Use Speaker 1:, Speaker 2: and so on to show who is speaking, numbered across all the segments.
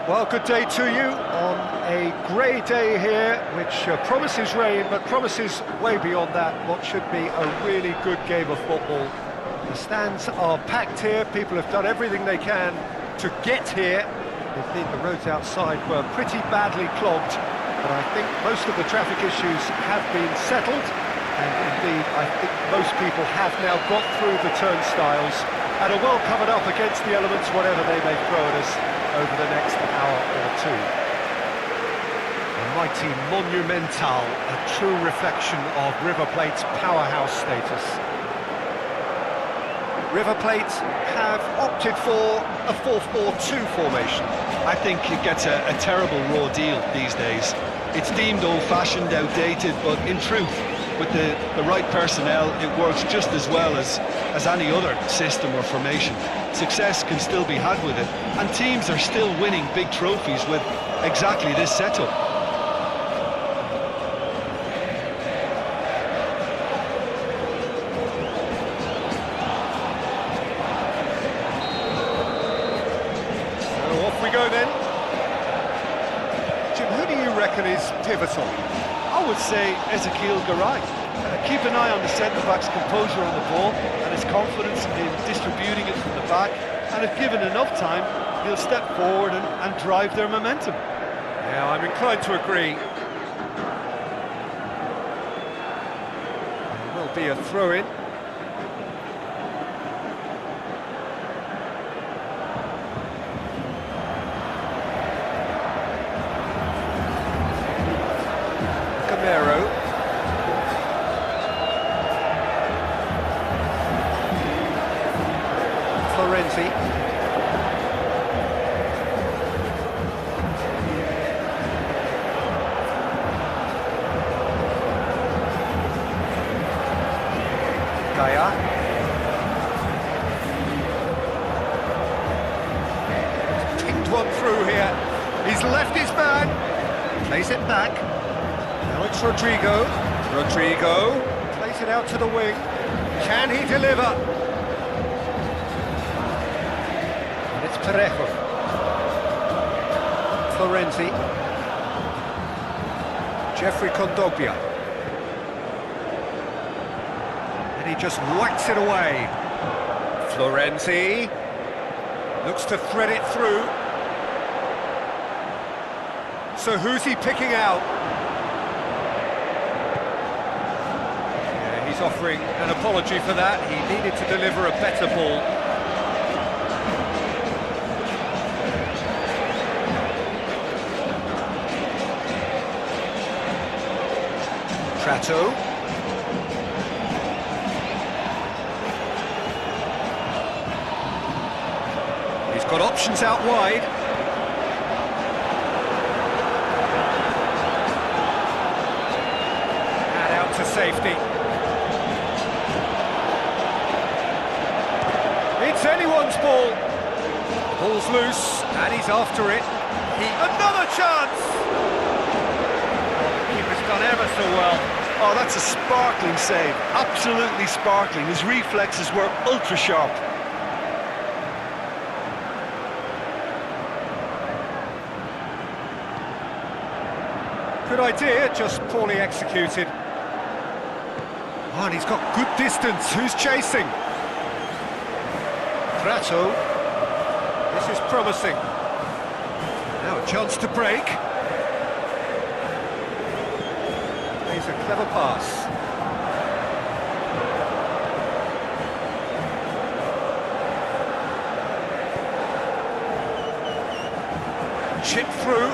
Speaker 1: Well, good day to you on a grey day here, which promises rain, but promises way beyond that what should be a really good game of football. The stands are packed here, people have done everything they can to get here. Indeed, the roads outside were pretty badly clogged, but I think most of the traffic issues have been settled, and indeed, I think most people have now got through the turnstiles and are well covered up against the elements, whatever they may throw at us over the next hour or two. A mighty monumental, a true reflection of River Plate's powerhouse status. River Plate have opted for a 4-4-2 formation.
Speaker 2: I think it gets a terrible raw deal these days. It's deemed old-fashioned, outdated, but in truth, with the right personnel, it works just as well as any other system or formation. Success can still be had with it, and teams are still winning big trophies with exactly this setup.
Speaker 1: So off we go then. Jim, who do you reckon is pivotal?
Speaker 2: I would say Ezekiel Garay. Keep an eye on the centre-back's composure on the ball and his confidence in distributing it from the back, and if given enough time, he'll step forward and drive their momentum.
Speaker 1: Yeah, I'm inclined to agree. There will be a throw-in. Florenzi. Gaia. Pinged one through here. He's left his man. Plays it back. Now it's Rodrigo. Rodrigo plays it out to the wing. Can he deliver? Parejo. Florenzi. Jeffrey Kondogbia. And he just whacks it away. Florenzi looks to thread it through. So who's he picking out? Yeah, he's offering an apology for that. He needed to deliver a better ball. Prato. He's got options out wide. And out to safety. It's anyone's ball. The ball's loose, and he's after it. Another chance! The keeper's done ever so well.
Speaker 2: Oh, that's a sparkling save, absolutely sparkling. His reflexes were ultra sharp.
Speaker 1: Good idea, just poorly executed. Oh, and he's got good distance. Who's chasing? Prato. This is promising. Now a chance to break. A clever pass. Chip through.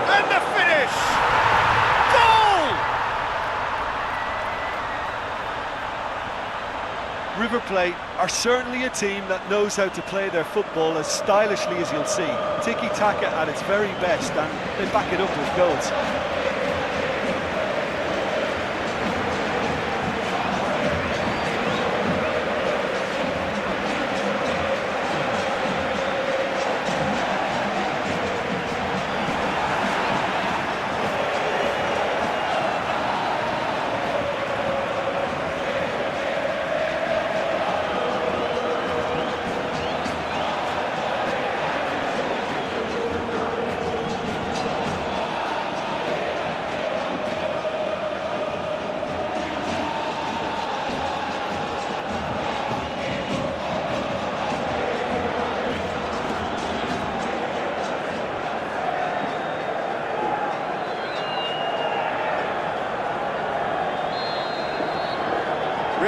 Speaker 1: And the finish! Goal!
Speaker 2: River Plate are certainly a team that knows how to play their football as stylishly as you'll see. Tiki-taka at its very best, and they back it up with goals.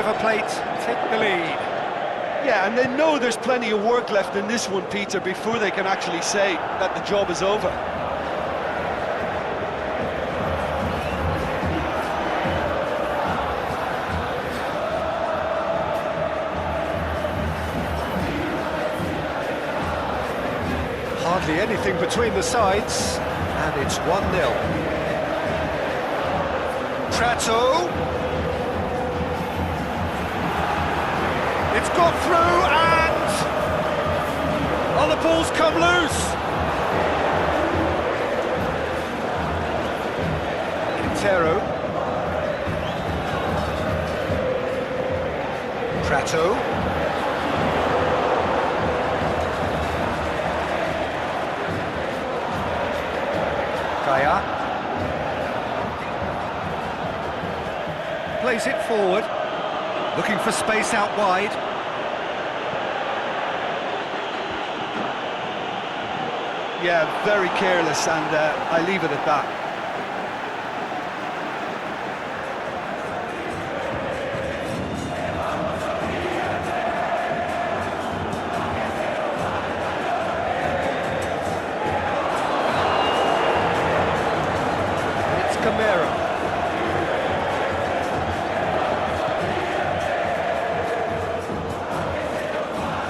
Speaker 1: River Plate take the lead.
Speaker 2: Yeah, and they know there's plenty of work left in this one, Peter, before they can actually say that the job is over.
Speaker 1: Hardly anything between the sides, and it's 1-0. Prato. It's got through and... oh, the ball's come loose! Quintero. Prato. Kaya. Plays it forward. Looking for space out wide.
Speaker 2: Yeah, very careless, and I leave it at that.
Speaker 1: It's Camero.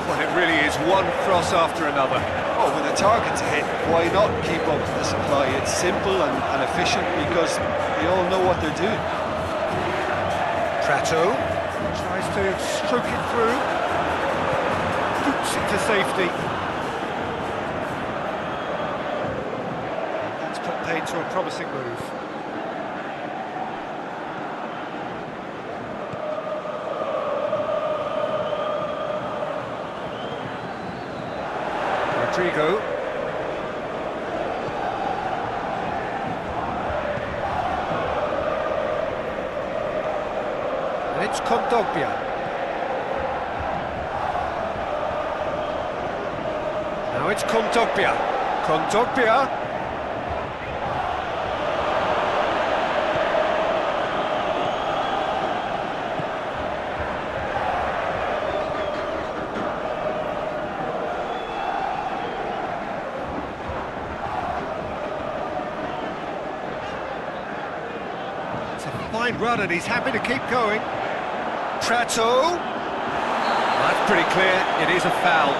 Speaker 1: Well, it really is one cross after another.
Speaker 2: Oh, with a target to hit, why not keep up the supply? It's simple and efficient because they all know what they're doing.
Speaker 1: Prato tries to stroke it through. Boots it to safety. That's put paid to a promising move. Rodrigo. And it's Kondogbia. Now it's Kondogbia. Kondogbia. Fine run, and he's happy to keep going. Prato. That's pretty clear, it is a foul.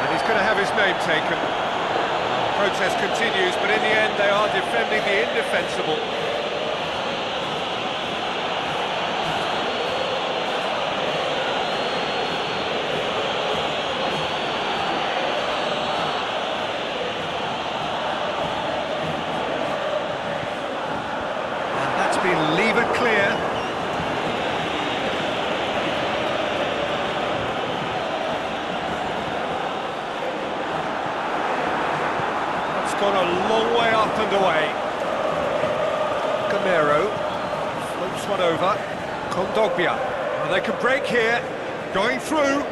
Speaker 1: And he's going to have his name taken. Protest continues, but in the end they are defending the indefensible. Been levered clear. It's gone a long way up and away. Gamero floats one over. Kondogbia. Well, they can break here. Going through.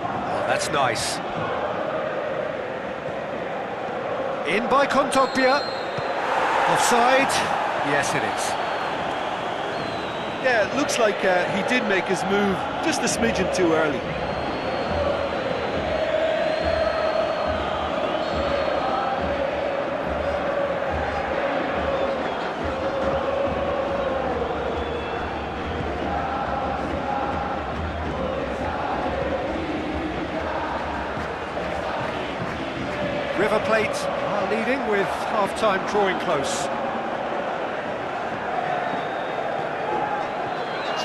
Speaker 1: Oh, that's nice. In by Kondogbia. Offside? Yes, it is.
Speaker 2: Yeah, it looks like he did make his move just a smidgen too early.
Speaker 1: River Plate are leading with half-time drawing close.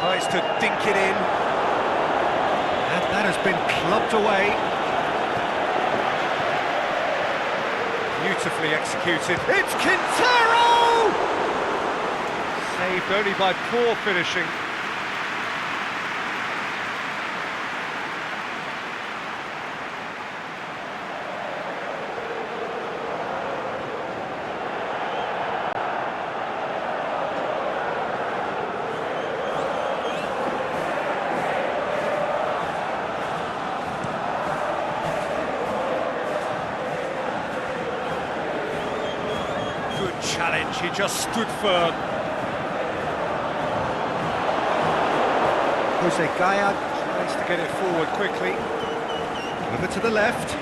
Speaker 1: Tries to dink it in. And that has been clubbed away. Beautifully executed. It's Quintero! Saved only by poor finishing. Challenge. She just stood firm. Jose Gaya tries to get it forward quickly. Over to the left.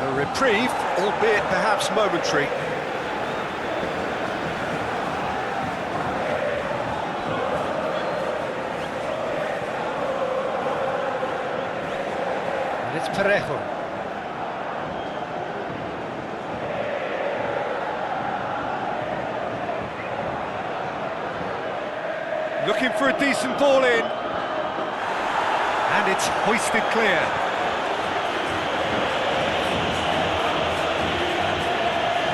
Speaker 1: A reprieve, albeit perhaps momentary. And it's Parejo. Looking for a decent ball in. And it's hoisted clear.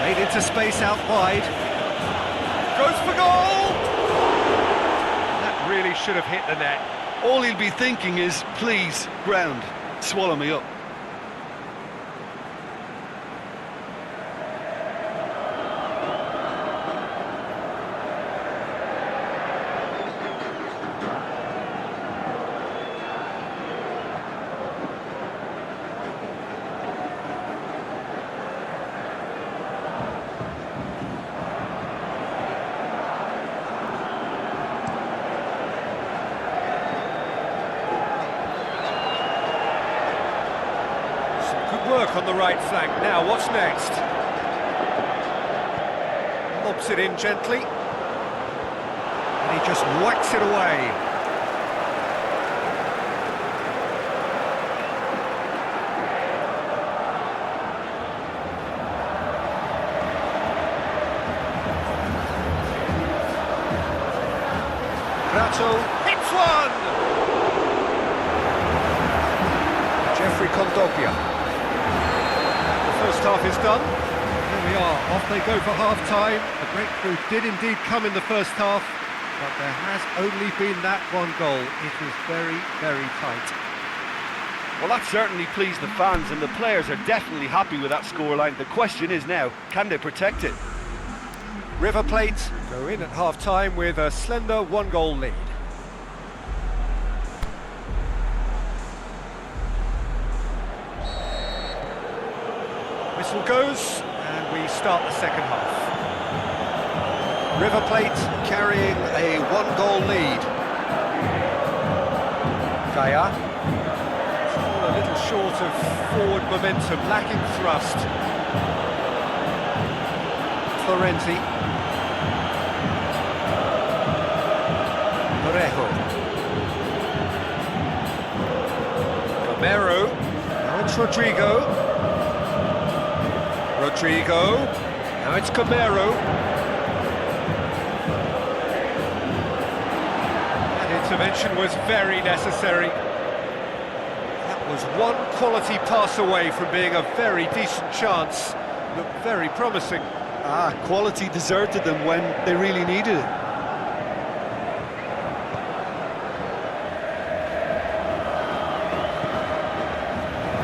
Speaker 1: Made into space out wide. Goes for goal! That really should have hit the net.
Speaker 2: All he'll be thinking is, please, ground, swallow me up.
Speaker 1: Work on the right flank. Now, what's next? Lobs it in gently. And he just whacks it away. Prato hits one! Jeffrey Kondogbia. First half is done. Here we are, off they go for half-time. The breakthrough did indeed come in the first half, but there has only been that one goal. It was very, very tight.
Speaker 2: Well, that certainly pleased the fans, and the players are definitely happy with that scoreline. The question is now, can they protect it?
Speaker 1: River Plate go in at half-time with a slender one-goal lead. Whistle goes, and we start the second half. River Plate carrying a one-goal lead. Gaya. Still a little short of forward momentum, lacking thrust. Florenzi. Parejo. Romero. Now it's Rodrigo. Now it's Camero. That intervention was very necessary. That was one quality pass away from being a very decent chance. Looked very promising.
Speaker 2: Quality deserted them when they really needed it.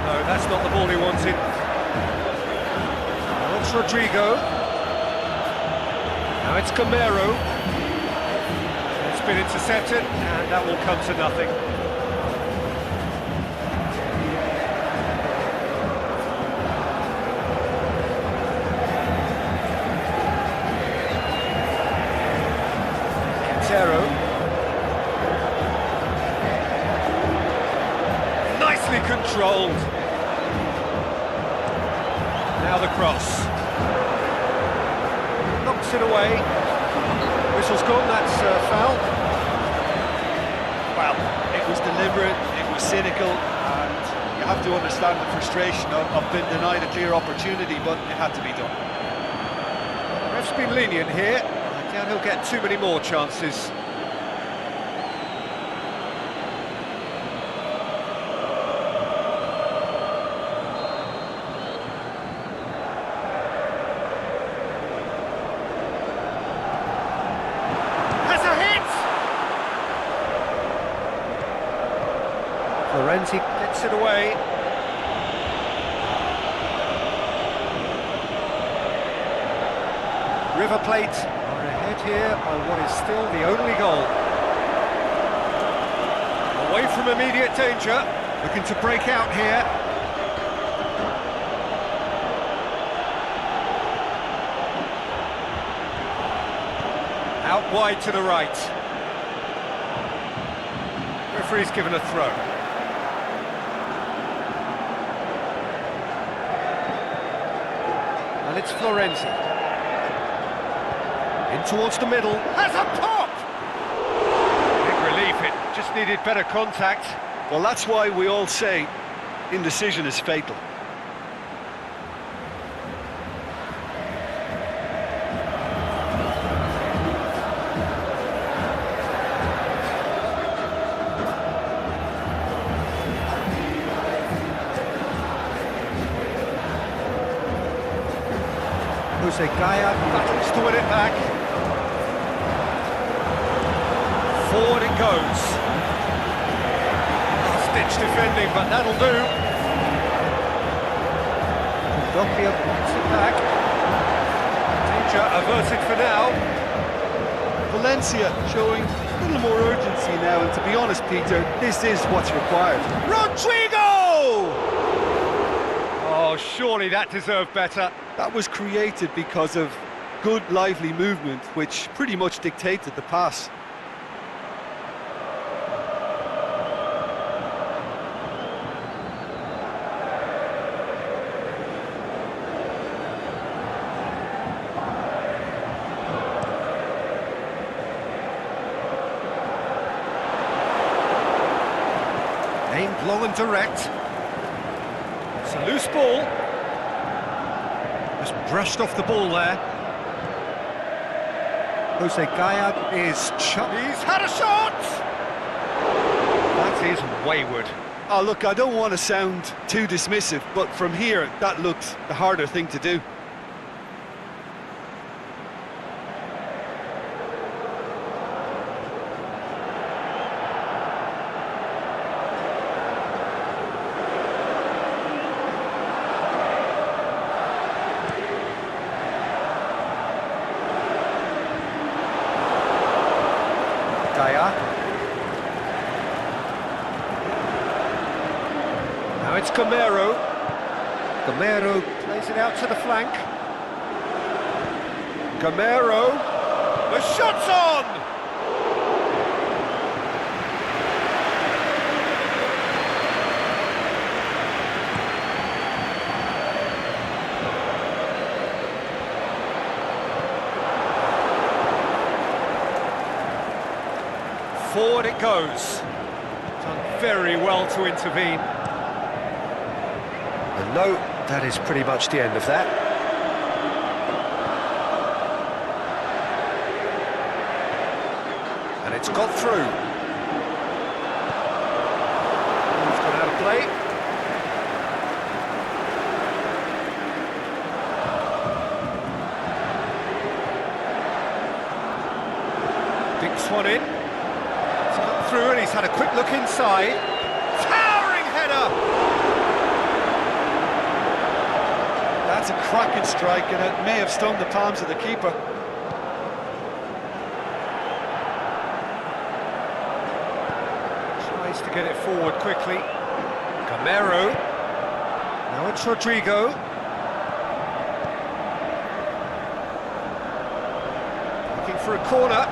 Speaker 1: No, that's not the ball he wanted. Rodrigo. Now it's Camero. It's been intercepted, and that will come to nothing. Quintero. Nicely controlled. Now the cross. Knocks it away. Whistle's gone, that's foul.
Speaker 2: Well, it was deliberate, it was cynical, and you have to understand the frustration of being denied a clear opportunity, but it had to be done.
Speaker 1: The ref's been lenient here. I doubt he'll get too many more chances. Lorenzi gets it away. River Plate are ahead here by what is still the only goal. Away from immediate danger, looking to break out here. Out wide to the right. Referee's given a throw. And it's Florenzi. In towards the middle. Has a pop! Big relief, it just needed better contact.
Speaker 2: Well, that's why we all say indecision is fatal.
Speaker 1: Jose Gaya battles to win it back. Forward it goes. Stitch defending, but that'll do. Doppia puts it back. Danger averted for now.
Speaker 2: Valencia showing a little more urgency now, and to be honest, Peter, this is what's required.
Speaker 1: Rodrigo! Oh, surely that deserved better.
Speaker 2: That was created because of good, lively movement, which pretty much dictated the pass.
Speaker 1: Aimed long and direct. It's a loose ball. Just brushed off the ball there. Jose Gaya is chopped. He's had a shot! That is wayward.
Speaker 2: Oh, look, I don't want to sound too dismissive, but from here, that looked the harder thing to do.
Speaker 1: Now it's Gremio. Gremio plays it out to the flank. Gremio. The shot's on! Forward it goes. Done very well to intervene. And no, that is pretty much the end of that. And it's got through. It's gone out of play. Dinks one in. Through, and he's had a quick look inside. Towering header!
Speaker 2: That's a cracking strike, and it may have stung the palms of the keeper.
Speaker 1: Tries to get it forward quickly. Gremio. Now it's Rodrigo. Looking for a corner.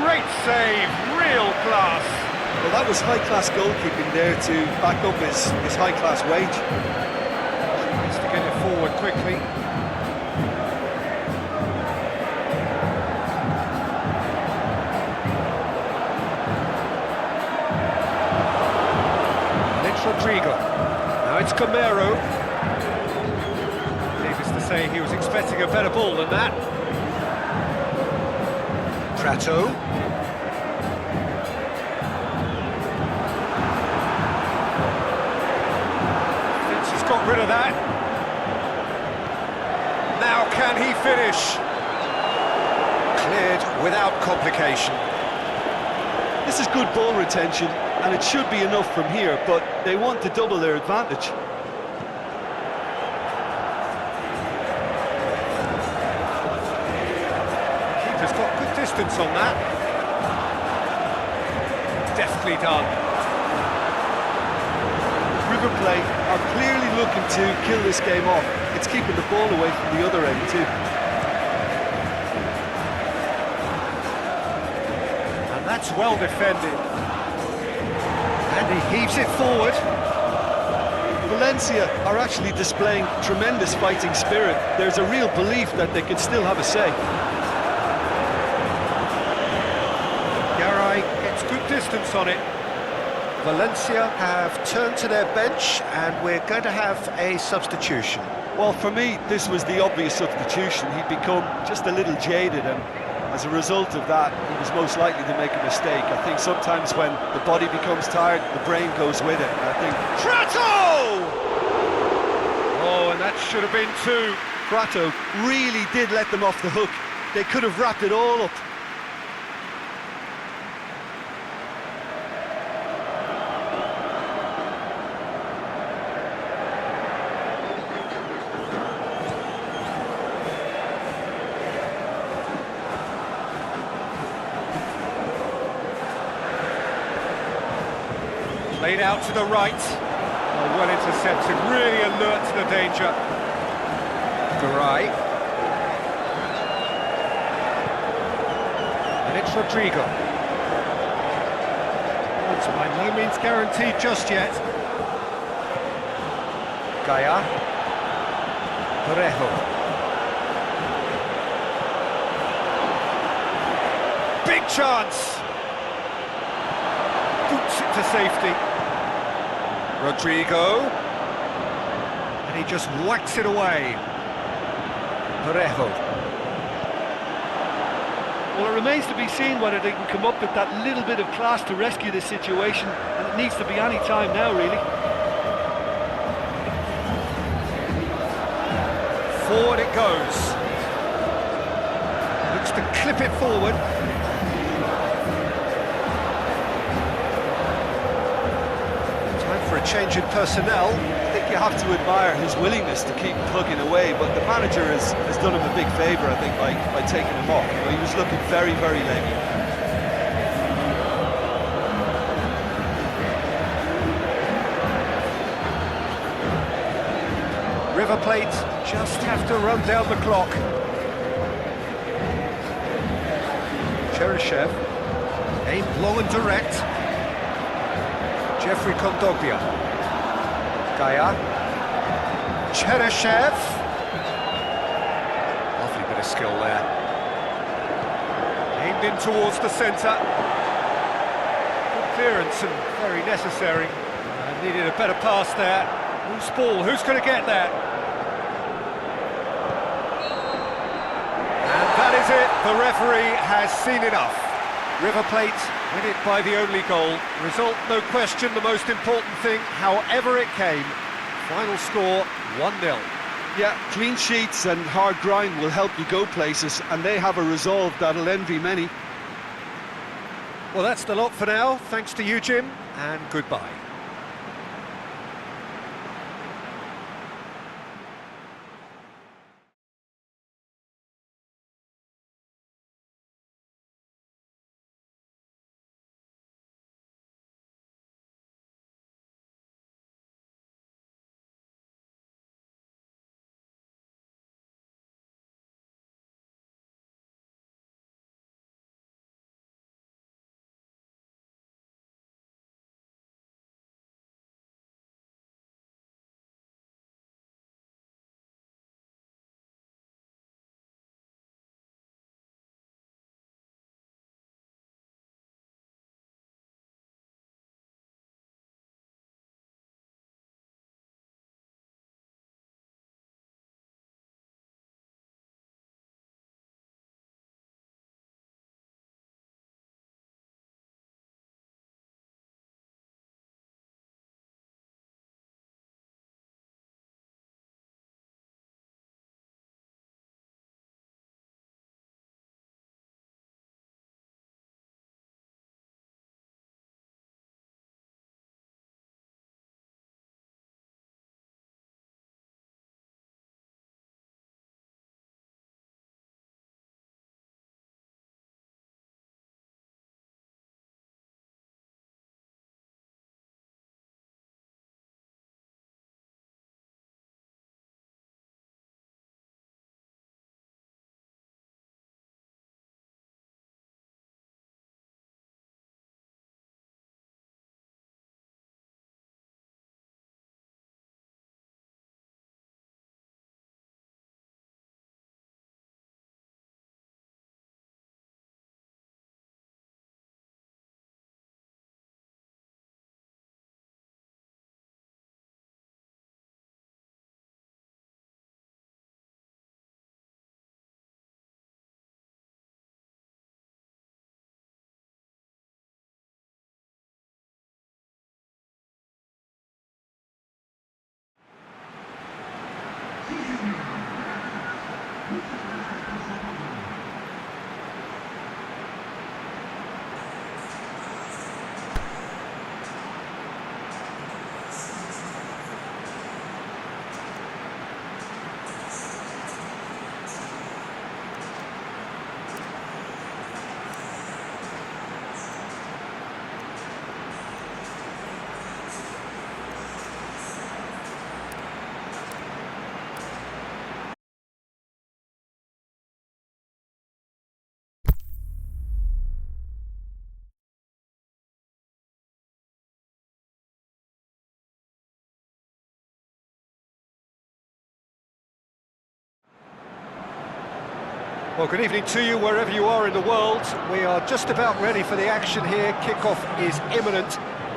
Speaker 1: Great save, real class.
Speaker 2: Well, that was high-class goalkeeping there to back up his high-class wage.
Speaker 1: Tries to get it forward quickly. And it's Rodrigo. Now it's Gremio. Needless to say, he was expecting a better ball than that. Prato. Vince's got rid of that. Now can he finish? Cleared without complication.
Speaker 2: This is good ball retention, and it should be enough from here, but they want to double their advantage.
Speaker 1: He's got good distance on that. Deftly done.
Speaker 2: River Plate are clearly looking to kill this game off. It's keeping the ball away from the other end too.
Speaker 1: And that's well defended. And he heaves it forward.
Speaker 2: Valencia are actually displaying tremendous fighting spirit. There's a real belief that they can still have a say.
Speaker 1: Garay gets good distance on it. Valencia have turned to their bench and we're going to have a substitution.
Speaker 2: Well, for me, this was the obvious substitution. He'd become just a little jaded, and as a result of that, he was most likely to make a mistake. I think sometimes when the body becomes tired, the brain goes with it. And I think
Speaker 1: Prato! Oh, and that should have been two.
Speaker 2: Prato really did let them off the hook. They could have wrapped it all up.
Speaker 1: Laid out to the right. Oh, well intercepted, really alert to the danger. Garay. And it's Rodrigo. It's by no means guaranteed just yet. Gaia. Parejo. Big chance! Boots it to safety. Rodrigo, and he just whacks it away. Parejo.
Speaker 2: Well, it remains to be seen whether they can come up with that little bit of class to rescue this situation, and it needs to be any time now, really.
Speaker 1: Forward it goes. Looks to clip it forward. For a change in personnel.
Speaker 2: I think you have to admire his willingness to keep plugging away, but the manager has done him a big favour, I think, by taking him off. You know, he was looking very, very leggy.
Speaker 1: River Plate just have to run down the clock. Cheryshev aimed long and direct. Jeffrey Kondogbia. Gaia. Cheryshev. Lovely bit of skill there. Aimed in towards the centre. Good clearance and very necessary. Needed a better pass there. Loose ball, who's going to get that? And that is it. The referee has seen enough. River Plate win it by the only goal. Result, no question, the most important thing, however it came. Final score, 1-0.
Speaker 2: Yeah, clean sheets and hard grind will help you go places, and they have a resolve that'll envy many.
Speaker 1: Well, that's the lot for now. Thanks to you, Jim, and goodbye. Well, good evening to you wherever you are in the world. We are just about ready for the action here. Kickoff is imminent.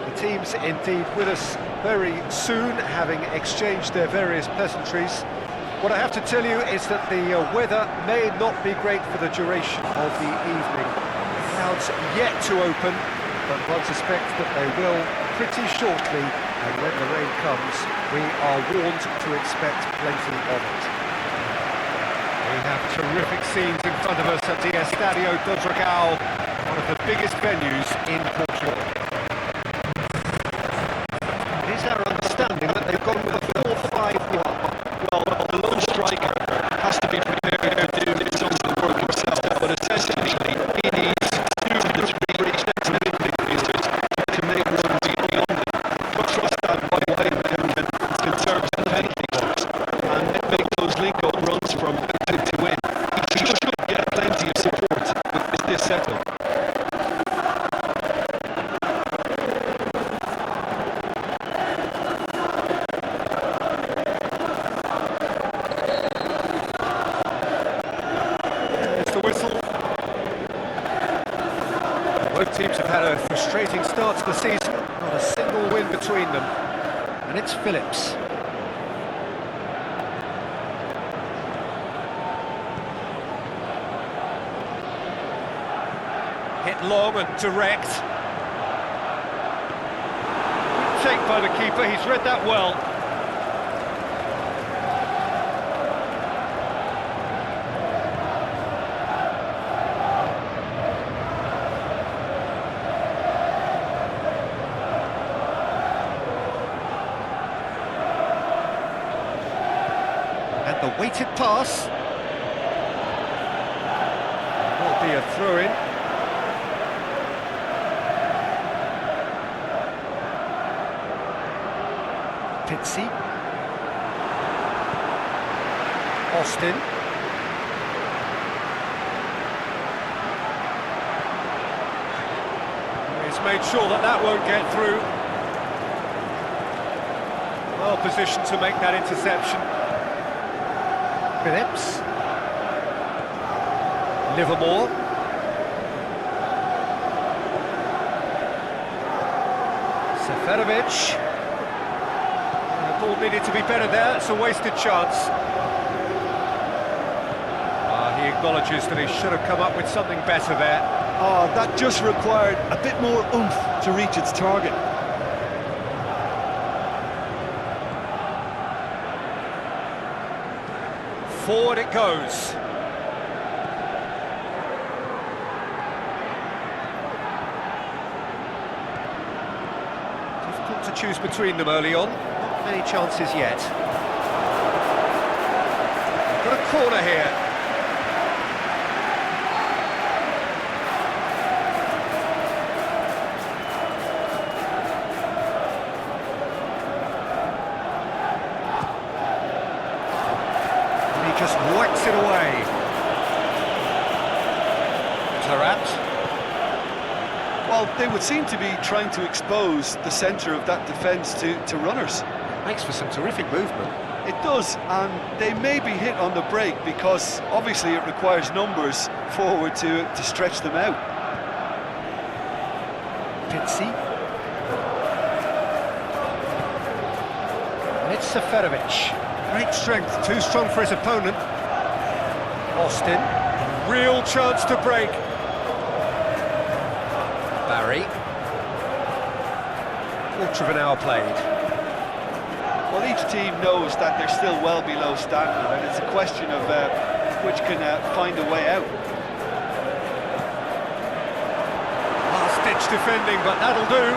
Speaker 1: The team's indeed with us very soon, having exchanged their various pleasantries. What I have to tell you is that the weather may not be great for the duration of the evening. The clouds yet to open, but one suspects that they will pretty shortly, and when the rain comes, we are warned to expect plenty of it. We have terrific scenes in front of us at the Estadio do Dragão, one of the biggest venues in Portugal. It is our understanding that they've gone with a 4-5-1.
Speaker 2: Well, the lone striker has to be prepared to do some of the work himself, but essentially he needs 2 to 3 extensive midfielders to make runs beyond it. But trust that White can serve as a penalty box and make those link-up runs from to win. He should get plenty of support with this setup.
Speaker 1: Both teams have had a frustrating start to the season, not a single win between them. And it's Phillips. Hit long and direct. Good take by the keeper, he's read that well. The weighted pass. Will be a throw-in. Pizzi. Austin. He's made sure that that won't get through. Well positioned to make that interception. Phillips. Livermore. Seferovic. The ball needed to be better there, it's a wasted chance. He acknowledges that he should have come up with something better there.
Speaker 2: That just required a bit more oomph to reach its target.
Speaker 1: Forward it goes. Difficult to choose between them early on. Not many chances yet. Got a corner here. Just whacks it away. Tarat.
Speaker 2: Well, they would seem to be trying to expose the centre of that defence to runners.
Speaker 1: Makes for some terrific movement.
Speaker 2: It does, and they may be hit on the break because obviously it requires numbers forward to stretch them out.
Speaker 1: Pizzi. And it's Seferovic. Great strength, too strong for his opponent. Austin, real chance to break. Barry. Quarter of an hour played.
Speaker 2: Well, each team knows that they're still well below standard, and it's a question of which can find a way out.
Speaker 1: Last-ditch defending, but that'll do.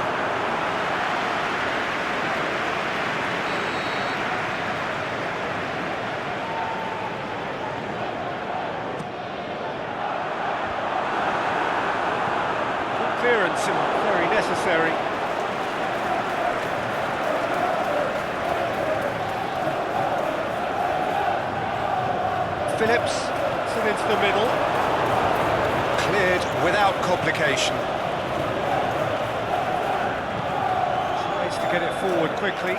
Speaker 1: Clearance and very necessary. Phillips puts it into the middle. Cleared without complication. Tries to get it forward quickly.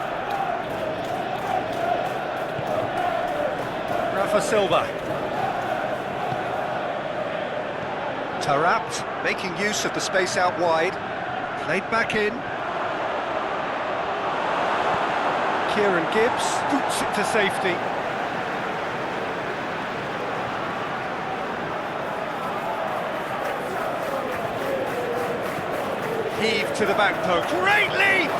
Speaker 1: Rafa Silva. Tarapt making use of the space out wide. Played back in. Kieran Gibbs scoots it to safety. Heave to the back post. Great leap!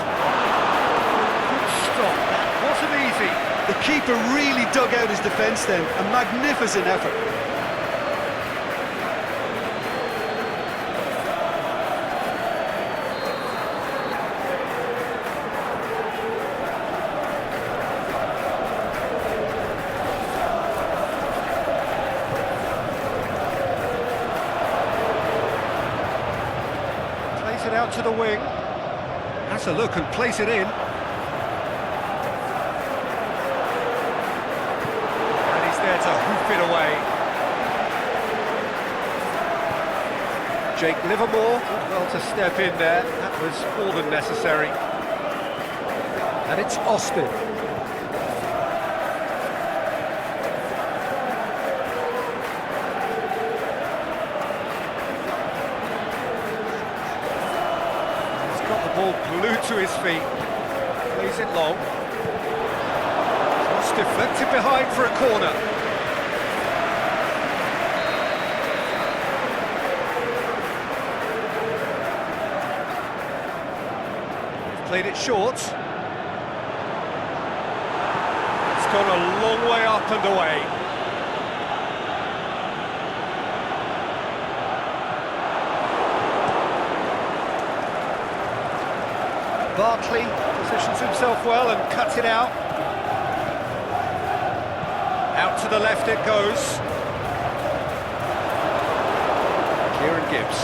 Speaker 1: Good stop. That wasn't easy.
Speaker 2: The keeper really dug out his defence then. A magnificent effort.
Speaker 1: Plays it out to the wing. Has a look and plays it in. There to hoof it away. Jake Livermore, well to step in there, that was more than necessary. And it's Austin. He's got the ball glued to his feet, plays it long. Deflected behind for a corner. Played it short. It's gone a long way up and away. Barkley positions himself well and cuts it out. Out to the left it goes. Kieran Gibbs.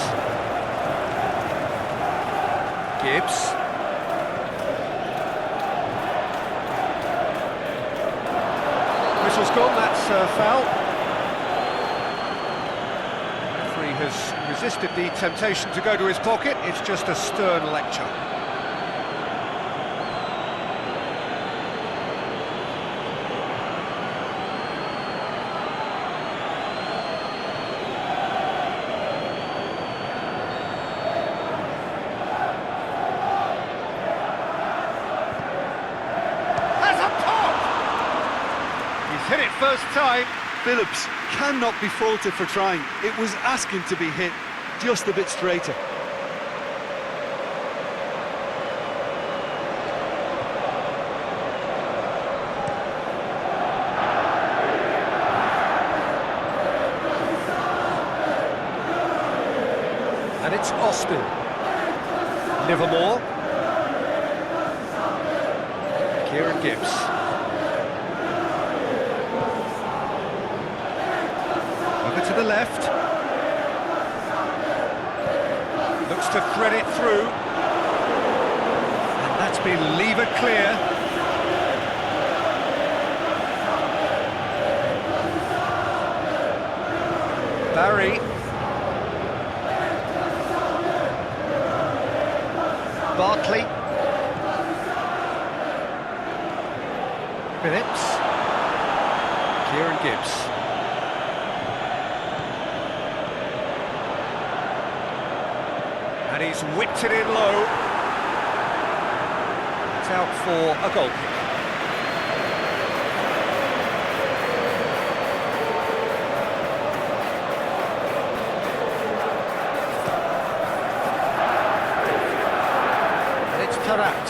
Speaker 1: Gibbs. Whistle's gone, that's a foul. The referee has resisted the temptation to go to his pocket. It's just a stern lecture. Hit it first time.
Speaker 2: Phillips cannot be faulted for trying. It was asking to be hit just a bit straighter.
Speaker 1: And it's Austin. Livermore. Kieran Gibbs. To the left, looks to thread it through, and that's been levered clear. Barry, Barkley, Phillips, Kieran Gibbs. And he's whipped it in low. It's out for a goal kick. And it's Tarapt.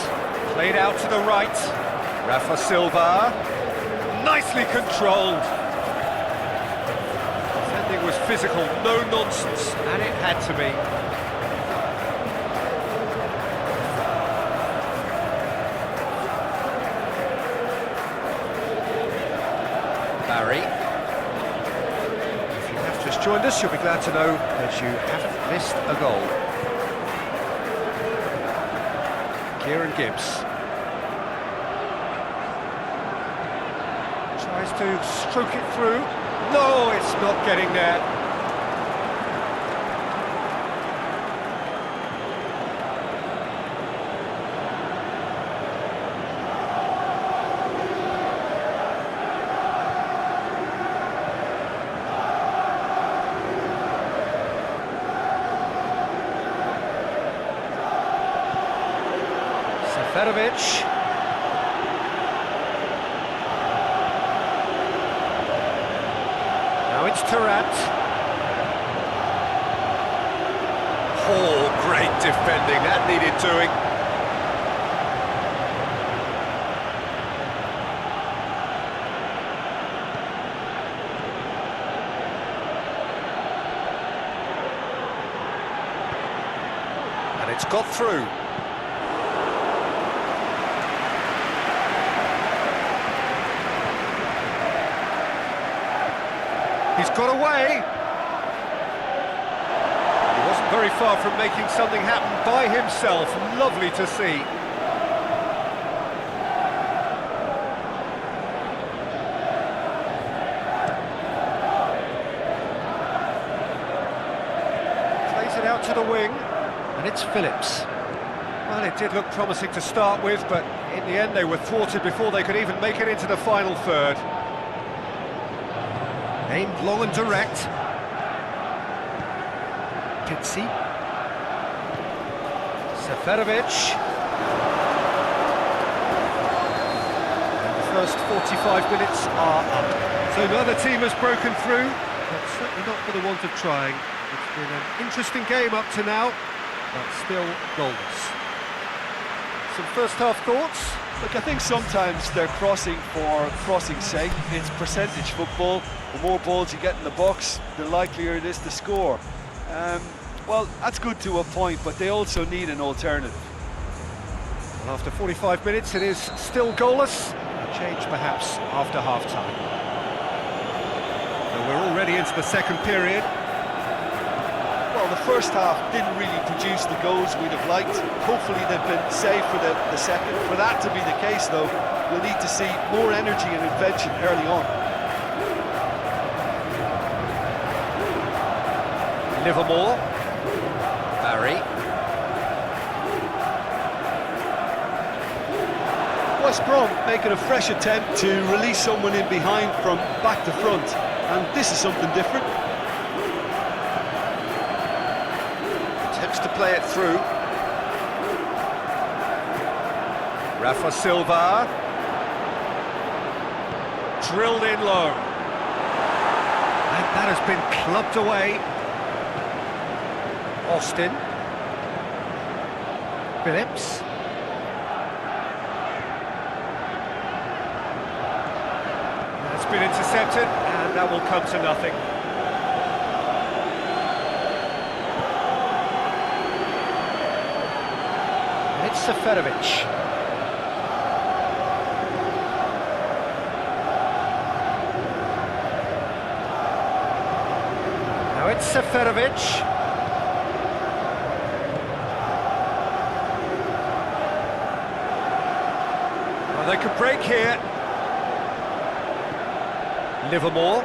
Speaker 1: Played out to the right. Rafa Silva. Nicely controlled. Defending was physical, no nonsense, and it had to be. Barry. If you have just joined us, you'll be glad to know that you haven't missed a goal. Kieran Gibbs. Tries to stroke it through. No, it's not getting there. Seferovic. Now it's Tarat. Oh, great defending, that needed doing. And it's got through. He's got away. He wasn't very far from making something happen by himself. Lovely to see. Plays it out to the wing, and it's Phillips. Well, it did look promising to start with, but in the end they were thwarted before they could even make it into the final third. Aimed long and direct. Pizzi. Seferovic. And the first 45 minutes are up. So neither team has broken through, but certainly not for the want of trying. It's been an interesting game up to now, but still goalless. Some first-half thoughts?
Speaker 2: Look, I think sometimes they're crossing for crossing's sake. It's percentage football. The more balls you get in the box, the likelier it is to score. Well, that's good to a point, but they also need an alternative.
Speaker 1: Well, after 45 minutes, it is still goalless. A change, perhaps, after half-time. So we're already into the second period.
Speaker 2: Well, the first half didn't really produce the goals we'd have liked. Hopefully they've been saved for the second. For that to be the case, though, we'll need to see more energy and invention early on.
Speaker 1: Livermore. Barry.
Speaker 2: West Brom making a fresh attempt to release someone in behind from back to front. And this is something different.
Speaker 1: Attempts to play it through. Rafa Silva. Drilled in low. And that has been clubbed away. Austin. Phillips. That's been intercepted, and that will come to nothing. It's Seferovic. Now it's Seferovic. Well, they could break here. Livermore.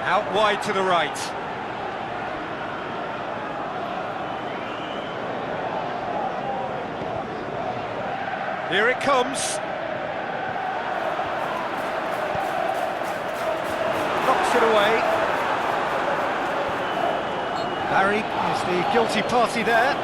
Speaker 1: Out wide to the right. Here it comes. Knocks it away. Barry is the guilty party there.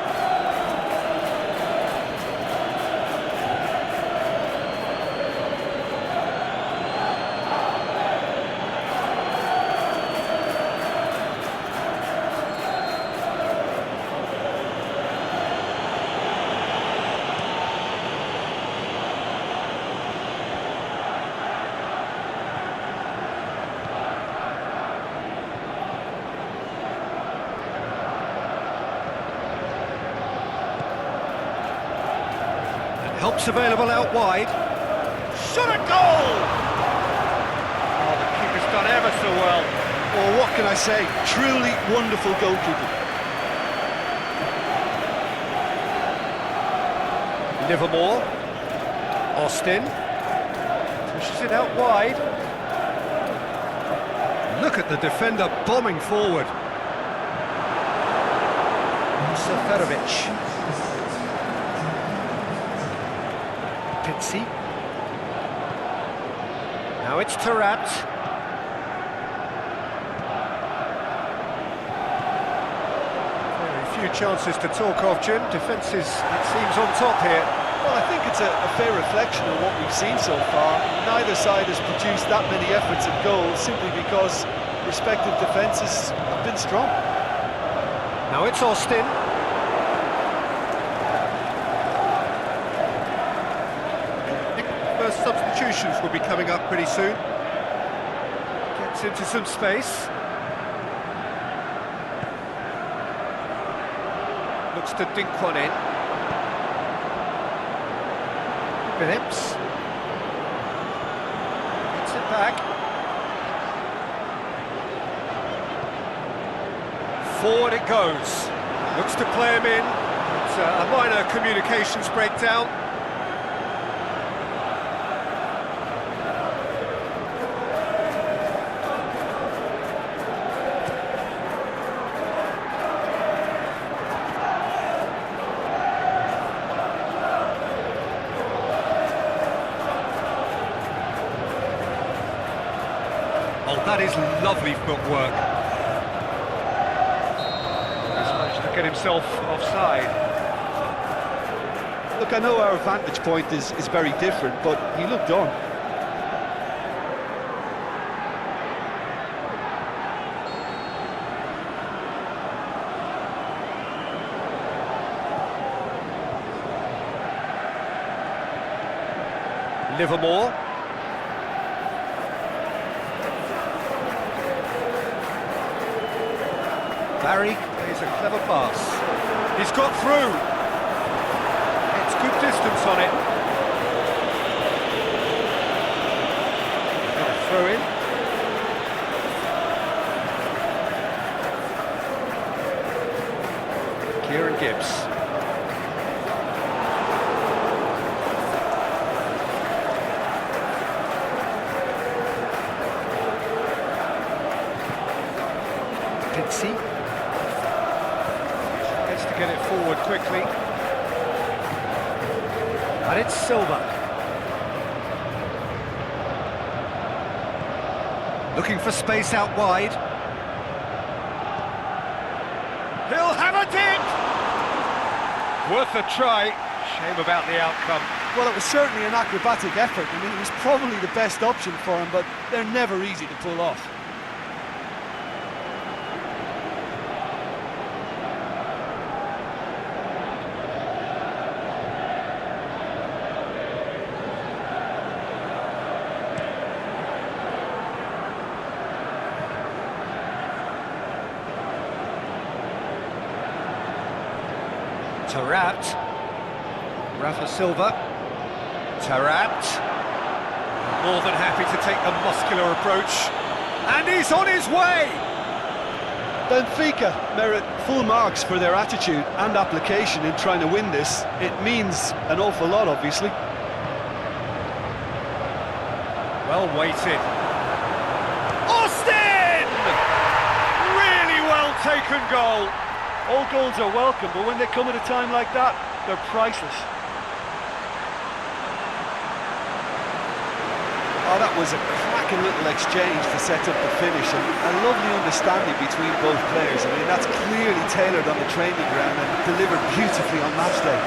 Speaker 1: Helps available out wide. Shot at goal! Oh, the keeper's done ever so well.
Speaker 2: Well, what can I say? Truly wonderful goalkeeping.
Speaker 1: Livermore. Austin. Pushes it out wide. Look at the defender bombing forward. Seferovic. Pizzi. Now it's Tarat. Very few chances to talk of, Jim. Defence is, it seems, on top here.
Speaker 2: Well, I think it's a fair reflection of what we've seen so far. Neither side has produced that many efforts at goal simply because respective defences have been strong.
Speaker 1: Now it's Austin. I think first substitutions will be coming up pretty soon. Gets into some space. Looks to dink one in. Phillips. Gets it back. Forward it goes. Looks to play him in. It's a minor communications breakdown. Oh, that is lovely footwork. He's managed to get himself offside.
Speaker 2: Look, I know our vantage point is very different, but he looked on.
Speaker 1: Livermore. Barry plays a clever pass. He's got through. It's good distance on it. Got a throw in. Kieran Gibbs. Pitsy. Gets to get it forward quickly. And it's Silva. Looking for space out wide. He'll have a dig! Worth a try. Shame about the outcome.
Speaker 2: Well, it was certainly an acrobatic effort. I mean, it was probably the best option for him, but they're never easy to pull off.
Speaker 1: Tarat. Rafa Silva. Tarat. More than happy to take the muscular approach. And he's on his way!
Speaker 2: Benfica merit full marks for their attitude and application in trying to win this. It means an awful lot, obviously.
Speaker 1: Well weighted. Austin! Really well taken goal.
Speaker 2: All goals are welcome, but when they come at a time like that, they're priceless. Oh, that was a cracking little exchange to set up the finish, and a lovely understanding between both players. I mean, that's clearly tailored on the training ground and delivered beautifully on match day.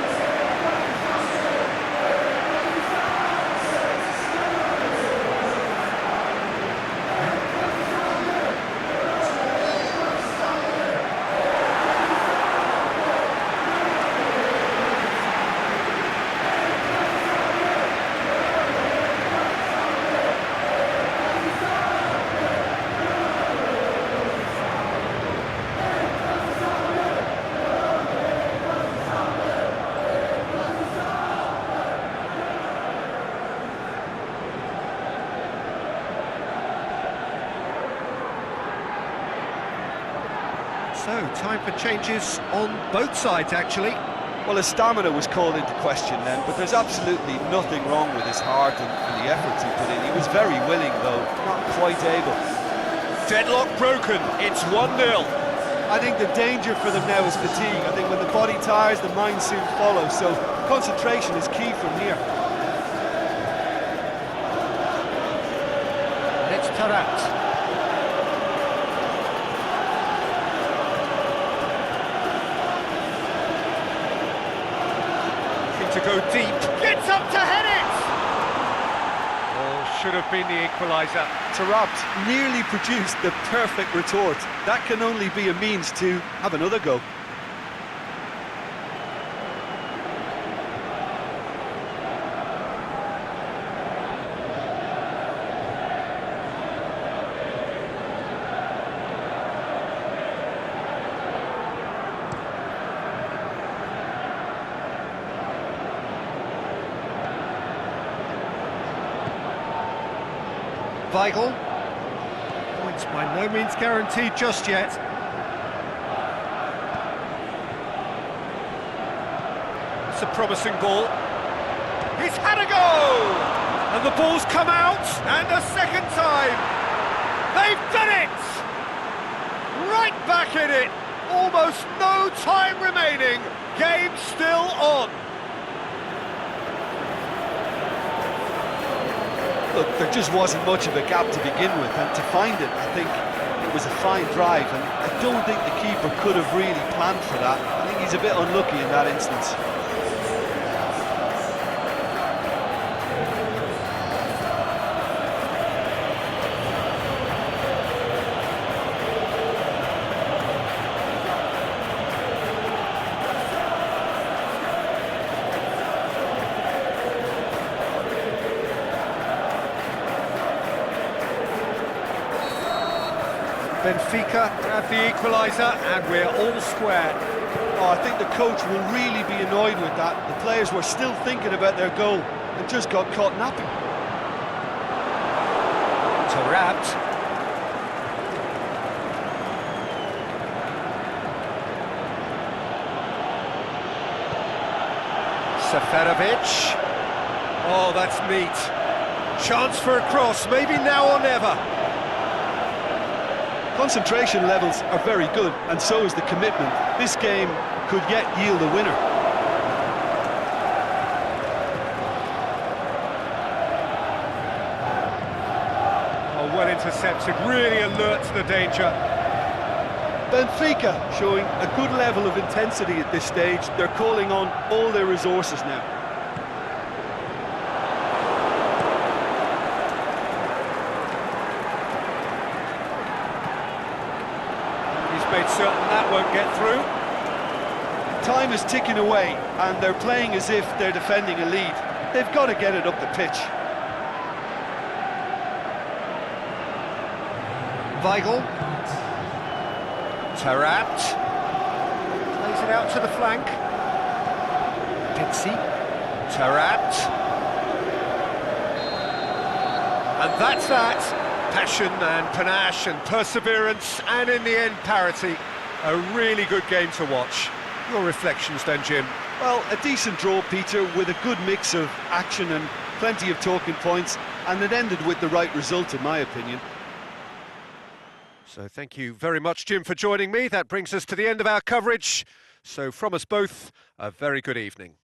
Speaker 1: So, time for changes on both sides, actually.
Speaker 2: Well, his stamina was called into question then, but there's absolutely nothing wrong with his heart and the efforts he put in. He was very willing, though, not quite able.
Speaker 1: Deadlock broken, it's 1-0.
Speaker 2: I think the danger for them now is fatigue. I think when the body tires, the mind soon follows, so concentration is key from here.
Speaker 1: And it's Tarat. to go deep. Gets up to head it! Oh, should have been the equaliser.
Speaker 2: Tarabt nearly produced the perfect retort. That can only be a means to have another go.
Speaker 1: Weigl. Points by no means guaranteed just yet. It's a promising ball. He's had a go! And the ball's come out, and a second time! They've done it! Right back in it! Almost no time remaining. Game still on.
Speaker 2: Look, there just wasn't much of a gap to begin with, and to find it, I think it was a fine drive, and I don't think the keeper could have really planned for that. I think he's a bit unlucky in that instance.
Speaker 1: Benfica have the equaliser, and we're all square.
Speaker 2: Oh, I think the coach will really be annoyed with that. The players were still thinking about their goal and just got caught napping.
Speaker 1: Tarabt. Seferovic. Oh, that's neat. Chance for a cross, maybe now or never.
Speaker 2: Concentration levels are very good, and so is the commitment. This game could yet yield a winner.
Speaker 1: Oh, well intercepted, really alert to the danger.
Speaker 2: Benfica showing a good level of intensity at this stage. They're calling on all their resources now.
Speaker 1: Made certain that won't get through.
Speaker 2: Time is ticking away, and they're playing as if they're defending a lead. They've got to get it up the pitch.
Speaker 1: Weigl. Tarabt. Plays it out to the flank. Pitsy. Tarabt. And that's that. Passion and panache and perseverance, and in the end parity. A really good game to watch. Your reflections then, Jim?
Speaker 2: Well, a decent draw, Peter, with a good mix of action and plenty of talking points, and it ended with the right result in my opinion.
Speaker 1: So thank you very much, Jim, for joining me. That brings us to the end of our coverage. So from us both, a very good evening.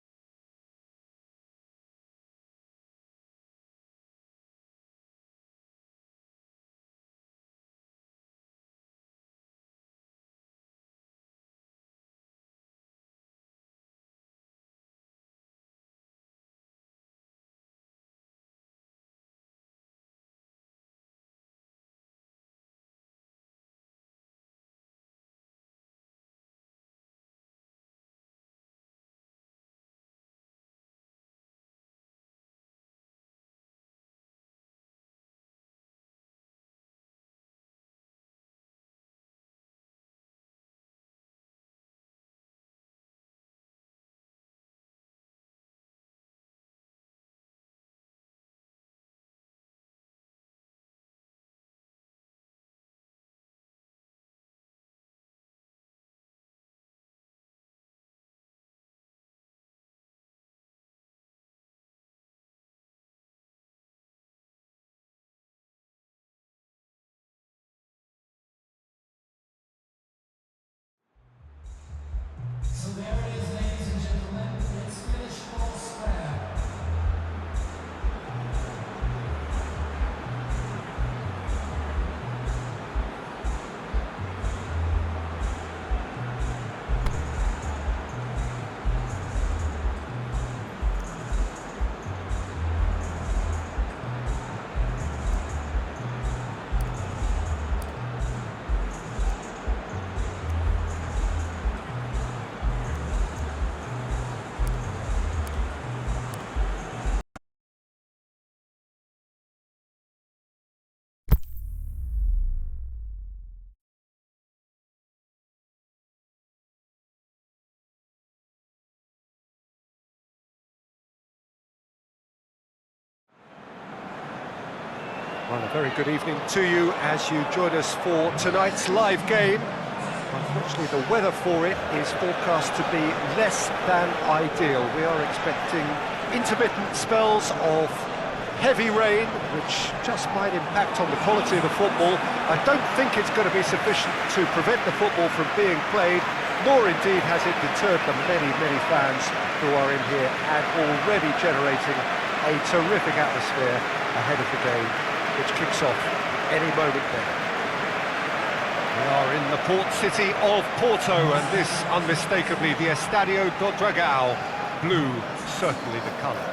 Speaker 1: Very good evening to you as you join us for tonight's live game. Unfortunately, the weather for it is forecast to be less than ideal. We are expecting intermittent spells of heavy rain, which just might impact on the quality of the football. I don't think it's going to be sufficient to prevent the football from being played, nor indeed has it deterred the many fans who are in here and already generating a terrific atmosphere ahead of the game, which kicks off any moment now. We are in the port city of Porto, and this unmistakably the Estadio do Dragão. Blue, certainly the colour.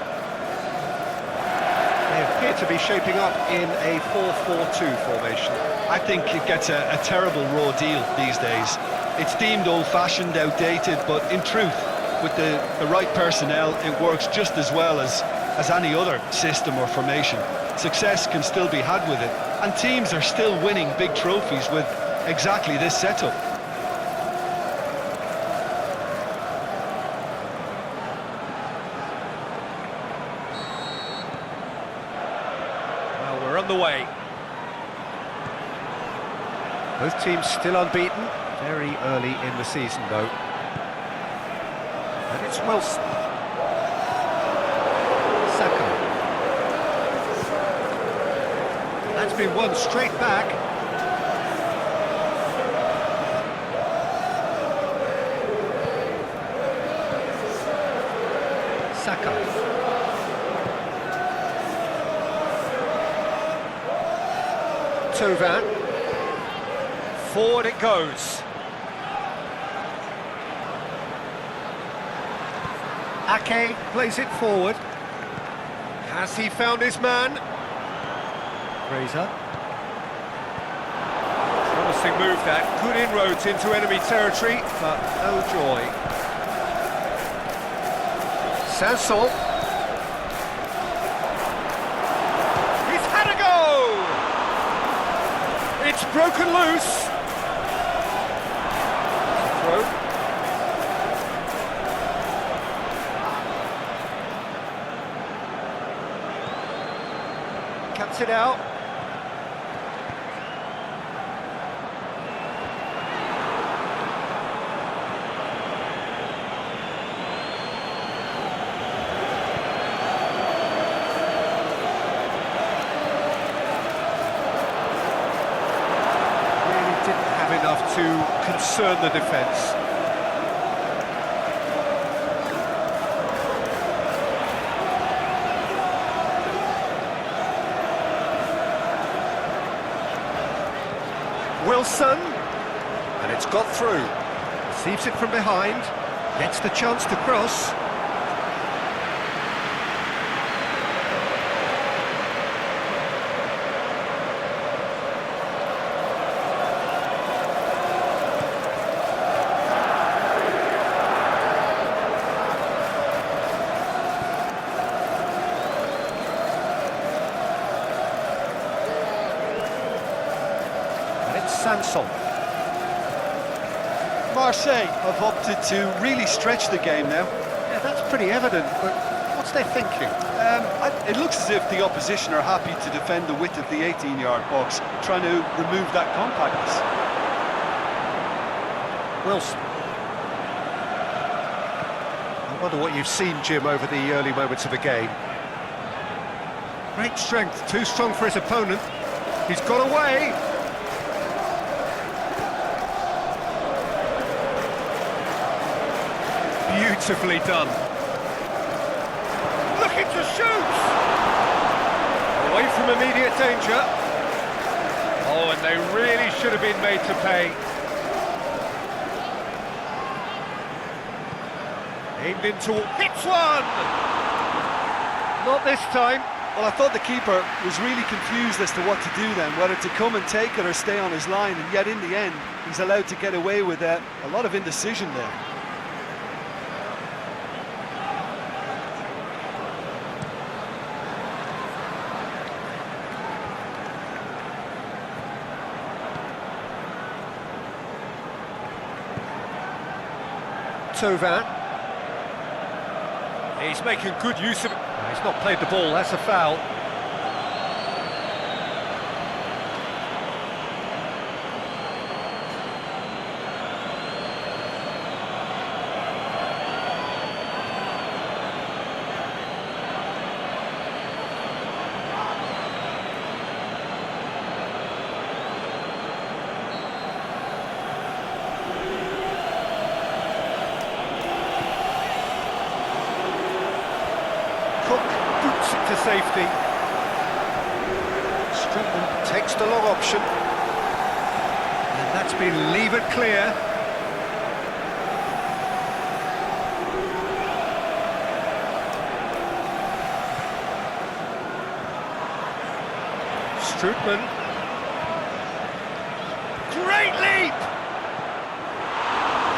Speaker 1: They appear to be shaping up in a 4-4-2 formation.
Speaker 2: I think it gets a terrible raw deal these days. It's deemed old-fashioned, outdated, but in truth, with the right personnel, it works just as well as any other system or formation. Success can still be had with it, and teams are still winning big trophies with exactly this setup.
Speaker 1: Well, we're on the way. Both teams still unbeaten, very early in the season though. And it's Wilson. Saka. That's been won straight back. Saka. Tovan. Forward it goes. Ake plays it forward. Has he found his man? Fraser. Promising move that. Good inroads into enemy territory, but no joy. Sanson. He's had a go! It's broken loose. Throw. Cuts it out. To concern the defence. Wilson, and it's got through. Receives it from behind, gets the chance to cross. Sanson.
Speaker 2: Marseille have opted to really stretch the game now.
Speaker 1: Yeah, that's pretty evident, but what's their thinking?
Speaker 2: It looks as if the opposition are happy to defend the width of the 18-yard box, trying to remove that compactness.
Speaker 1: Wilson. I wonder what you've seen, Jim, over the early moments of the game. Great strength, too strong for his opponent. He's got away. Beautifully done. Looking to shoot! Away from immediate danger. Oh, and they really should have been made to pay. Aimed into... hits one! Not this time.
Speaker 2: Well, I thought the keeper was really confused as to what to do then, whether to come and take it or stay on his line, and yet in the end, he's allowed to get away with a lot of indecision there.
Speaker 1: Tovan. He's making good use of it. He's not played the ball, that's a foul. safety. Streetman takes the long option. And that's been levered clear. Streetman. Great leap!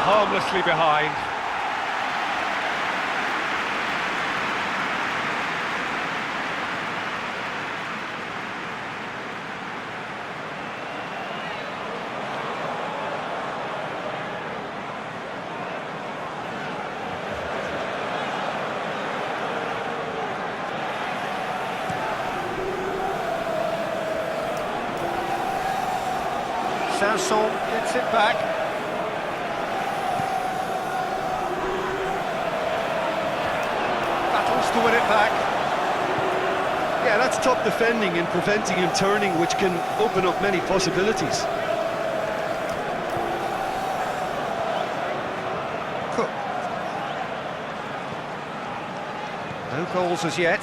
Speaker 1: Harmlessly behind. Sanson gets it back. Battles to win it back.
Speaker 2: Yeah, that's top defending and preventing him turning, which can open up many possibilities.
Speaker 1: Cook. No goals as yet.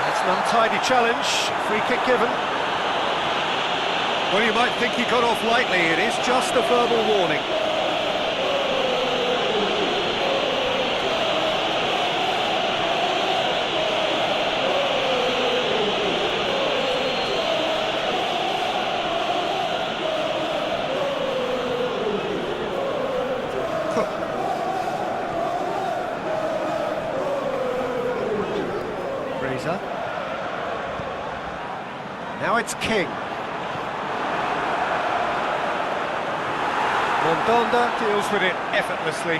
Speaker 1: That's an untidy challenge. Free kick given. Well, you might think he got off lightly. It is just a verbal warning. Cook. Fraser. Now it's King. Mondonda deals with it effortlessly.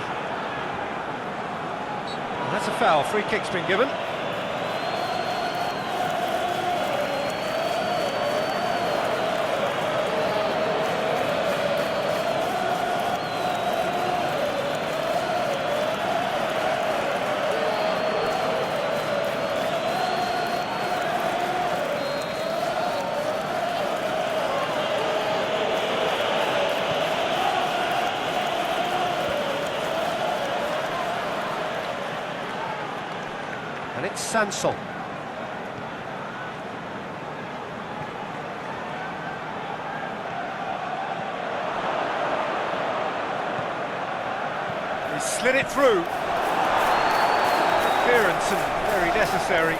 Speaker 1: And that's a foul. Free kick's been given. And it's Sanson. He slid it through. Clearance and very necessary.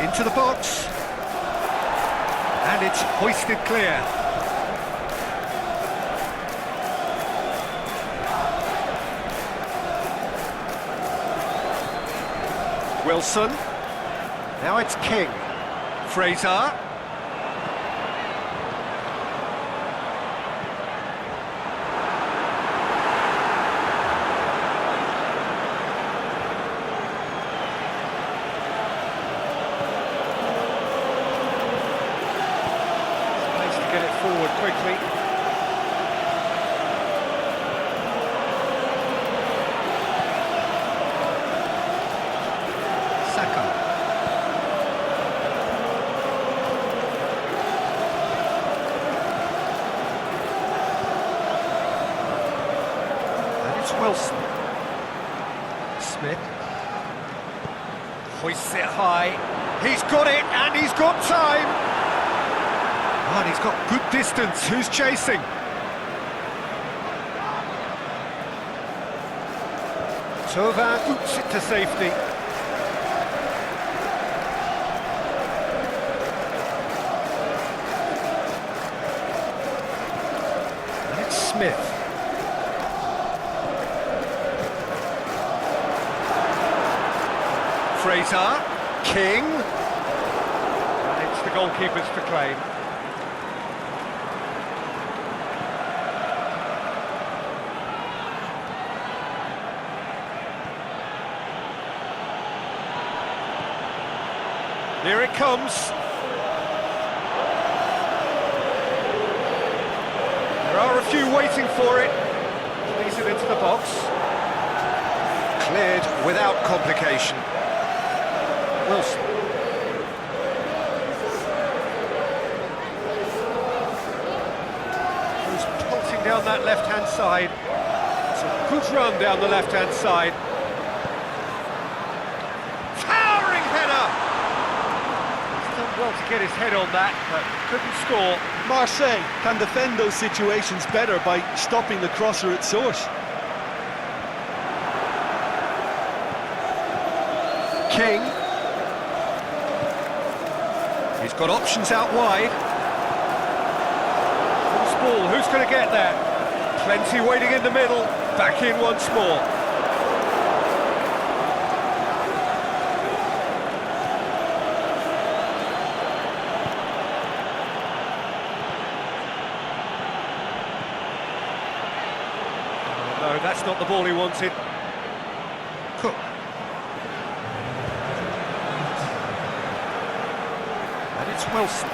Speaker 1: Into the box. And it's hoisted clear. Wilson. Now it's King. Fraser. Nice to get it forward quickly. Wilson. Smith. Hoists it high. He's got it, and he's got time. Oh, and he's got good distance. Who's chasing? Thauvin boots it to safety. And it's Smith. Fraser, King, and it's the goalkeepers to claim. Here it comes. There are a few waiting for it. Plays it into the box. Cleared without complication. Wilson. Who's pulsing down that left-hand side. It's a Good run down the left-hand side. Towering header! He's done well to get his head on that, but couldn't score.
Speaker 2: Marseille can defend those situations better by stopping the crosser at source.
Speaker 1: King. He's got options out wide. Loose ball, who's going to get there? Plenty waiting in the middle. Back in once more. Oh, no, that's not the ball he wanted. Cook. And it's Wilson.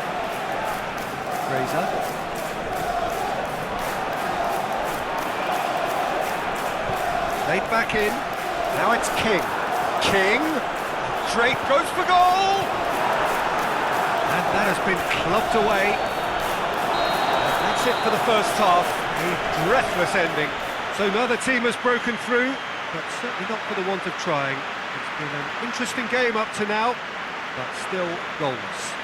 Speaker 1: Fraser. Laid back in. Now it's King. King. Drake goes for goal. And that has been clubbed away. And that's it for the first half. A breathless ending. So neither team has broken through, but certainly not for the want of trying. It's been an interesting game up to now, but still goalless.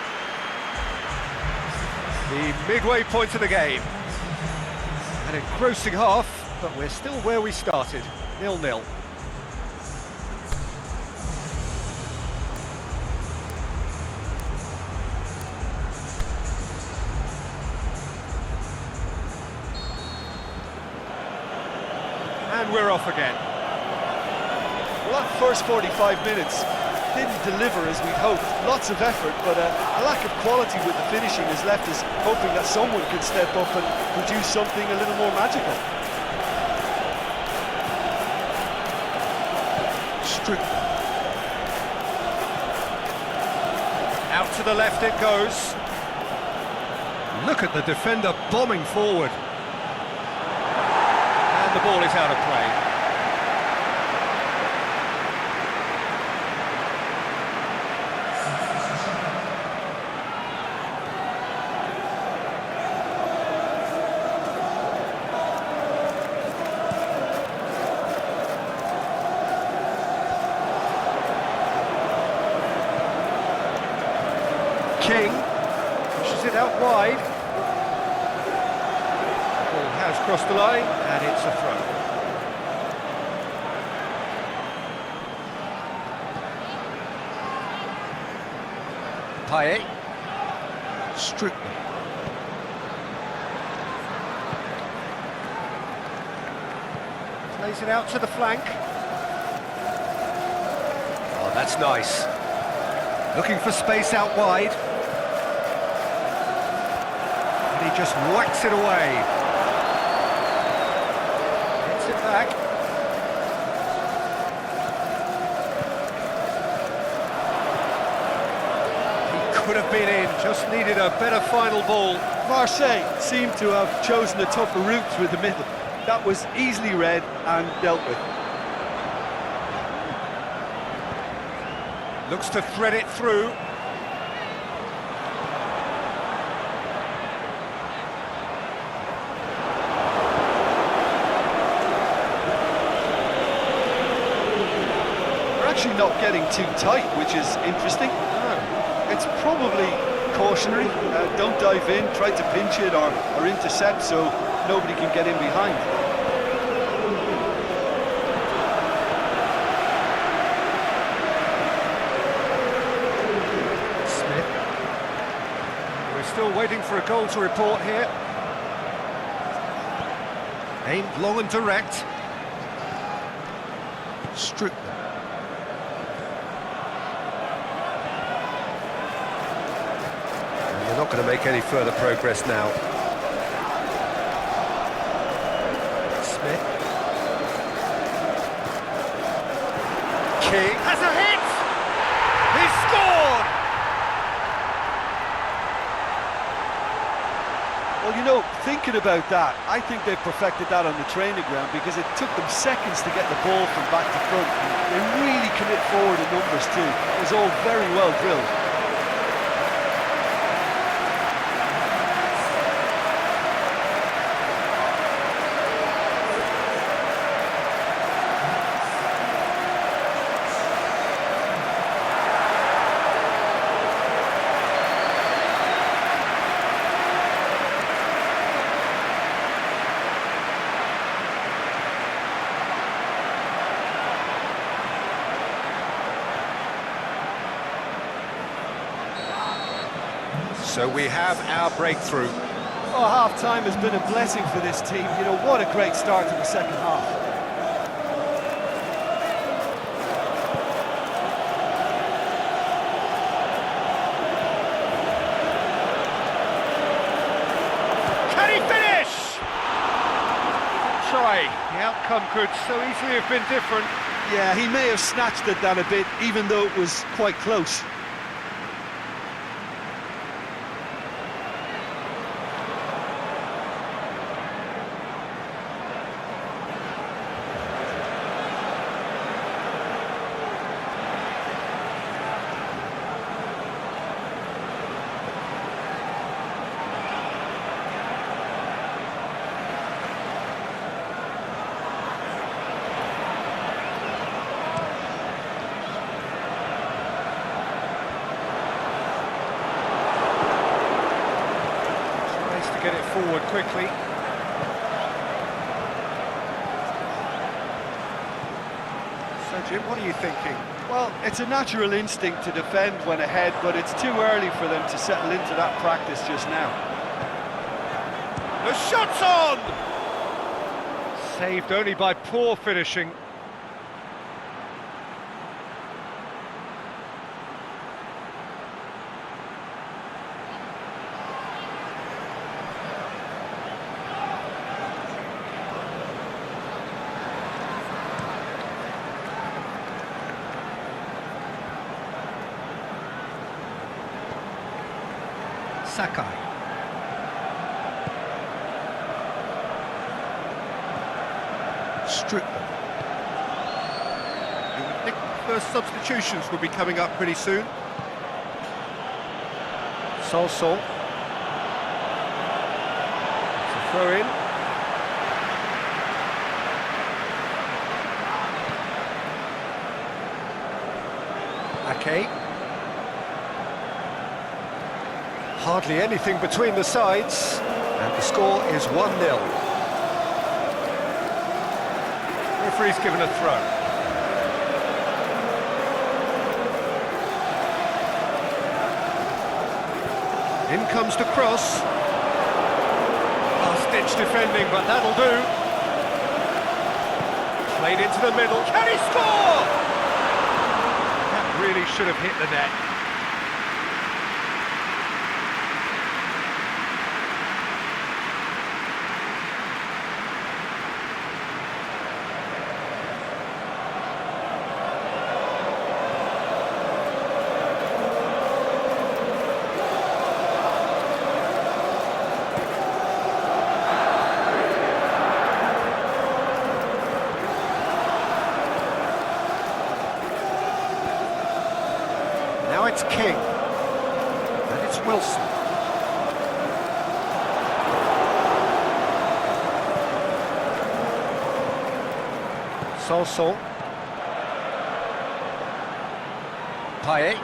Speaker 1: The midway point of the game. An engrossing half, but we're still where we started, 0-0. And we're off again.
Speaker 2: Well, that first 45 minutes didn't deliver as we'd hoped. Lots of effort, but a lack of quality with the finishing has left us hoping that someone could step up and produce something a little more magical.
Speaker 1: Out to the left it goes. Look at the defender bombing forward. And the ball is out of play. King pushes it out wide. Ball has crossed the line, and it's a throw. Payet. Strickland. Plays it out to the flank. Oh, that's nice. Looking for space out wide. And he just whacks it away. Hits it back. He could have been in, just needed a better final ball.
Speaker 2: Marseille seemed to have chosen a tougher route through the middle. That was easily read and dealt with.
Speaker 1: Looks to thread it through.
Speaker 2: We're actually not getting too tight, which is interesting. It's probably cautionary. Don't dive in, try to pinch it or intercept so nobody can get in behind.
Speaker 1: Still waiting for a goal to report here. Aimed long and direct. Strickland. And they're not going to make any further progress now. Smith. King has a hit! He scored!
Speaker 2: Well, you know, thinking about that, I think they've perfected that on the training ground because it took them seconds to get the ball from back to front. They really commit forward in numbers too. It was all very well drilled.
Speaker 1: So we have our breakthrough.
Speaker 2: Oh, half-time has been a blessing for this team. You know, what a great start to the second half.
Speaker 1: Can he finish? Try. The outcome could so easily have been different.
Speaker 2: Yeah, he may have snatched at that a bit, even though it was quite close.
Speaker 1: Get it forward quickly. So Jim, what are you thinking?
Speaker 2: Well, it's a natural instinct to defend when ahead, but it's too early for them to settle into that practice just now.
Speaker 1: The shot's on! Saved only by poor finishing. Sakai. Strickland. You would think first substitutions would be coming up pretty soon. Sol. It's a throw in. Ake. Hardly anything between the sides, and the score is 1-0. Referee's given a throw. In comes the cross. Last-ditch defending, but that'll do. Played into the middle. Can he score? That really should have hit the net. Now it's King, and it's Wilson. Sol. Payet.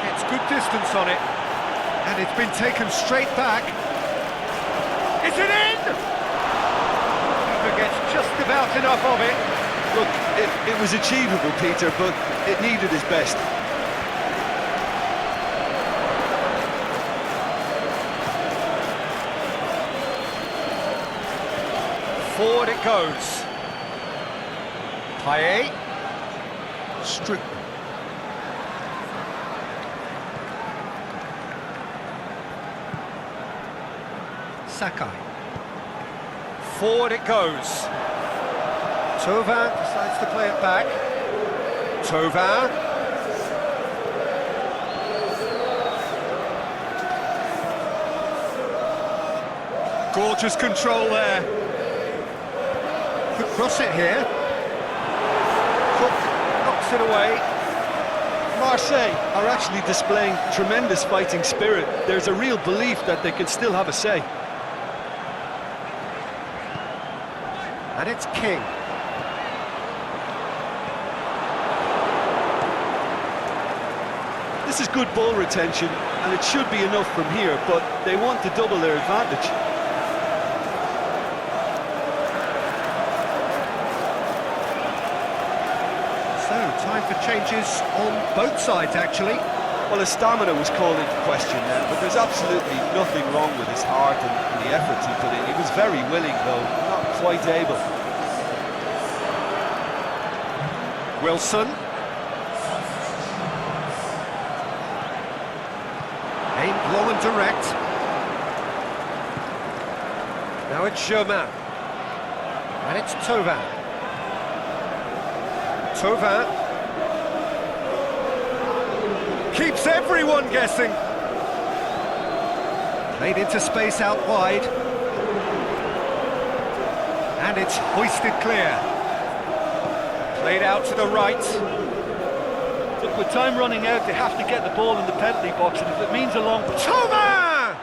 Speaker 1: It's good distance on it, and it's been taken straight back. Is it in? Gets just about enough of it.
Speaker 2: Look, it was achievable, Peter, but it needed his best.
Speaker 1: Forward it goes. Payet. Strickland. Sakai. Forward it goes. Thauvin decides to play it back. Thauvin. Gorgeous control there. Could cross it here. Cook knocks it away.
Speaker 2: Marseille are actually displaying tremendous fighting spirit. There's a real belief that they can still have a say.
Speaker 1: And it's King.
Speaker 2: This is good ball retention, and it should be enough from here, but they want to double their advantage.
Speaker 1: Changes on both sides, actually.
Speaker 2: Well, his stamina was called into question then, but there's absolutely nothing wrong with his heart and the efforts he put in. He was very willing, though, not quite able.
Speaker 1: Wilson. Aimed long and direct. Now it's Germain. And it's Thauvin. Thauvin. Keeps everyone guessing. Played into space out wide. And it's hoisted clear. Played out to the right.
Speaker 3: Look, with time running out, they have to get the ball in the penalty box, and if it means a long...
Speaker 1: Thauvin!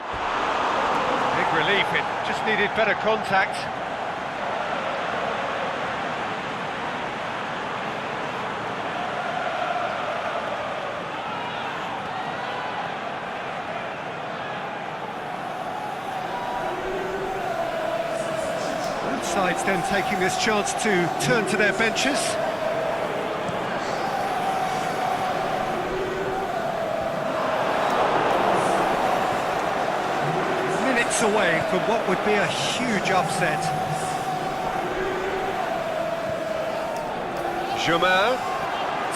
Speaker 1: Big relief, it just needed better contact. Both sides then taking this chance to turn to their benches. Away from what would be a huge upset. Germain,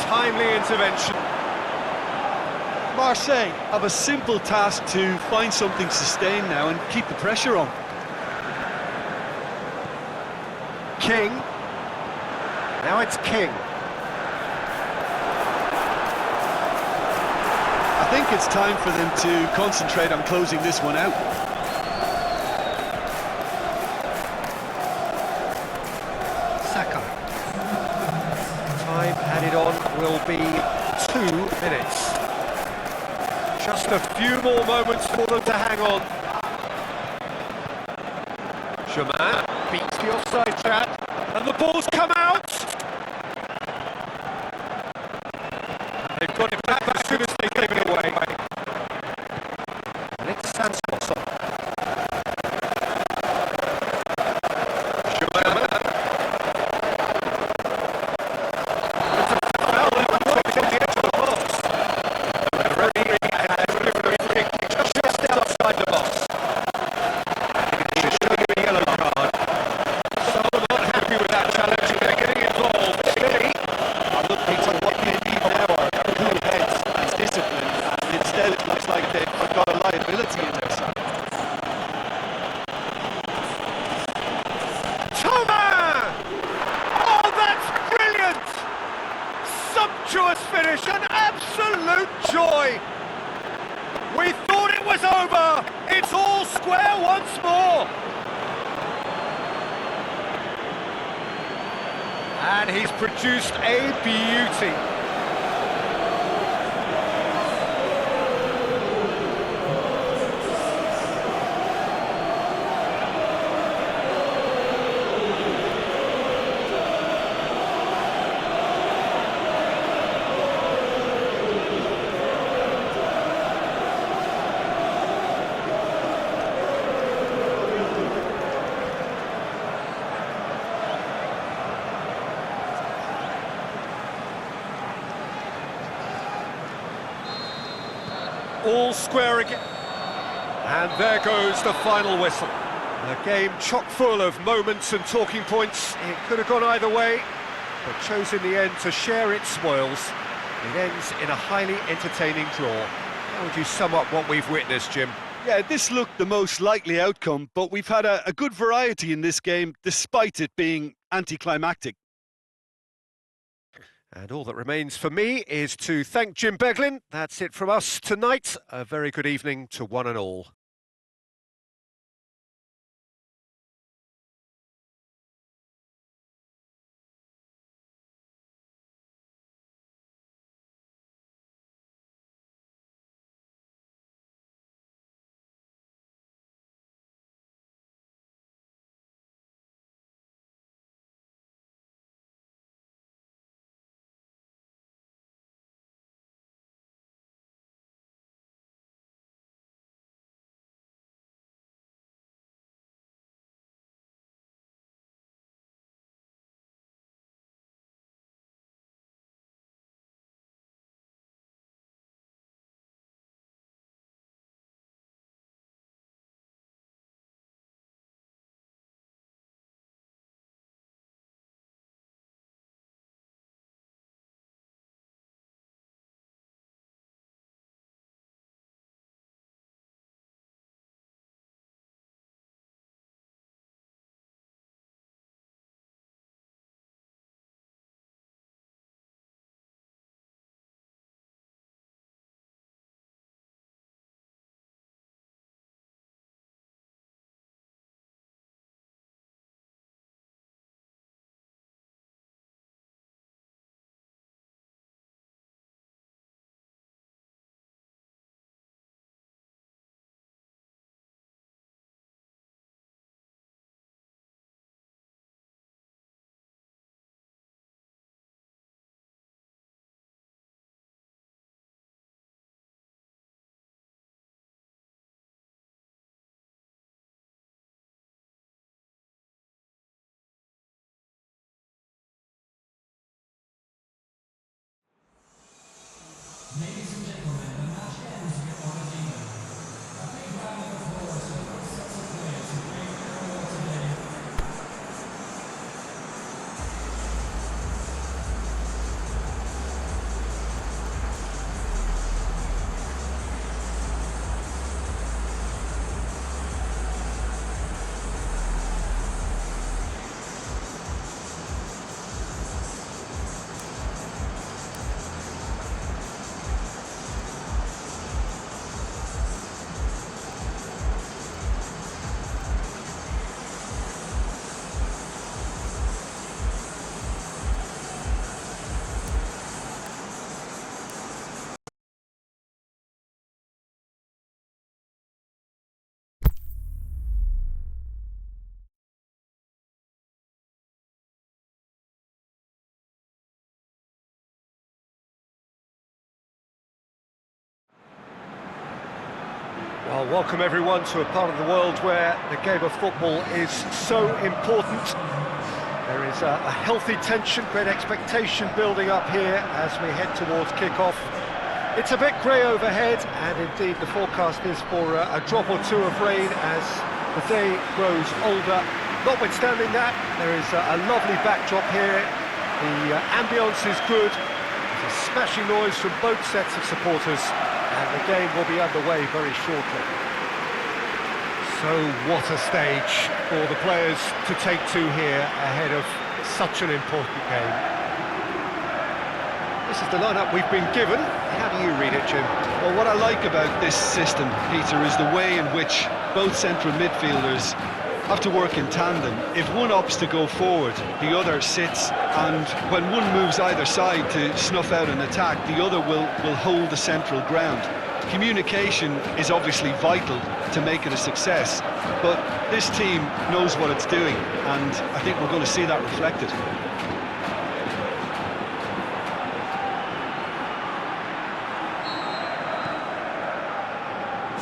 Speaker 1: timely intervention.
Speaker 2: Marseille have a simple task to find something sustained now and keep the pressure on.
Speaker 1: King. Now it's King.
Speaker 2: I think it's time for them to concentrate on closing this one out.
Speaker 1: Time added on will be 2 minutes. Just a few more moments for them to hang on. Germain beats the offside trap, and the ball's come out. They've got it back as soon as they gave it away. And it's Santos. Finish, an absolute joy. We thought it was over. It's all square once more. And he's produced a beauty. All square again. And there goes the final whistle. A game chock full of moments and talking points. It could have gone either way, but chose in the end to share its spoils. It ends in a highly entertaining draw. How would you sum up what we've witnessed, Jim?
Speaker 2: Yeah, this looked the most likely outcome, but we've had a good variety in this game, despite it being anticlimactic.
Speaker 1: And all that remains for me is to thank Jim Beglin. That's it from us tonight. A very good evening to one and all. Well, welcome everyone to a part of the world where the game of football is so important. There is a healthy tension, great expectation building up here as we head towards kick-off. It's a bit grey overhead, and indeed the forecast is for a drop or two of rain as the day grows older. Notwithstanding that, there is a lovely backdrop here. The ambience is good. There's a smashing noise from both sets of supporters, and the game will be underway very shortly. So what a stage for the players to take to here ahead of such an important game. This is the lineup we've been given. How do you read it, Jim?
Speaker 2: Well, what I like about this system, Peter, is the way in which both central midfielders have to work in tandem. If one opts to go forward, the other sits, and when one moves either side to snuff out an attack, the other will hold the central ground. Communication is obviously vital to make it a success, but this team knows what it's doing, and I think we're going to see that reflected.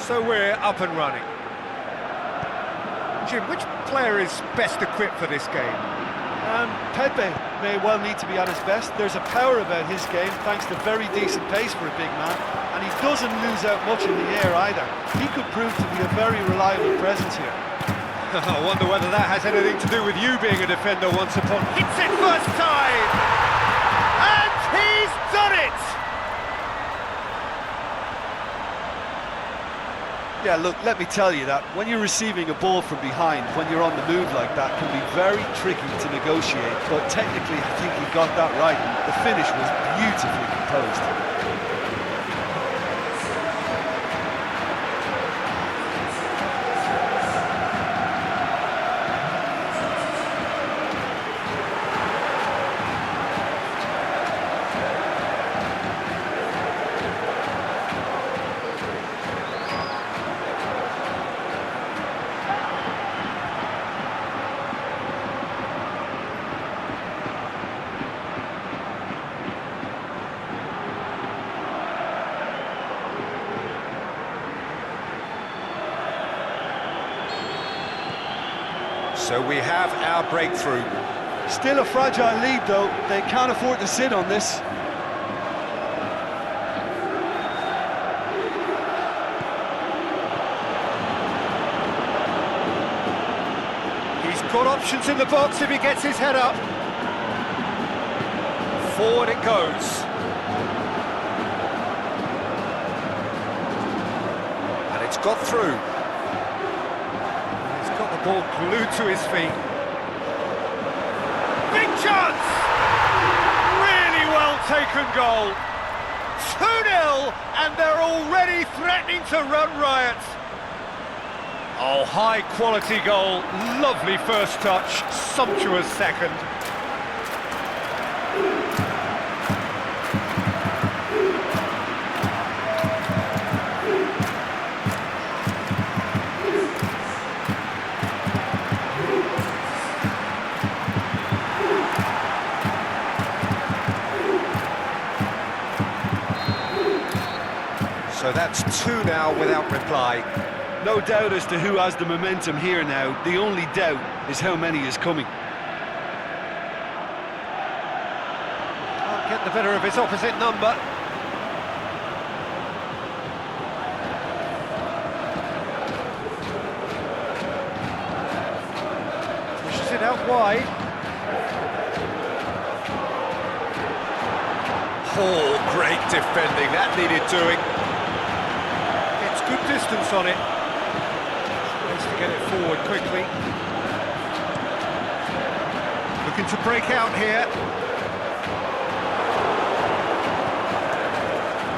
Speaker 1: So we're up and running. Jim, which player is best equipped for this game?
Speaker 3: Pepe may well need to be at his best. There's a power about his game, thanks to very decent pace for a big man, and he doesn't lose out much in the air either. He could prove to be a very reliable presence here.
Speaker 1: I wonder whether that has anything to do with you being a defender once upon... Hits it first time! And he's done it!
Speaker 2: Yeah, look, let me tell you that when you're receiving a ball from behind, when you're on the move like that, can be very tricky to negotiate, but technically I think he got that right. The finish was beautifully composed.
Speaker 1: So we have our breakthrough.
Speaker 2: Still a fragile lead though, they can't afford to sit on this.
Speaker 1: He's got options in the box if he gets his head up. Forward it goes. And it's got through. Ball glued to his feet. Big chance! Really well taken goal. 2-0, and they're already threatening to run riot. Oh, high quality goal. Lovely first touch, sumptuous second. So that's 2 now without reply.
Speaker 2: No doubt as to who has the momentum here now. The only doubt is how many is coming.
Speaker 1: Can't get the better of his opposite number. Pushes it out wide. Oh, great defending. That needed doing. Good distance on it. Needs to get it forward quickly. Looking to break out here.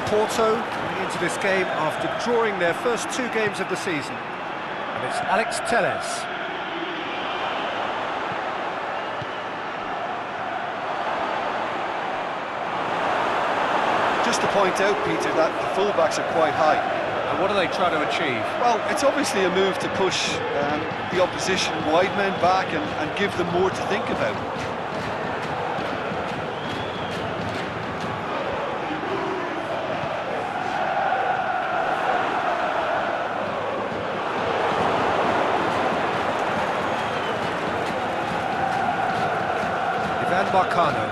Speaker 1: Porto into this game after drawing their first 2 games of the season. And it's Alex Telles.
Speaker 2: Just to point out, Peter, that the fullbacks are quite high.
Speaker 1: And what are they trying to achieve?
Speaker 2: Well, it's obviously a move to push the opposition wide men back and give them more to think about.
Speaker 1: San Marcano.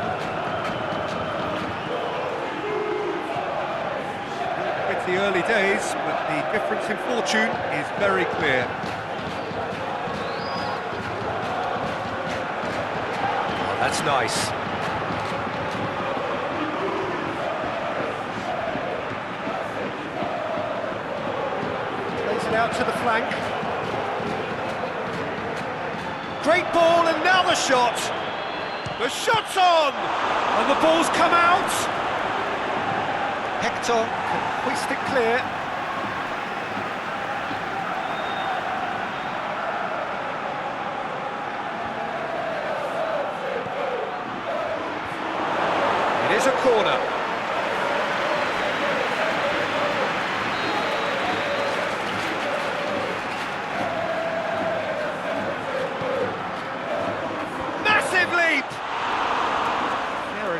Speaker 1: It's the early days, but the difference in fortune is very clear. Oh, that's nice. Plays it out to the flank. Great ball, and now the shot! The shot's on! And the ball's come out! Hector can hoist it clear. It is a corner.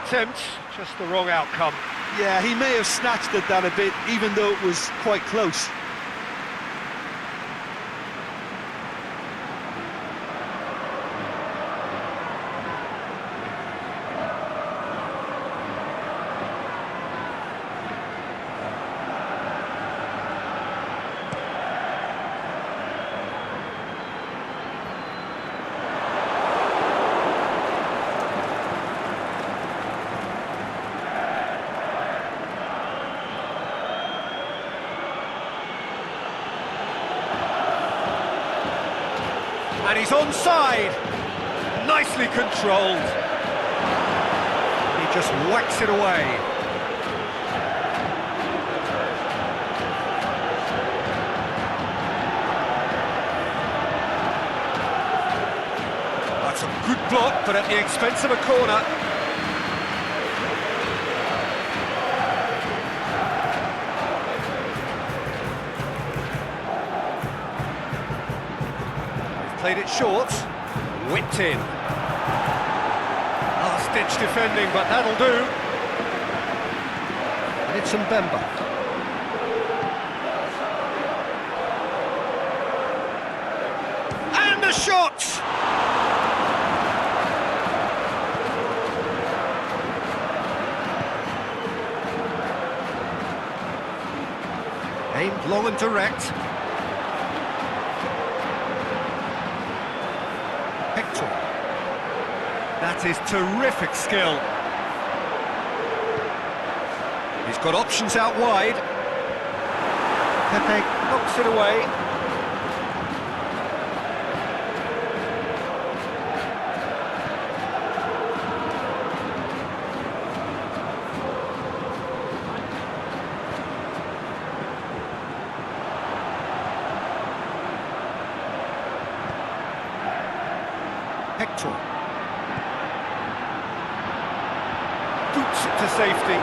Speaker 1: Attempt, just the wrong outcome.
Speaker 3: Yeah, he may have snatched at that a bit, even though it was quite close.
Speaker 1: And he's onside. Nicely controlled. He just whacks it away. That's a good block, but at the expense of a corner. Played it short, whipped in. Last-ditch defending, but that'll do. And it's Mbemba. And the shot! Aimed long and direct. That is terrific skill. He's got options out wide. Pepe knocks it away. Hector. Boots it to safety.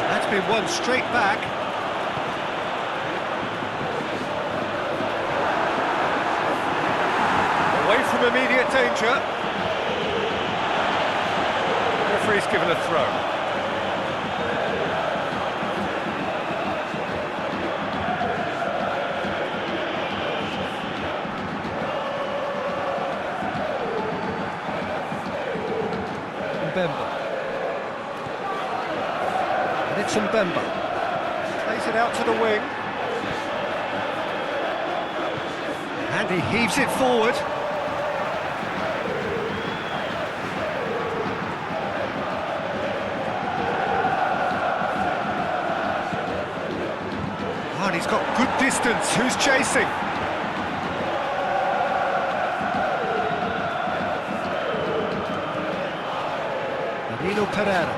Speaker 1: That's been won straight back. Away from immediate danger. Referee's given a throw. Mbemba. And it's Mbemba. Plays it out to the wing. And he heaves it forward. Oh, and he's got good distance. Who's chasing? Pereira.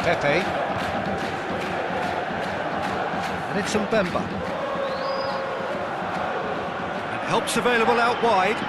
Speaker 1: Pepe. And it's Mbemba. And help's available out wide.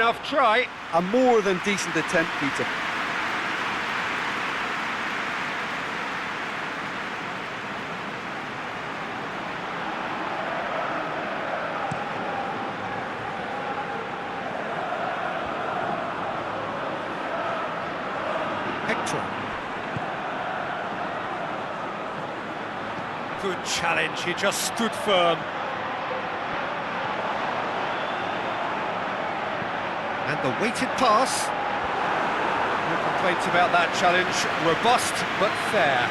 Speaker 1: enough try.
Speaker 3: A more than decent attempt, Peter.
Speaker 1: Hector. Good challenge, he just stood firm. And the weighted pass. No complaints about that challenge. Robust but fair.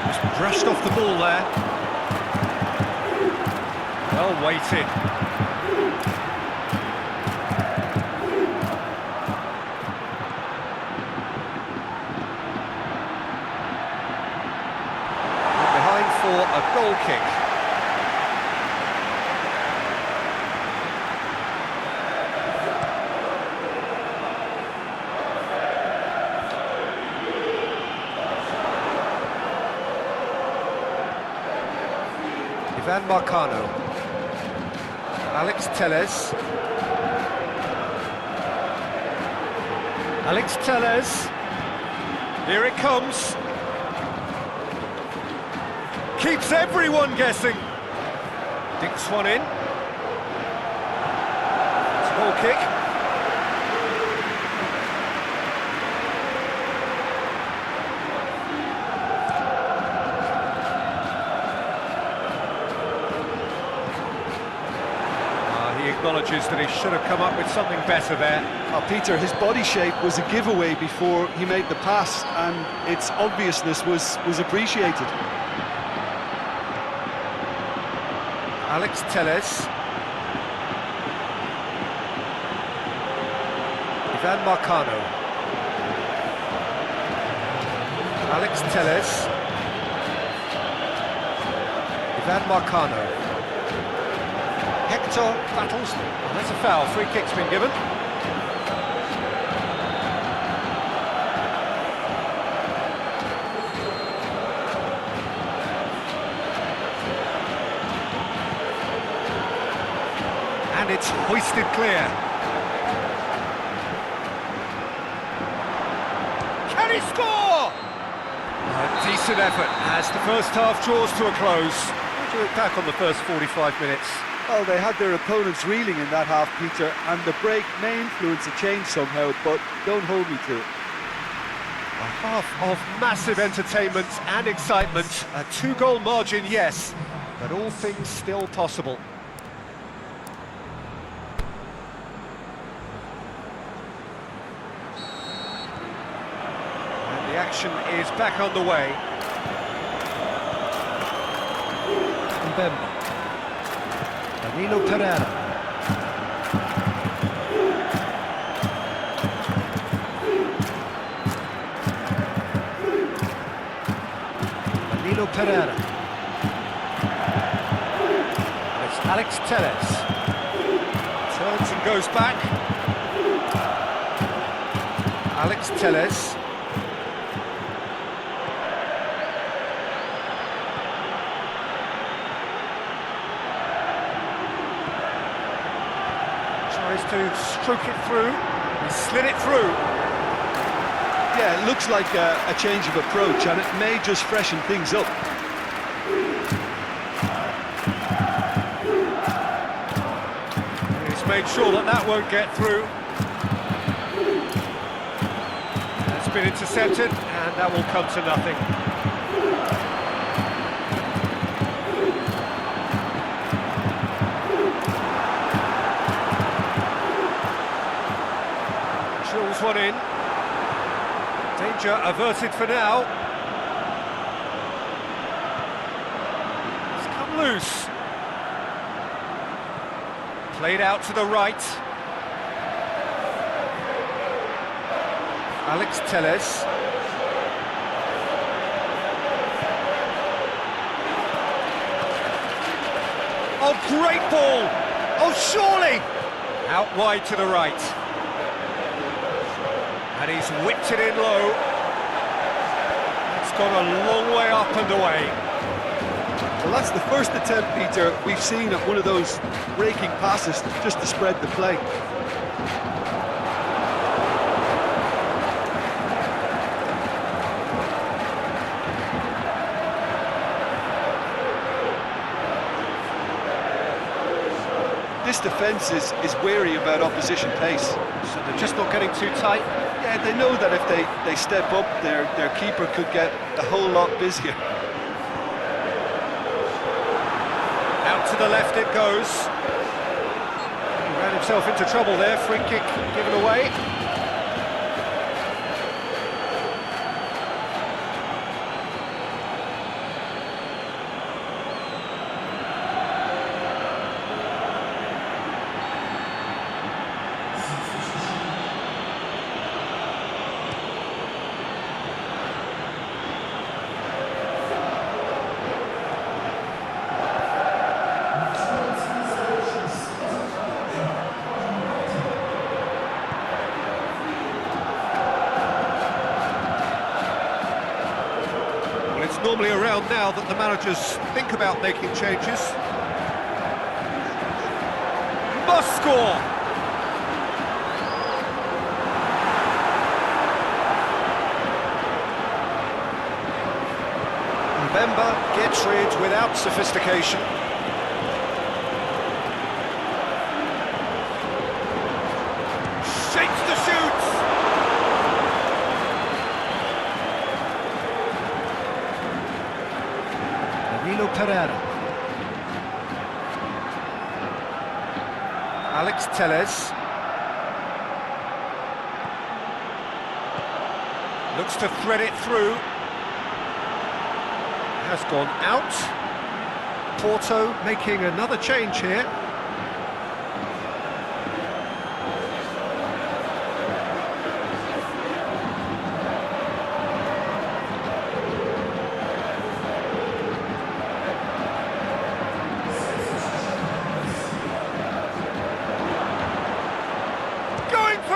Speaker 1: Just brushed off the ball there. Well weighted. Behind for a goal kick. Ivan Marcano. Alex Telles. Alex Telles. Here it comes. Keeps everyone guessing. Dinks one in. It's a goal kick. Acknowledges that he should have come up with something better there.
Speaker 3: Oh, Peter, his body shape was a giveaway before he made the pass, and its obviousness was appreciated.
Speaker 1: Alex Telles. Ivan Marcano. Alex Telles. Ivan Marcano. Hector battles. That's a foul. Free kick's been given. And it's hoisted clear. Can he score? A decent effort as the first half draws to a close. What do you look back on the first 45 minutes?
Speaker 3: Well, they had their opponents reeling in that half, Peter, and the break may influence a change somehow, but don't hold me to it.
Speaker 1: A half of massive entertainment and excitement. A two-goal margin, yes, but all things still possible. And the action is back on the way. Mbemba. Danilo Pereira. Danilo Pereira. And it's Alex Telles. Turns and goes back. Alex Telles. To stroke it through, he slid it through.
Speaker 3: Yeah, it looks like a change of approach, and it may just freshen things up.
Speaker 1: He's made sure that that won't get through. That's been intercepted, and that will come to nothing. One in. Danger averted for now. It's come loose. Played out to the right. Alex Telles. Oh, great ball! Oh, surely! Out wide to the right. And he's whipped it in low. It's gone a long way up and away.
Speaker 2: Well, that's the first attempt, Peter, we've seen at one of those breaking passes just to spread the play. This defence is wary about opposition pace.
Speaker 1: So they're just not getting too tight.
Speaker 2: Yeah, they know that if they step up, their keeper could get a whole lot busier.
Speaker 1: Out to the left it goes. He ran himself into trouble there, free kick given away. It's normally around now that the managers think about making changes. Must score! Mbemba gets rid without sophistication. Shakes the shoots! Pereira. Alex Telles. Looks to thread it through. Has gone out. Porto making another change here.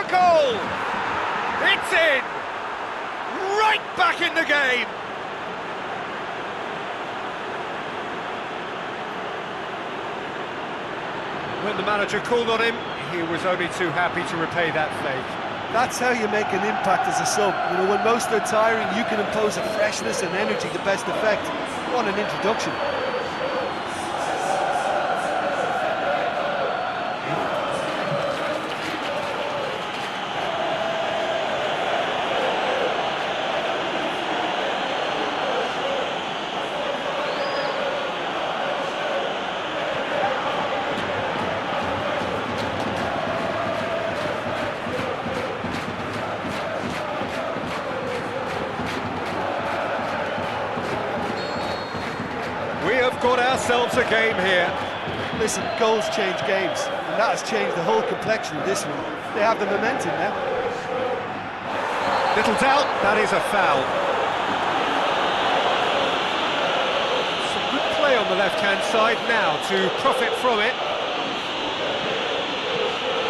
Speaker 1: Goal! It's in! Right back in the game! When the manager called on him, he was only too happy to repay that favour.
Speaker 3: That's how you make an impact as a sub. You know, when most are tiring, you can impose a freshness and energy to best effect. What an introduction.
Speaker 1: Got ourselves a game here.
Speaker 3: Listen, goals change games, and that has changed the whole complexion of this one. They have the momentum now.
Speaker 1: Little doubt, that is a foul. Some good play on the left-hand side now to profit from it.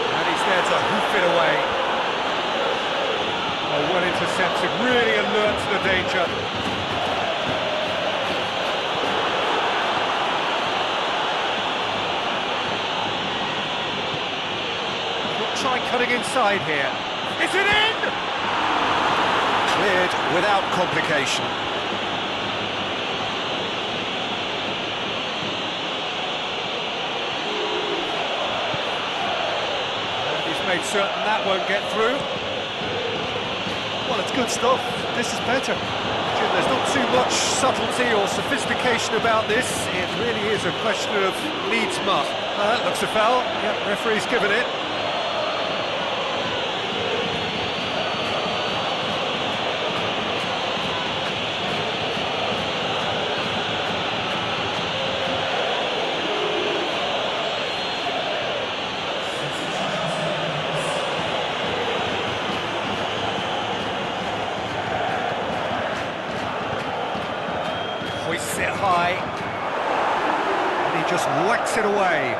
Speaker 1: And he's there to hoof it away. Oh, well intercepted, really alert to the danger. Try cutting inside here. Is it in? Cleared without complication. And he's made certain that won't get through.
Speaker 3: Well, it's good stuff. This is better.
Speaker 1: Jim, there's not too much subtlety or sophistication about this. It really is a question of needs must. That looks a foul. Yep, referee's given it. Hoists it high, and he just whacks it away.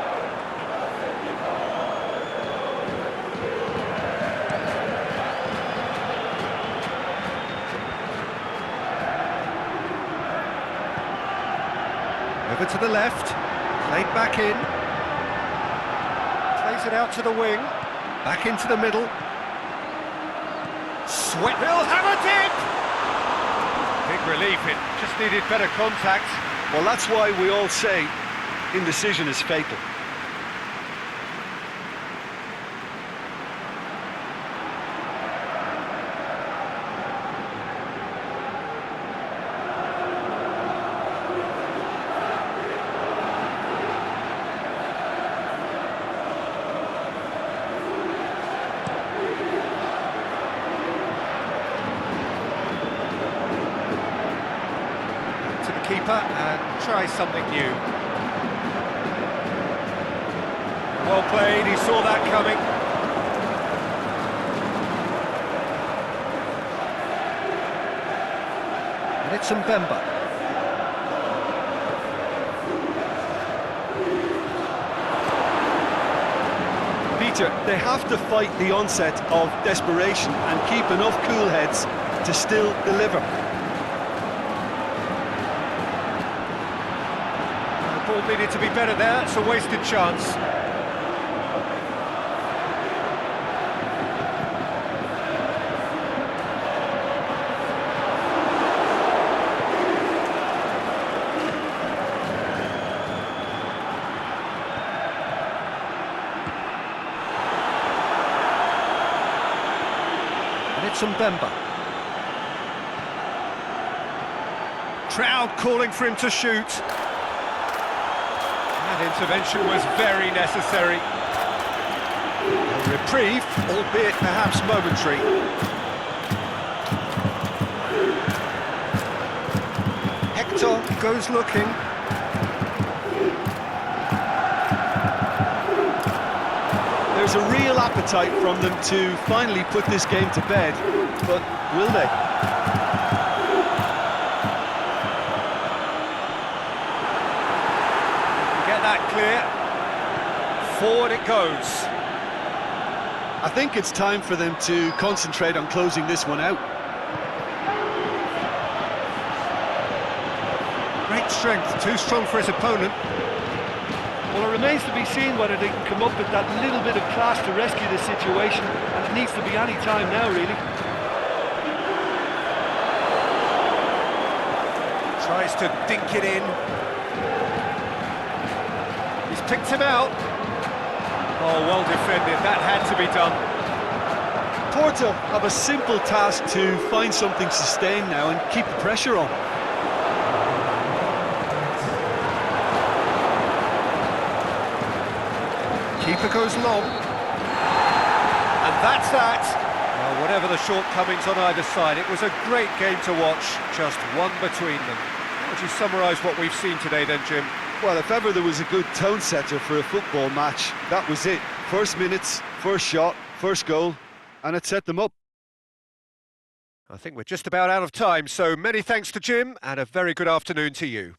Speaker 1: Over to the left, played back in. Plays it out to the wing, back into the middle. Sweat, he'll have a dip! Big relief, it just needed better contact.
Speaker 2: Well, that's why we all say indecision is fatal.
Speaker 1: Keeper and try something new. Well played, he saw that coming. And it's Mbemba.
Speaker 2: Peter, they have to fight the onset of desperation and keep enough cool heads to still deliver.
Speaker 1: Ball needed to be better there, it's a wasted chance. And it's Mbemba. Crowd calling for him to shoot. That intervention was very necessary. A reprieve, albeit perhaps momentary. Hector goes looking.
Speaker 2: There's a real appetite from them to finally put this game to bed, but will they?
Speaker 1: That clear. Forward it goes.
Speaker 2: I think it's time for them to concentrate on closing this one out.
Speaker 1: Great strength, too strong for his opponent.
Speaker 3: Well, it remains to be seen whether they can come up with that little bit of class to rescue the situation, and it needs to be any time now, really.
Speaker 1: Tries to dink it in. He's picked him out. Oh, well defended, that had to be done.
Speaker 2: Porto have a simple task to find something sustained now and keep the pressure on.
Speaker 1: Keeper goes long. And that's that. Well, whatever the shortcomings on either side, it was a great game to watch, just one between them. How would you summarise what we've seen today then, Jim?
Speaker 2: Well, if ever there was a good tone setter for a football match, that was it. First minutes, first shot, first goal, and it set them up.
Speaker 1: I think we're just about out of time, so many thanks to Jim, and a very good afternoon to you.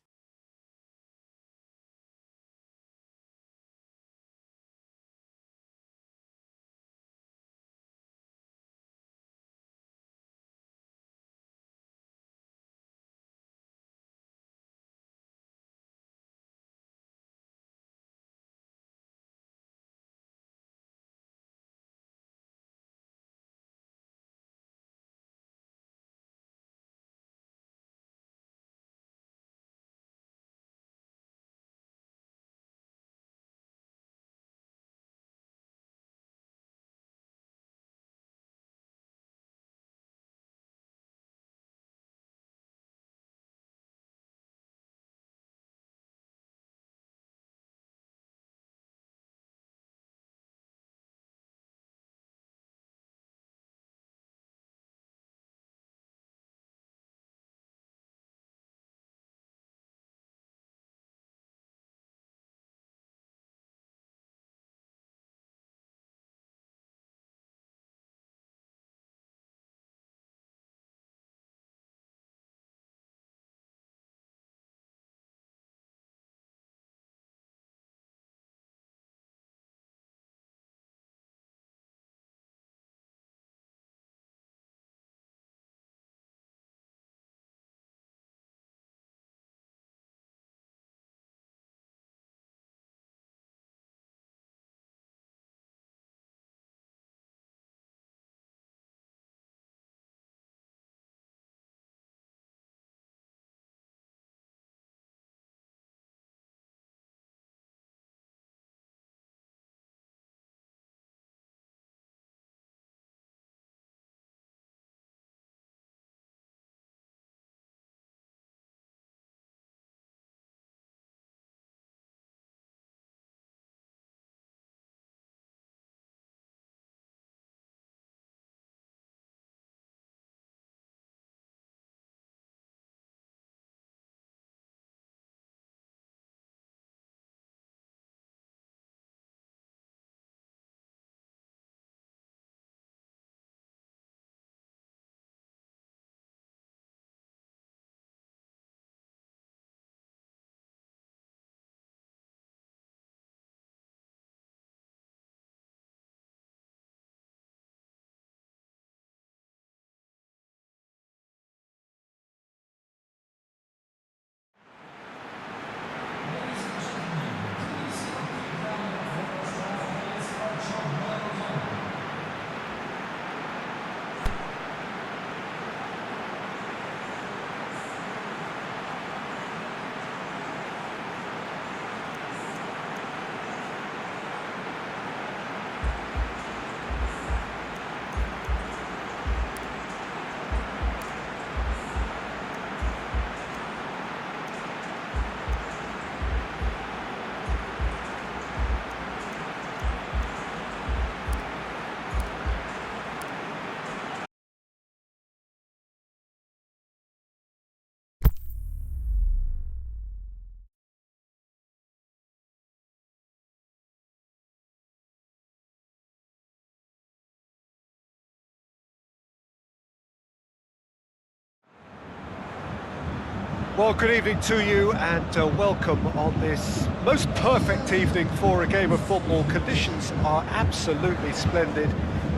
Speaker 1: Well, good evening to you and welcome on this most perfect evening for a game of football. Conditions are absolutely splendid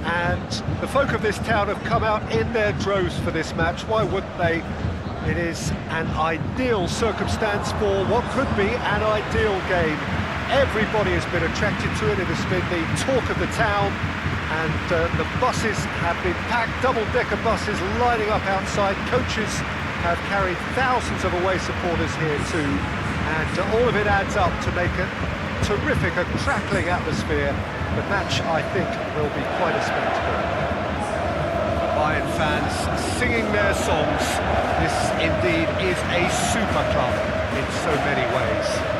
Speaker 1: and the folk of this town have come out in their droves for this match. Why wouldn't they? It is an ideal circumstance for what could be an ideal game. Everybody has been attracted to it. It has been the talk of the town, and the buses have been packed, double-decker buses lining up outside. Coaches have carried thousands of away supporters here too, and all of it adds up to make a terrific, a crackling atmosphere. The match, I think, will be quite a spectacle. Bayern fans singing their songs. This indeed is a super club in so many ways.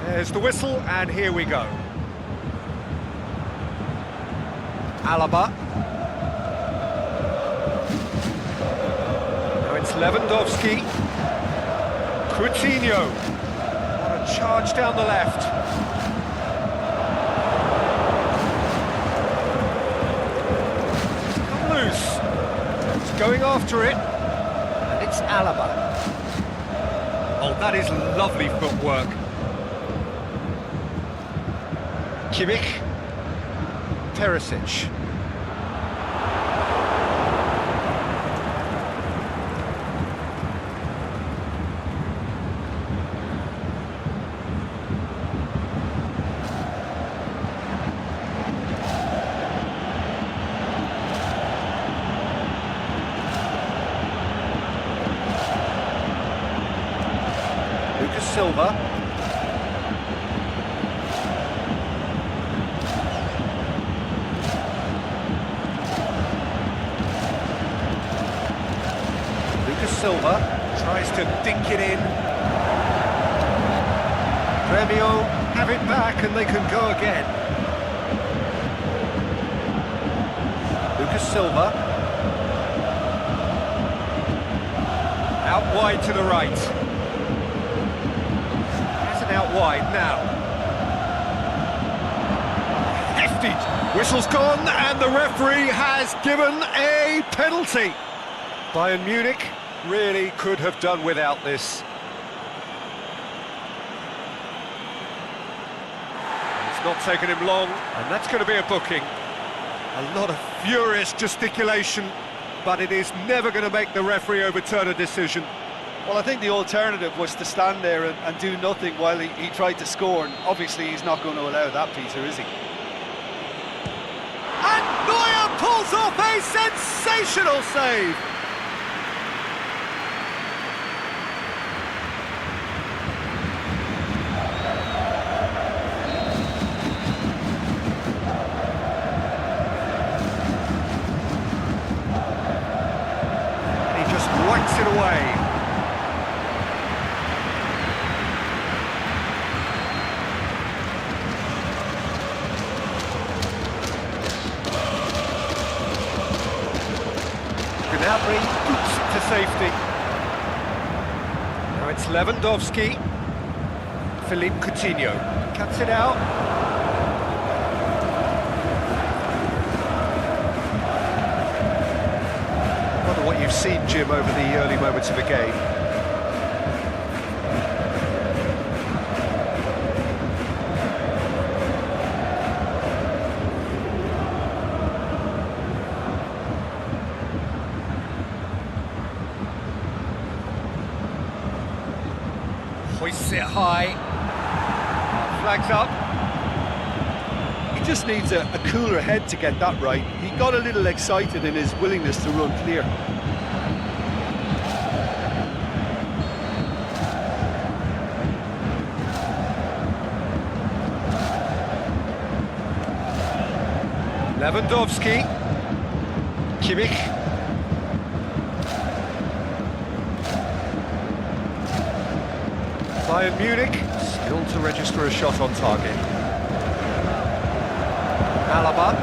Speaker 1: There's the whistle, and here we go. Alaba. Now it's Lewandowski. Coutinho. What a charge down the left. Come loose. It's going after it. And it's Alaba. Oh, that is lovely footwork. Kimmich, Perisic. Lucas Silva. Silva tries to dink it in. Gremio have it back and they can go again. Lucas Silva. Out wide to the right. Has it out wide now. Hefty. Whistle's gone and the referee has given a penalty. Bayern Munich really could have done without this. It's not taken him long, and that's going to be a booking. A lot of furious gesticulation, but it is never going to make the referee overturn a decision.
Speaker 3: Well, I think the alternative was to stand there and do nothing while he tried to score, and obviously he's not going to allow that, Peter, is he?
Speaker 1: And Neuer pulls off a sensational save! Whacks it away. Gnabry boots it to safety. Now it's Lewandowski. Philippe Coutinho cuts it out. What you've seen, Jim, over the early moments of the game. Hoists it high. Flags up.
Speaker 3: He just needs a cooler head to get that right. He got a little excited in his willingness to run clear.
Speaker 1: Lewandowski. Kimmich. Bayern Munich still to register a shot on target. Alaba.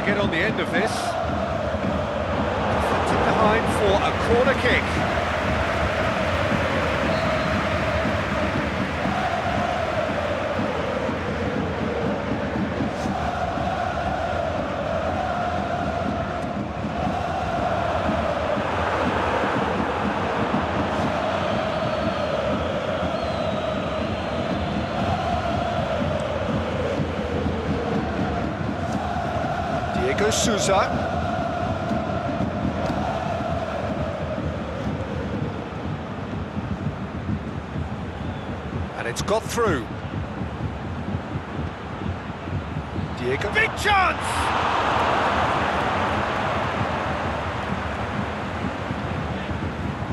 Speaker 1: get on the end of this. Deflected behind for a corner kick. Sousa. And it's got through. Diego. Big chance!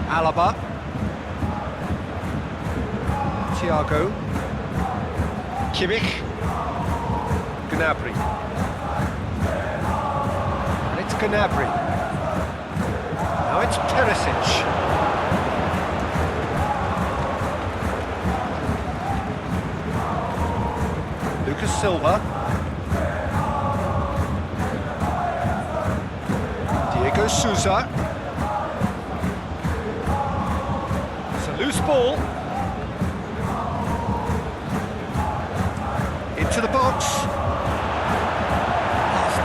Speaker 1: Alaba. Thiago. Kimmich. Gnabry. Gnabry. Now it's Perisic. Lucas Silva. Diego Souza. It's a loose ball. Into the box.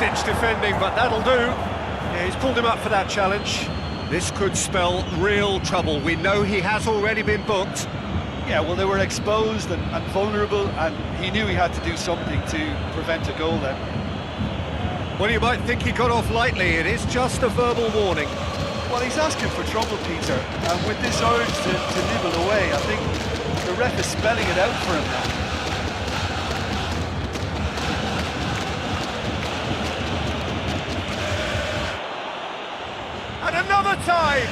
Speaker 1: Ditch defending, but that'll do. Yeah, he's pulled him up for that challenge. This could spell real trouble. We know he has already been booked.
Speaker 3: Yeah, well, they were exposed and vulnerable, and he knew he had to do something to prevent a goal then.
Speaker 1: Well, you might think he got off lightly. It is just a verbal warning.
Speaker 3: Well, he's asking for trouble, Peter, and with this urge to nibble away, I think the ref is spelling it out for him now.
Speaker 1: Another time!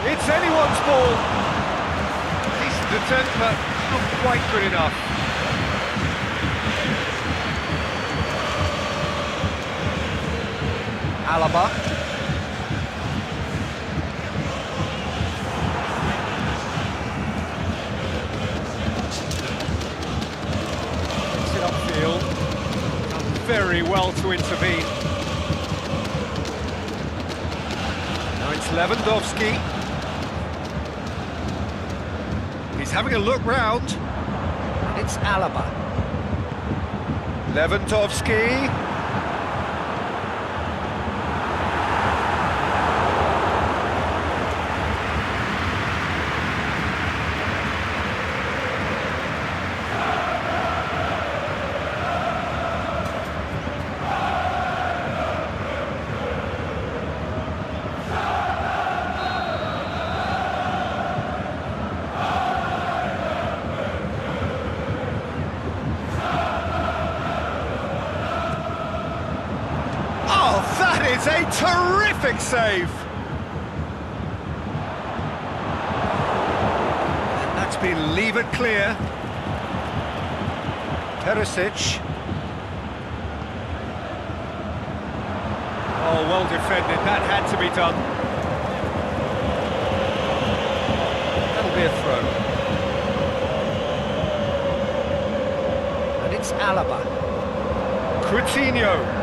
Speaker 1: It's anyone's ball. Decent attempt, but not quite good enough. Alaba. Gets it upfield. Done very well to intervene. It's Lewandowski. He's having a look round. And it's Alaba. Lewandowski. It's a terrific save. And that's been levered clear. Perisic. Oh, well defended. That had to be done. That'll be a throw. And it's Alaba. Coutinho.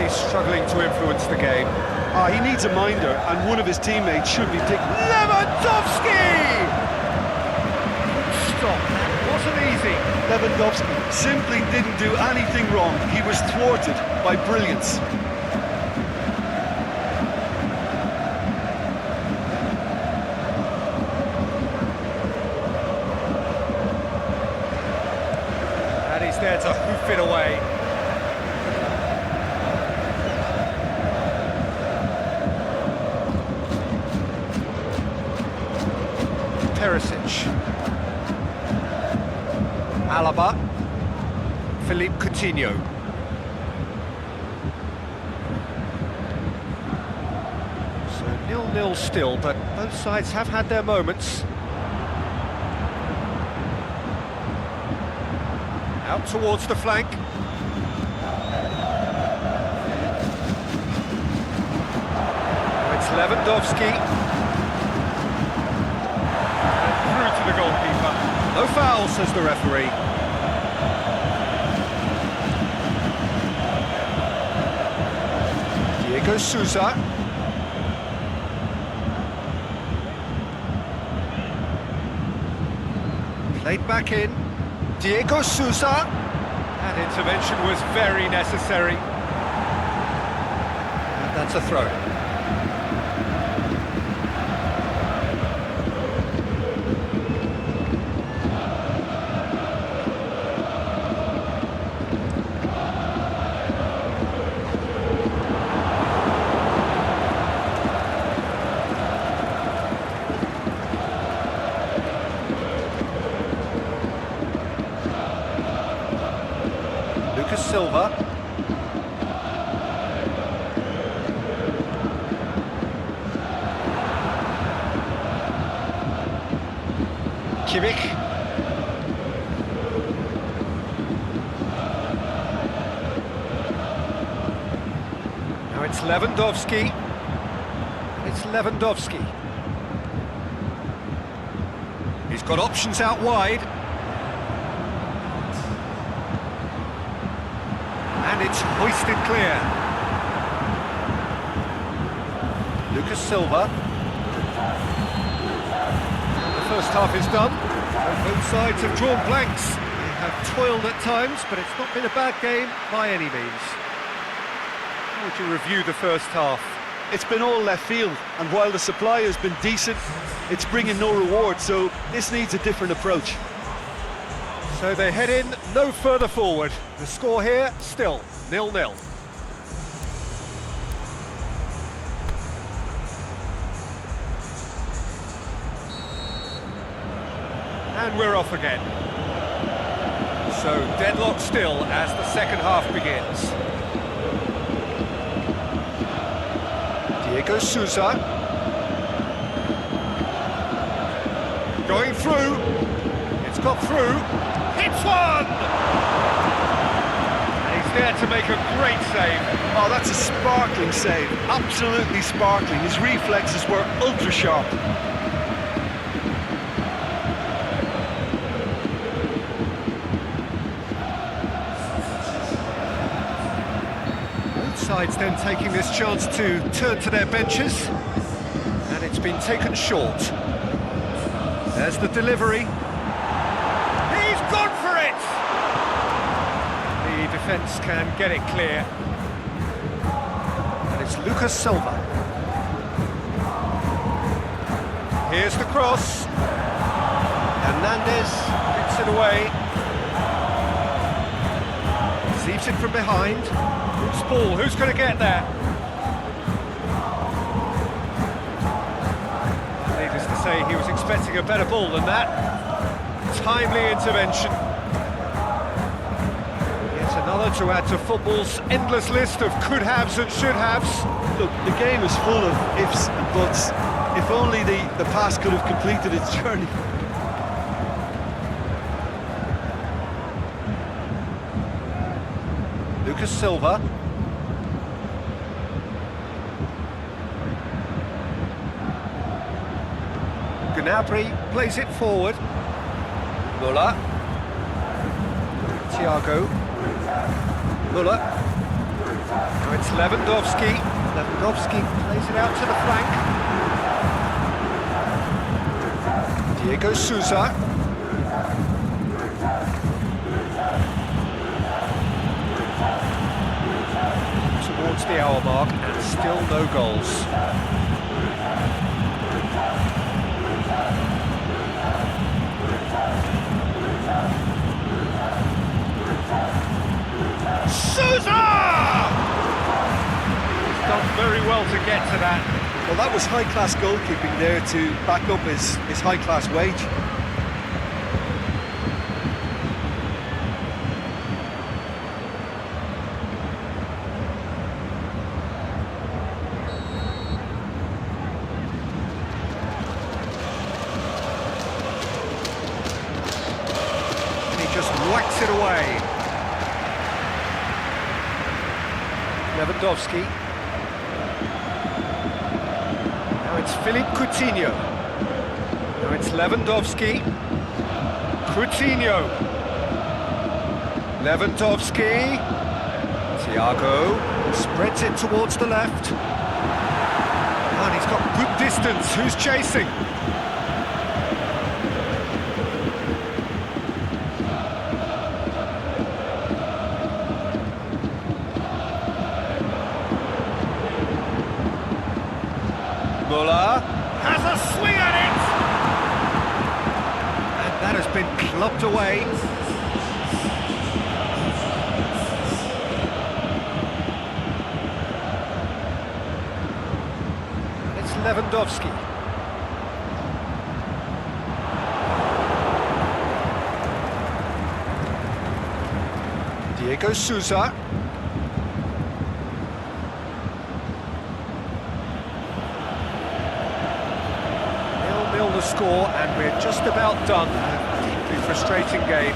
Speaker 1: Struggling to influence the game.
Speaker 3: He needs a minder, and one of his teammates should be
Speaker 1: Lewandowski! Stop, that wasn't easy.
Speaker 3: Lewandowski simply didn't do anything wrong. He was thwarted by brilliance.
Speaker 1: And he's there to hoof it away. Perisic. Alaba. Philippe Coutinho. So 0-0 still, but both sides have had their moments. Out towards the flank. Now it's Lewandowski. The goalkeeper. No foul, says the referee. Diego Souza. Played back in. Diego Souza. That intervention was very necessary. And that's a throw. Silva. Kimmich. Now it's Lewandowski. It's Lewandowski. He's got options out wide. And it's hoisted clear. Lucas Silva. The first half is done. And both sides have drawn blanks. They have toiled at times, but it's not been a bad game by any means. How would you review the first half?
Speaker 2: It's been all left field, and while the supply has been decent, it's bringing no reward, so this needs a different approach.
Speaker 1: So they head in no further forward. The score here, still 0-0. And we're off again. So deadlock still as the second half begins. Diego Souza. Going through. It's got through. Hits one! And he's there to make a great save.
Speaker 2: Oh, that's a sparkling save. Absolutely sparkling. His reflexes were ultra sharp.
Speaker 1: Both sides then taking this chance to turn to their benches. And it's been taken short. There's the delivery. He's gone for it! The defence can get it clear. And it's Lucas Silva. Here's the cross. Hernandez gets it away. Receives it from behind. Loose ball, who's going to get there? Needless to say, he was expecting a better ball than that. Timely intervention. Yet another to add to football's endless list of could-haves and should-haves.
Speaker 2: Look, the game is full of ifs and buts. If only the pass could have completed its journey.
Speaker 1: Lucas Silva. Gnabry plays it forward. Muller. Thiago. Muller. Now it's Lewandowski. Lewandowski plays it out to the flank. Diego Souza. Towards the hour mark and still no goals. Souza! He's done very well to get to that.
Speaker 2: Well, that was high-class goalkeeping there to back up his high-class wage.
Speaker 1: And he just whacks it away. Lewandowski. Now it's Philippe Coutinho. Now it's Lewandowski. Coutinho. Lewandowski. Thiago spreads it towards the left. And he's got good distance. Who's chasing? Muller has a swing at it! And that has been clubbed away. It's Lewandowski. Diego Souza. 0-0 the score, and we're just about done. A deeply frustrating game.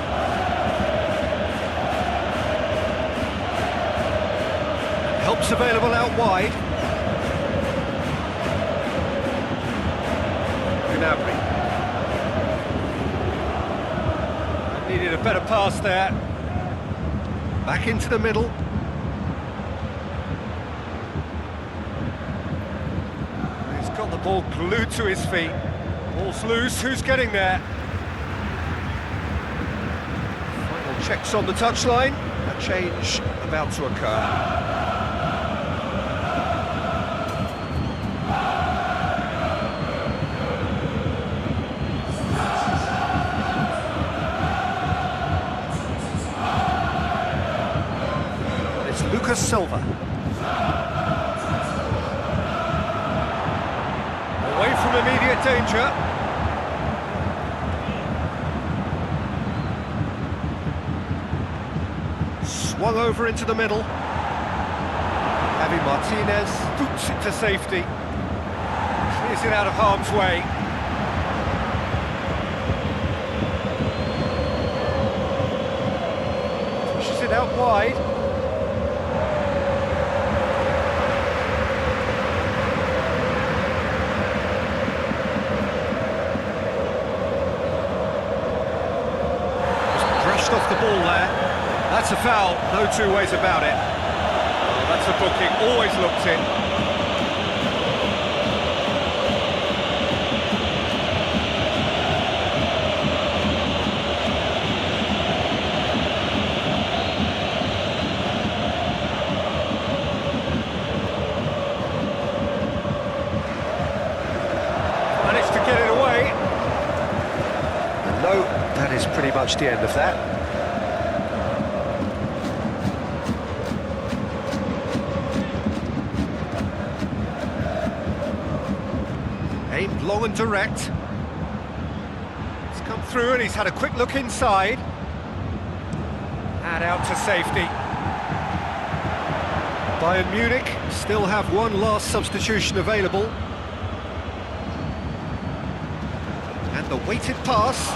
Speaker 1: Help's available out wide. Gnabry. Needed a better pass there. Back into the middle. He's got the ball glued to his feet. Ball's loose, who's getting there? Final checks on the touchline. A change about to occur. Silva. Away from immediate danger. Swung over into the middle. Javi Martinez boots it to safety. Clears it out of harm's way. Pushes it out wide. Off the ball there. That's a foul, no two ways about it. Oh, that's a booking, always looked in. Managed to get it away. No, that is pretty much the end of that. Aimed long and direct. He's come through and he's had a quick look inside. And out to safety. Bayern Munich still have one last substitution available. And the weighted pass.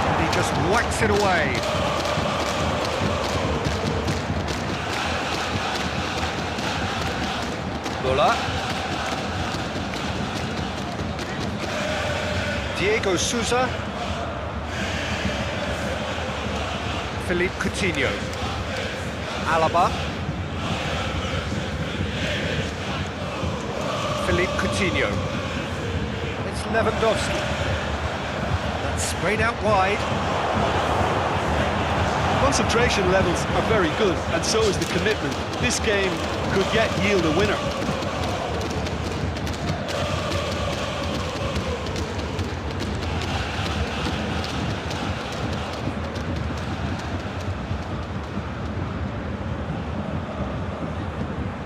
Speaker 1: And he just whacks it away. Muller. Diego Souza. Philippe Coutinho. Alaba. Philippe Coutinho. It's Lewandowski. That's sprayed out wide.
Speaker 2: Concentration levels are very good, and so is the commitment. This game could yet yield a winner.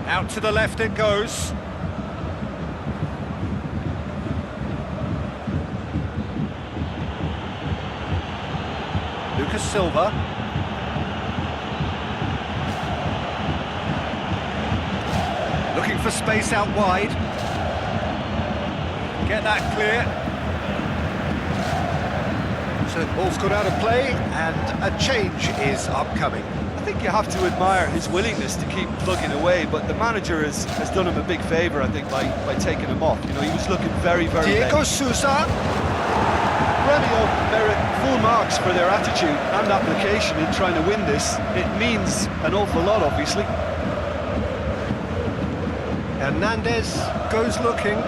Speaker 1: Out to the left it goes. Lucas Silva. Looking for space out wide. Get that clear. So the ball's gone out of play and a change is upcoming.
Speaker 3: I think you have to admire his willingness to keep plugging away, but the manager has done him a big favour, I think, by taking him off. You know, he was looking very, very
Speaker 1: Diego
Speaker 3: late.
Speaker 1: Souza.
Speaker 2: Gremio merit full marks for their attitude and application in trying to win this. It means an awful lot, obviously.
Speaker 1: Hernandez goes looking.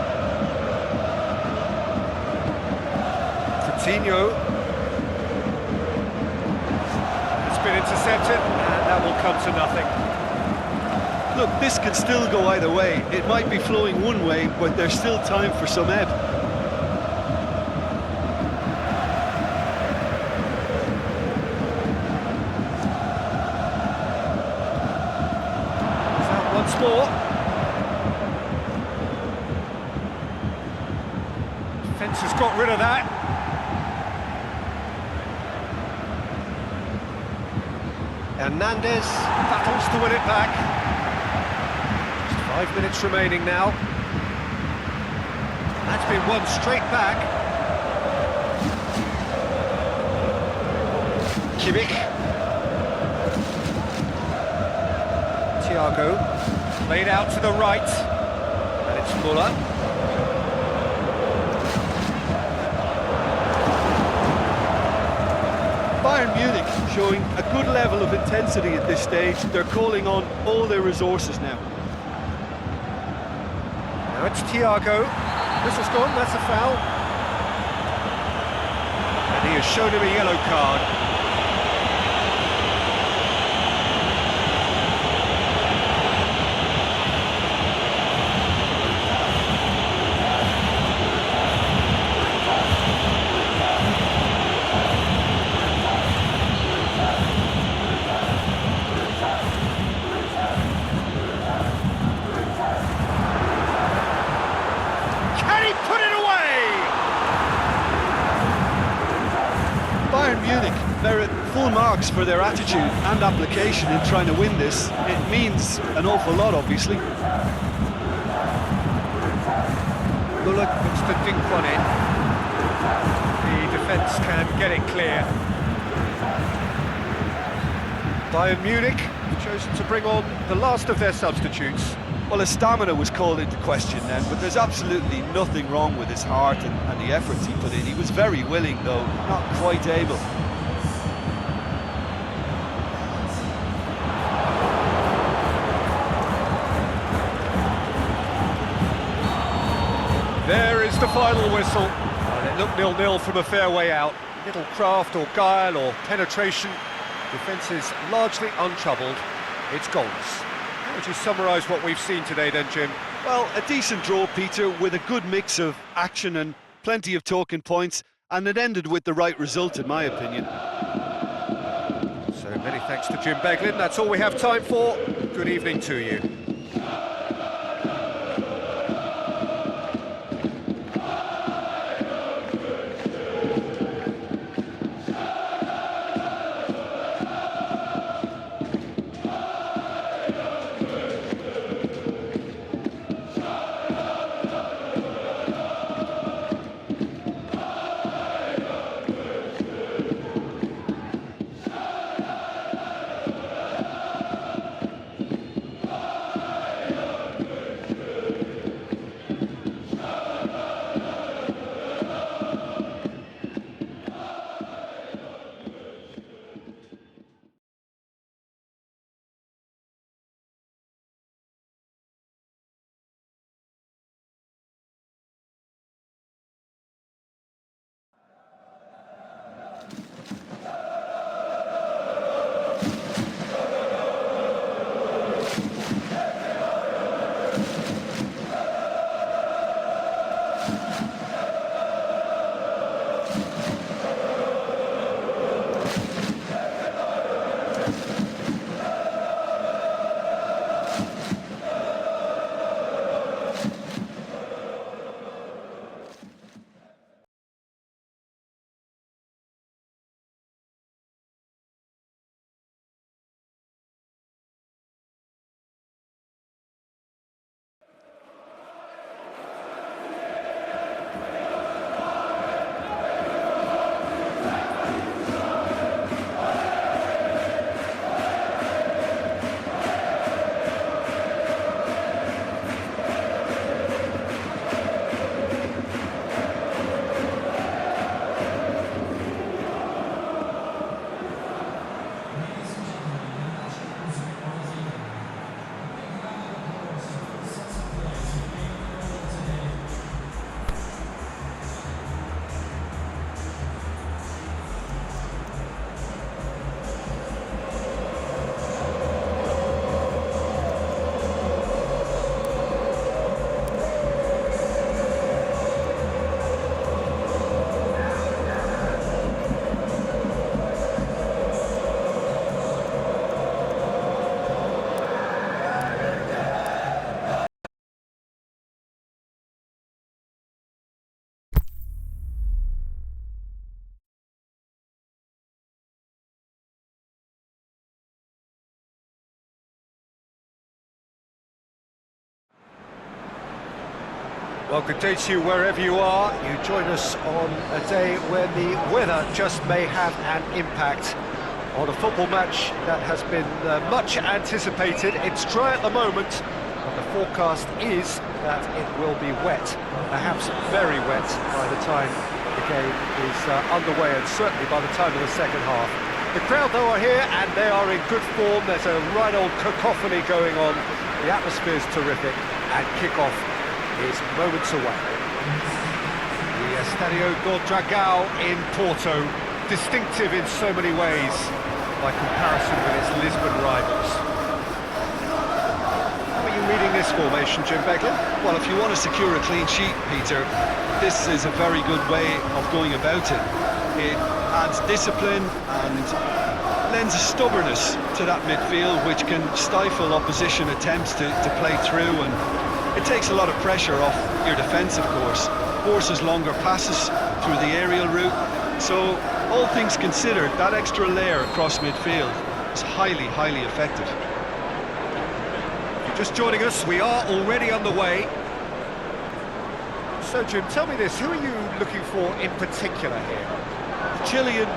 Speaker 1: Coutinho. It's been intercepted, and that will come to nothing.
Speaker 2: Look, this can still go either way. It might be flowing one way, but there's still time for some ebb.
Speaker 1: Once more. Defence has got rid of that. Hernandez battles to win it back. Just 5 minutes remaining now. That's been won straight back. Kimmich. Thiago. Laid out to the right, and it's Muller.
Speaker 2: Bayern Munich showing a good level of intensity at this stage. They're calling on all their resources now.
Speaker 1: Now it's Thiago. Whistle's gone, that's a foul. And he has shown him a yellow card.
Speaker 2: Munich merit full marks for their attitude and application in trying to win this. It means an awful lot, obviously.
Speaker 1: Muller looks to dink one in. The defence can get it clear. Bayern Munich have chosen to bring on the last of their substitutes.
Speaker 2: Well, his stamina was called into question then, but there's absolutely nothing wrong with his heart and the efforts he put in. He was very willing, though, not quite able.
Speaker 1: There is the final whistle. And it looked 0-0 from a fair way out. Little craft or guile or penetration. Defence is largely untroubled. It's goals. How would you summarise what we've seen today then, Jim?
Speaker 2: Well, a decent draw, Peter, with a good mix of action and plenty of talking points, and it ended with the right result, in my opinion.
Speaker 1: So many thanks to Jim Beglin. That's all we have time for. Good evening to you. Well, good day to you wherever you are. You join us on a day when the weather just may have an impact on a football match that has been much anticipated. It's dry at the moment, but the forecast is that it will be wet, perhaps very wet by the time the game is underway, and certainly by the time of the second half. The crowd, though, are here, and they are in good form. There's a right old cacophony going on. The atmosphere's terrific, and kick-off is moments away. The Estadio do Dragão in Porto, distinctive in so many ways by comparison with its Lisbon rivals. How are you reading this formation, Jim Beglin?
Speaker 2: Well, if you want to secure a clean sheet, Peter, this is a very good way of going about it. It adds discipline and lends a stubbornness to that midfield, which can stifle opposition attempts to play through, and it takes a lot of pressure off your defence, of course. Forces longer passes through the aerial route. So, all things considered, that extra layer across midfield is highly, highly effective.
Speaker 1: If you're just joining us, we are already underway. So, Jim, tell me this, who are you looking for in particular here?
Speaker 3: Chilean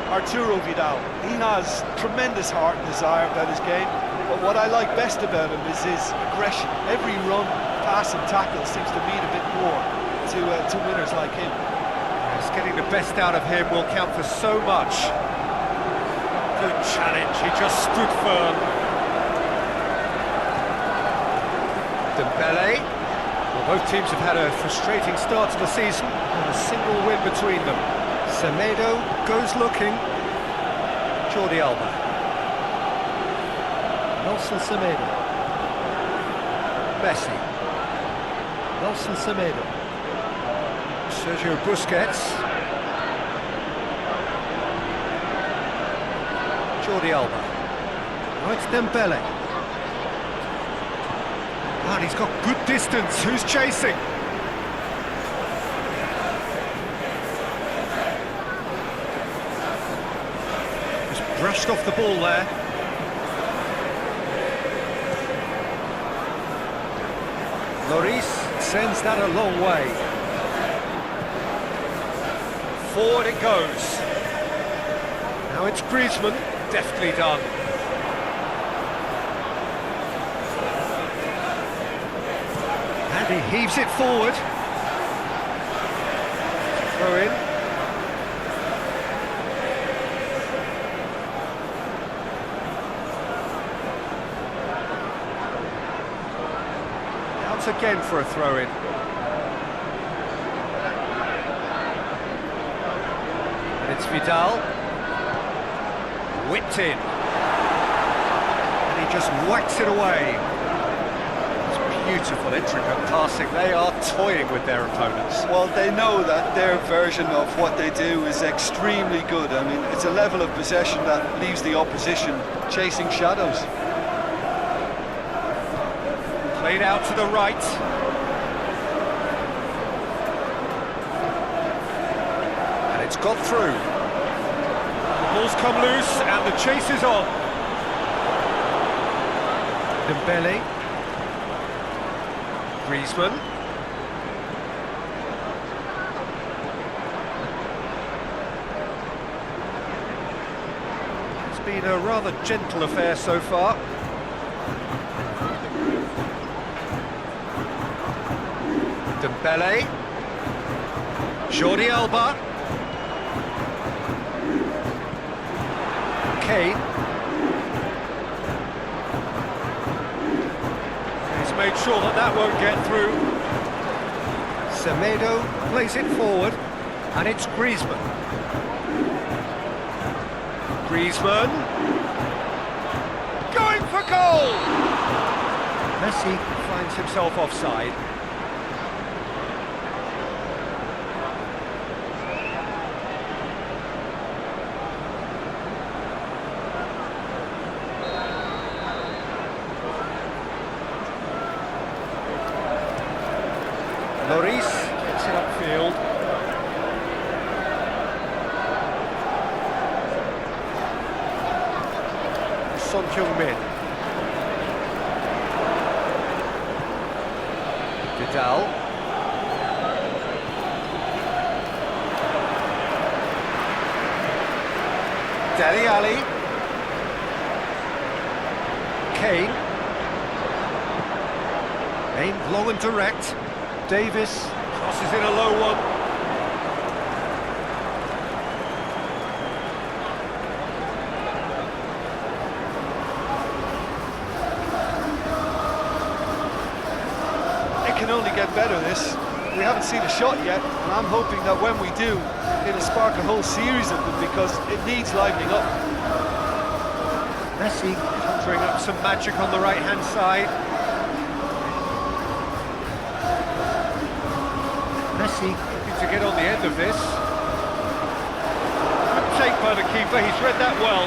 Speaker 3: Arturo Vidal. He has tremendous heart and desire about his game, but what I like best about him is his aggression. Every run, pass and tackle seems to mean a bit more to winners like him.
Speaker 1: Yes, getting the best out of him will count for so much. Good challenge, he just stood firm. Dembele. Well, both teams have had a frustrating start to the season, and a single win between them. Semedo goes looking. Jordi Alba. Nelson Semedo. Messi. Nelson Semedo. Sergio Busquets. Jordi Alba. Now it's Dembele. And he's got good distance. Who's chasing? Just brushed off the ball there. Lloris sends that a long way. Forward it goes. Now it's Griezmann, deftly done. And he heaves it forward. Throw in. Out again for a throw in. And it's Vidal. Whipped in. And he just whacks it away. Beautiful, intricate passing. They are toying with their opponents.
Speaker 2: Well, they know that their version of what they do is extremely good. I mean, it's a level of possession that leaves the opposition chasing shadows.
Speaker 1: Played out to the right. And it's got through. The ball's come loose and the chase is on. Dembele. Griezmann. It's been a rather gentle affair so far. Dembele. Jordi Alba. Kane. Made sure that won't get through. Semedo plays it forward, and it's Griezmann. Griezmann going for goal. Messi finds himself offside. Lloris gets it upfield. Son Heung-min. Vidal. Dele Alli. Kane. Aimed long and direct. Davis crosses in a low one.
Speaker 3: It can only get better, this. We haven't seen a shot yet, and I'm hoping that when we do, it'll spark a whole series of them, because it needs livening up.
Speaker 1: Messi conjuring up some magic on the right-hand side. Messi looking to get on the end of this. Good take by the keeper, he's read that well.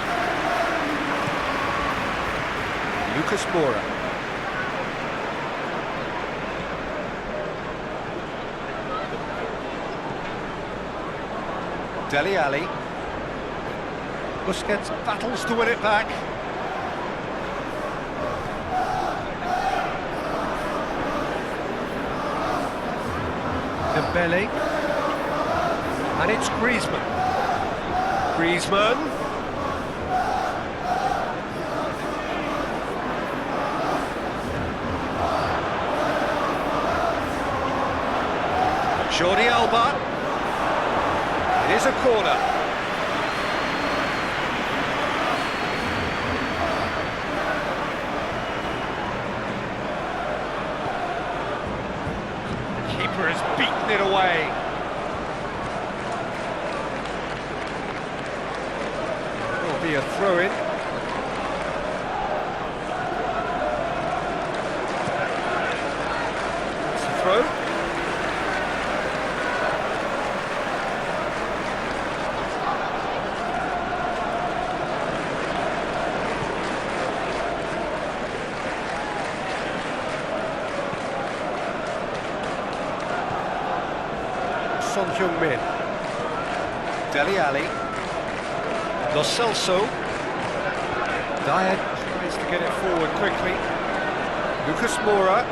Speaker 1: Lucas Moura. Dele Alli. Busquets battles to win it back. Dembele. And it's Griezmann. Griezmann. Jordi Alba. It is a corner. The keeper has beaten it away. Will be a throw-in. It's a throw. Son Heung-min. Dele Alli. Lo Celso. Dyer tries to get it forward quickly. Lucas Moura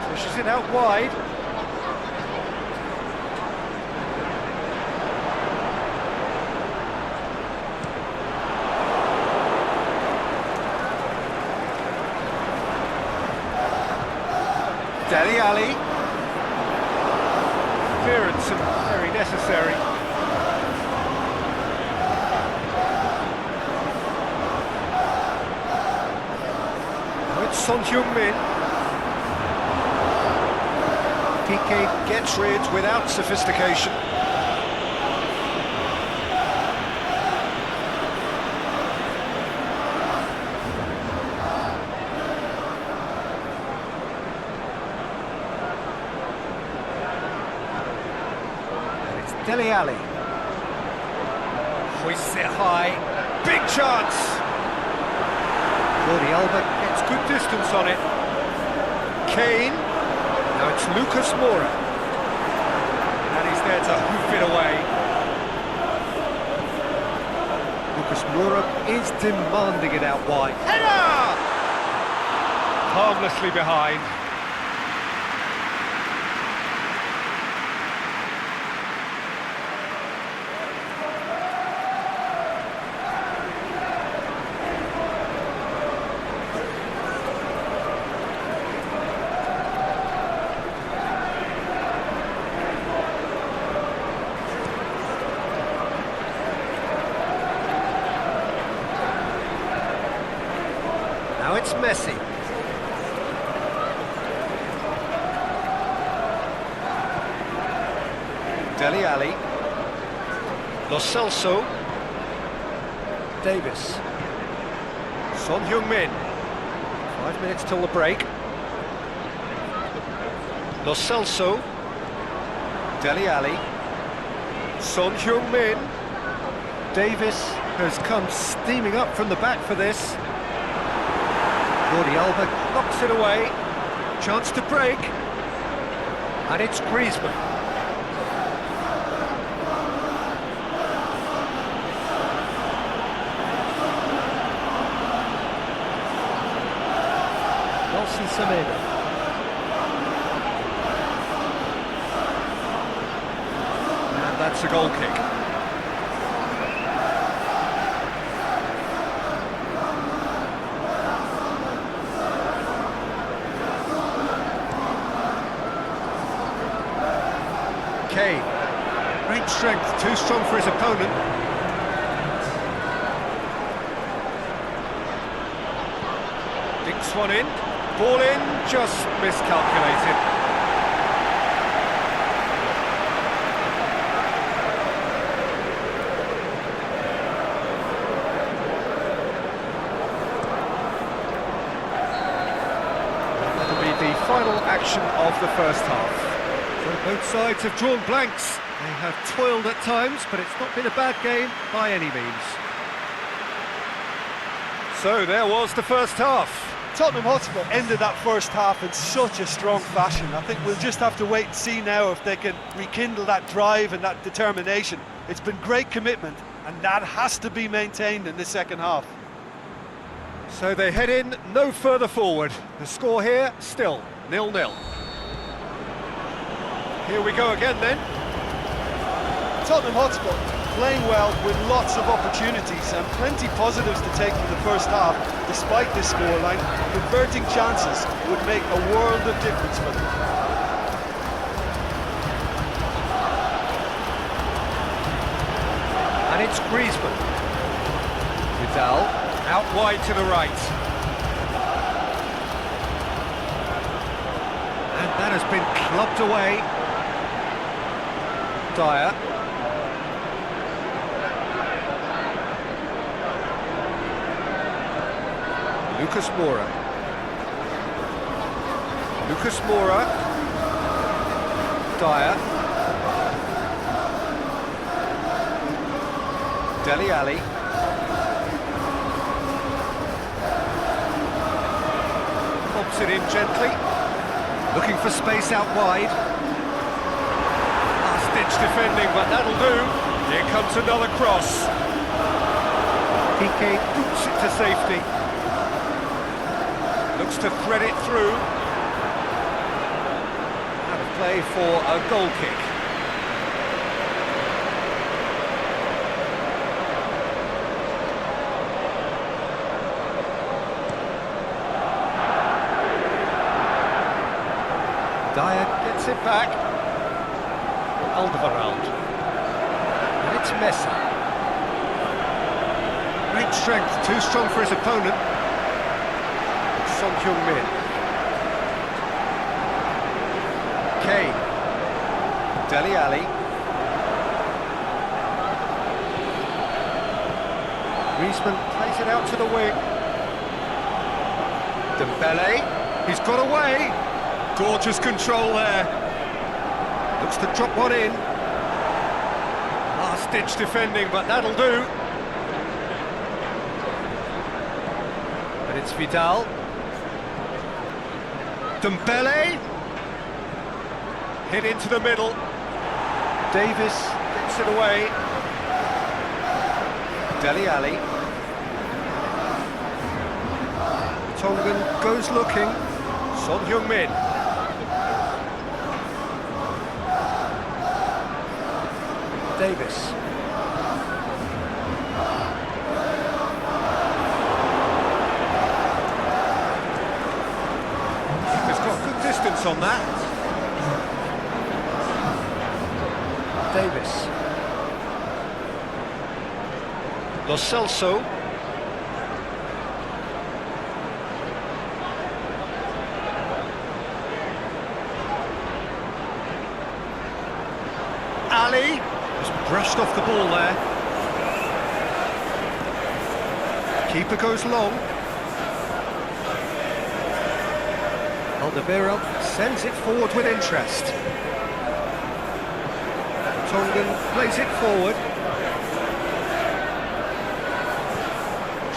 Speaker 1: pushes it out wide. Dele Alli. Clearance and very necessary. Now it's Son Heung-min. PK gets rid without sophistication. Dele Alli hoists it high, big chance. Jordi Alba gets good distance on it. Kane, now it's Lucas Moura, and he's there to hoof it away. Lucas Moura is demanding it out wide. Header! Harmlessly behind. Now it's Messi. Dele Alli. Lo Celso. Davis. Son Heung-min. 5 minutes till the break. Lo Celso. Dele Alli. Son Heung-min. Davis has come steaming up from the back for this. Jordi Alba knocks it away. Chance to break. And it's Griezmann. Nelson Semedo. And that's a goal kick. Kane. Great strength, too strong for his opponent. Dinks one in. Ball in, just miscalculated. That'll be the final action of the first half. So both sides have drawn blanks. They have toiled at times, but it's not been a bad game by any means. So there was the first half.
Speaker 3: Tottenham Hotspur ended that first half in such a strong fashion. I think we'll just have to wait and see now if they can rekindle that drive and that determination. It's been great commitment, and that has to be maintained in the second half.
Speaker 1: So they head in no further forward. The score here, still 0-0. Here we go again then.
Speaker 3: Tottenham Hotspur playing well with lots of opportunities and plenty positives to take from the first half. Despite this scoreline, converting chances would make a world of difference for them.
Speaker 1: And it's Griezmann. Vidal out wide to the right. And that has been clubbed away. Dyer. Lucas Moura. Lucas Moura. Dyer. Dele Alli. Pops it in gently. Looking for space out wide. Last-ditch defending, but that'll do. Here comes another cross. Piqué boots it to safety. Looks to thread it through. Out of play for a goal kick. Dyer gets it back. Alderweireld. And it's Messi. Great strength, too strong for his opponent. Son Heung-min. Kane. Dele Alli. Griezmann plays it out to the wing. Dembele. He's got away. Gorgeous control there. Looks to drop one in. Last-ditch defending, but that'll do. And it's Vidal. Dembele. Hit into the middle. Davis gets it away. Dele Alli. Tongan goes looking. Son Heung-min. Davis. He's got good distance on that. Davis. Lo Celso. Ali. Brushed off the ball there. Keeper goes long. Alderweireld sends it forward with interest. Tongan plays it forward.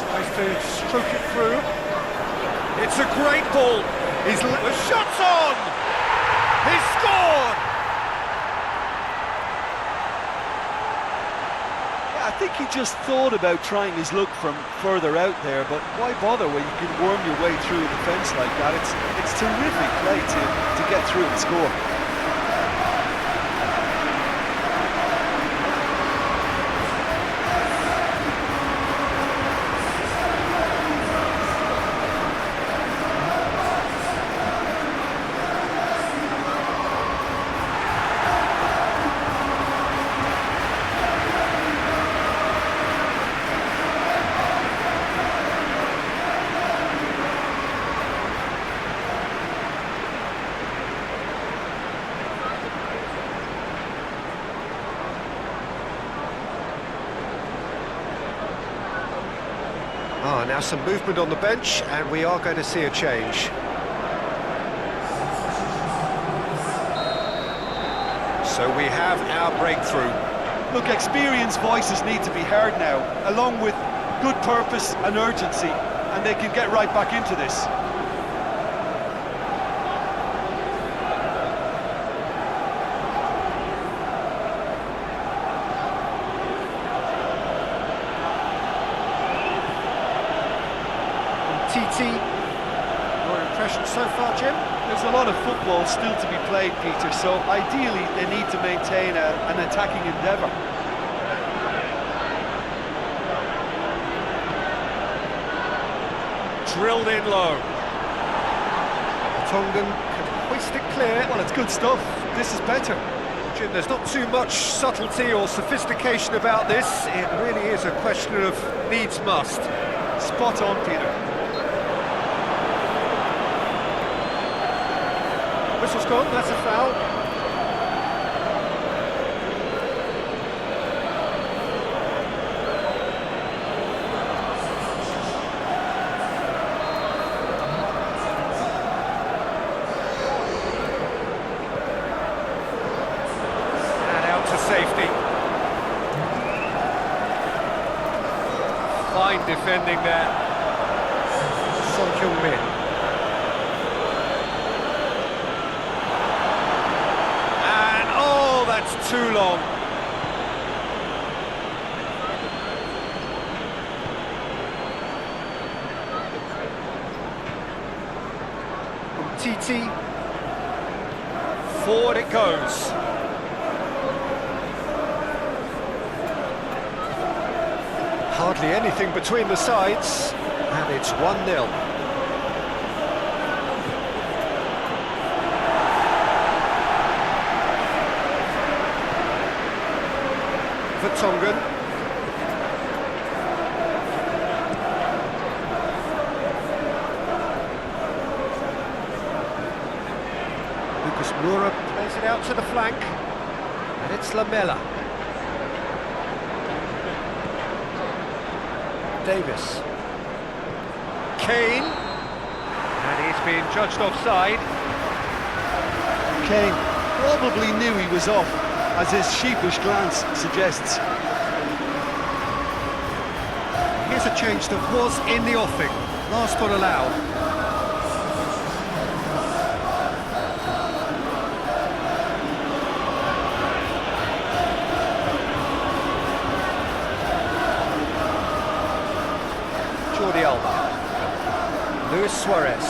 Speaker 1: Tries to stroke it through. It's a great ball. The shot's on! He's scored!
Speaker 3: I think he just thought about trying his luck from further out there, but why bother when you can worm your way through a defence like that? It's terrific play to get through and score.
Speaker 1: Now some movement on the bench, and we are going to see a change. So we have our breakthrough.
Speaker 3: Look, experienced voices need to be heard now, along with good purpose and urgency, and they can get right back into this.
Speaker 1: TT, your impression so far, Jim?
Speaker 3: There's a lot of football still to be played, Peter, so ideally they need to maintain an attacking endeavour.
Speaker 1: Drilled in low. Tongan can hoist it clear.
Speaker 3: Well, it's good stuff. This is better.
Speaker 1: Jim, there's not too much subtlety or sophistication about this. It really is a question of needs must.
Speaker 3: Spot on, Peter.
Speaker 1: Whistle's gone, that's a foul. And out to safety. Fine defending there. Son Heung-min. That's too long. TT. Forward it goes. Hardly anything between the sides, and it's 1-0. Tongan. Lucas Moura plays it out to the flank, and it's Lamela. Davis. Kane, and he's being judged offside.
Speaker 3: Kane probably knew he was off, as his sheepish glance suggests.
Speaker 1: Here's a change that was in the offing. Last one allowed. Jordi Alba. Luis Suarez.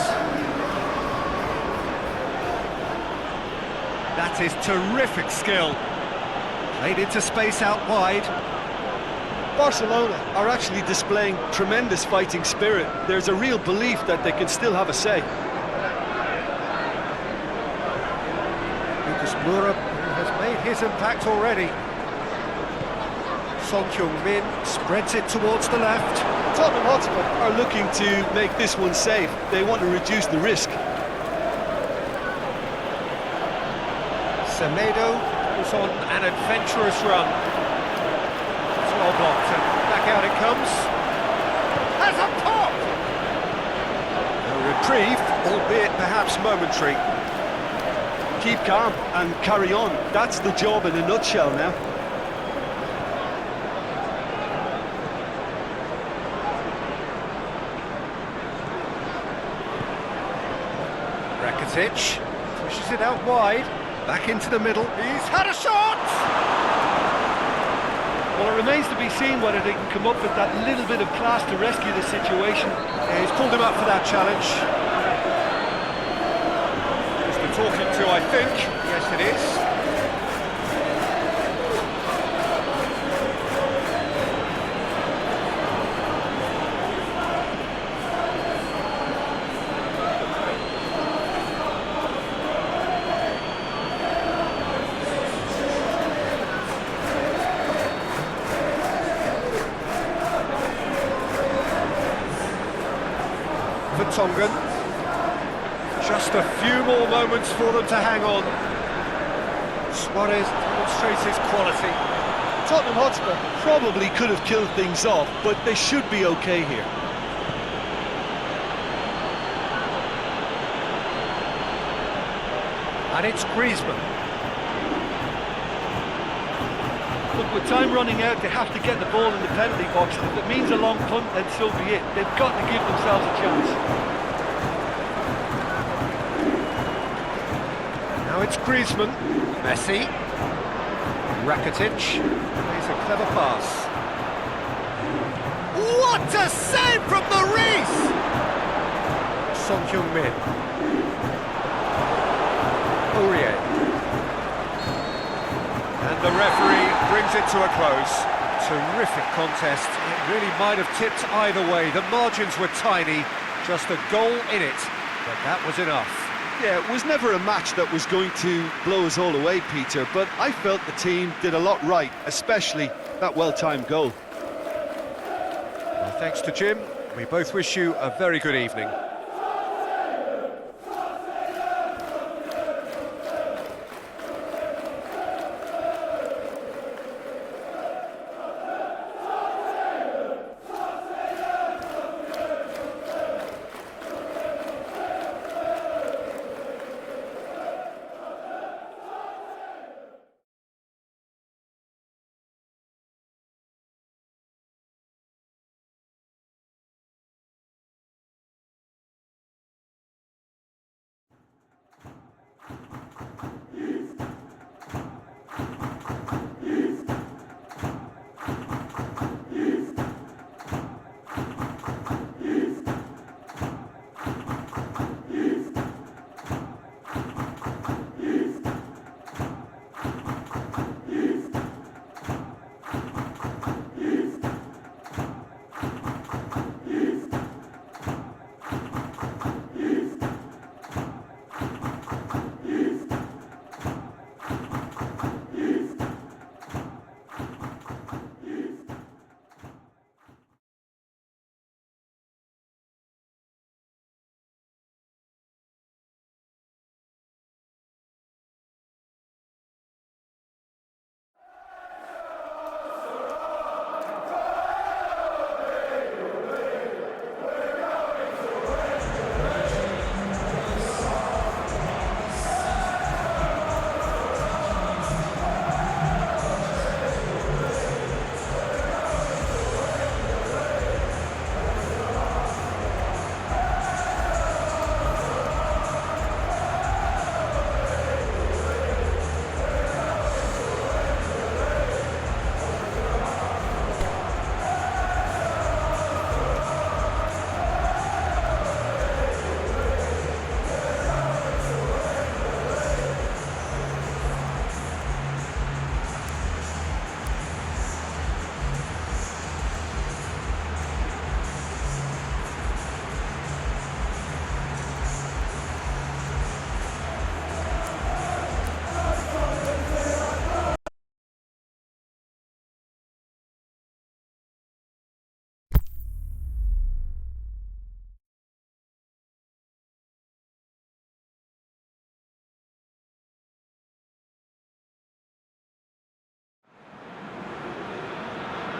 Speaker 1: That is terrific skill. Played into space out wide.
Speaker 3: Barcelona are actually displaying tremendous fighting spirit. There's a real belief that they can still have a say.
Speaker 1: Lucas Moura has made his impact already. Son Heung-min spreads it towards the left.
Speaker 3: Tottenham Hotspur are looking to make this one safe. They want to reduce the risk.
Speaker 1: Semedo was on an adventurous run. It's well blocked, and back out it comes. Has a pop! A reprieve, albeit perhaps momentary.
Speaker 3: Keep calm and carry on. That's the job in a nutshell now.
Speaker 1: Rakitic pushes it out wide. Back into the middle. He's had a shot!
Speaker 3: Well, it remains to be seen whether they can come up with that little bit of class to rescue the situation.
Speaker 1: Yeah, he's pulled him up for that challenge. Just the talking to, I think. Yes, it is. For Tongan. Just a few more moments for them to hang on. Suarez demonstrates his quality.
Speaker 3: Tottenham Hotspur probably could have killed things off, but they should be okay here.
Speaker 1: And it's Griezmann.
Speaker 3: Look, with time running out, they have to get the ball in the penalty box. If it means a long punt, then so be it. They've got to give themselves a chance.
Speaker 1: Now it's Griezmann. Messi. Rakitic. Plays a clever pass. What a save from Maurice! Son Heung-min. Aurier. And the referee brings it to a close. Terrific contest. It really might have tipped either way. The margins were tiny, just a goal in it, but that was enough.
Speaker 2: Yeah, it was never a match that was going to blow us all away, Peter, but I felt the team did a lot right, especially that well-timed goal.
Speaker 1: Well, thanks to Jim. We both wish you a very good evening.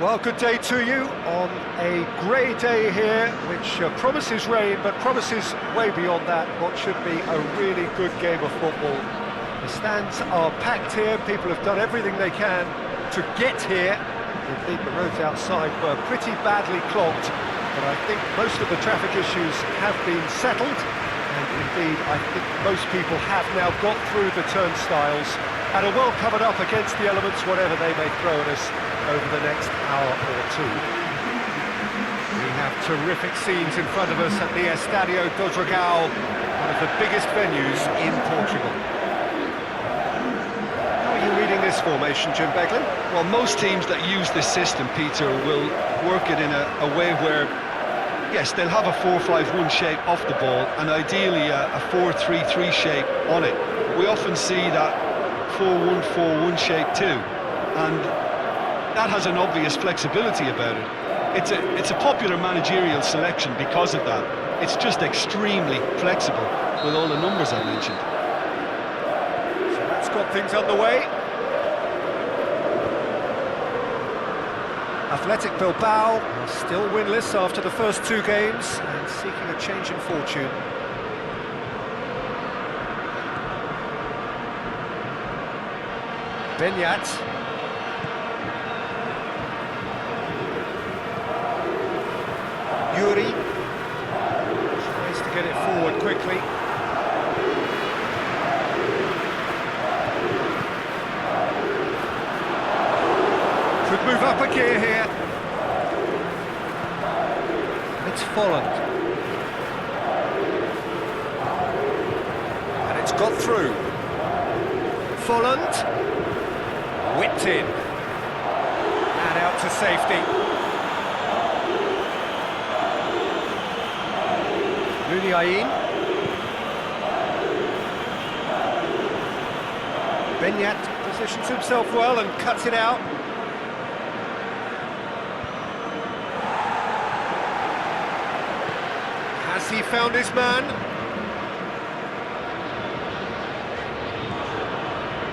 Speaker 1: Well, good day to you on a grey day here, which promises rain, but promises way beyond that what should be a really good game of football. The stands are packed here, people have done everything they can to get here. Indeed, the roads outside were pretty badly clogged, but I think most of the traffic issues have been settled, and indeed, I think most people have now got through the turnstiles and are well covered up against the elements, whatever they may throw at us over the next hour or two. We have terrific scenes in front of us at the Estadio do Dragão, one of the biggest venues in Portugal. How are you reading this formation, Jim Beglin?
Speaker 2: Well, most teams that use this system, Peter, will work it in a way where, yes, they'll have a 4-5-1 shape off the ball and ideally a 4-3-3 shape on it. We often see that 4-1-4-1 shape too, and that has an obvious flexibility about it. It's a popular managerial selection because of that. It's just extremely flexible with all the numbers I mentioned.
Speaker 1: So that's got things underway. Athletic Bilbao are still winless after the first two games and seeking a change in fortune. Benyat. Yuri. Tries to get it forward quickly. Could move up a gear here. It's Folland. And it's got through. Folland. Whipped in. And out to safety. Muniain. Benyat positions himself well and cuts it out. Has he found his man?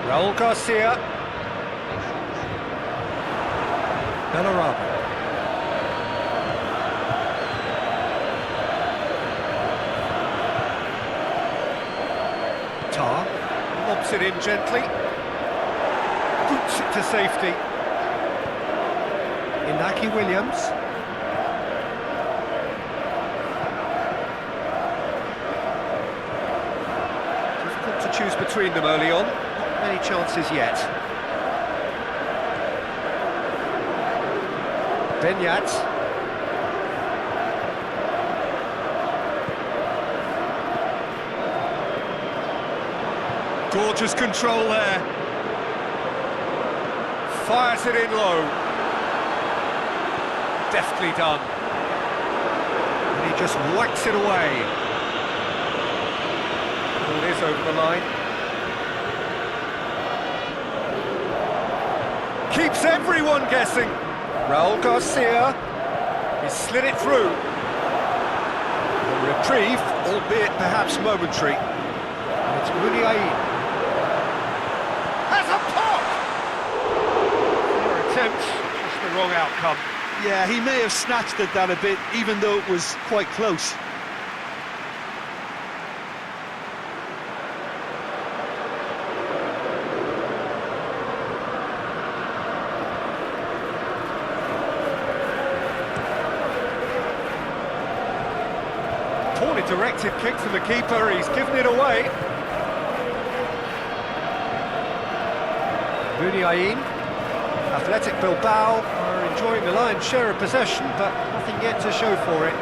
Speaker 1: Raul Garcia. Bellaraba. Tar lobs it in gently. Boots it to safety. Inaki Williams. Difficult to choose between them early on. Not many chances yet. Benyat. Gorgeous control there. Fires it in low. Deftly done. And he just whacks it away. Ball is over the line. Keeps everyone guessing. Raul Garcia, he slid it through. A reprieve, albeit perhaps momentary. And it's Muniain. Has a pop! Their attempt, just the wrong outcome.
Speaker 3: Yeah, he may have snatched at that a bit, even though it was quite close.
Speaker 1: Poorly directed kick from the keeper, he's given it away. Muniain, Athletic Bilbao are enjoying the lion's share of possession, but nothing yet to show for it.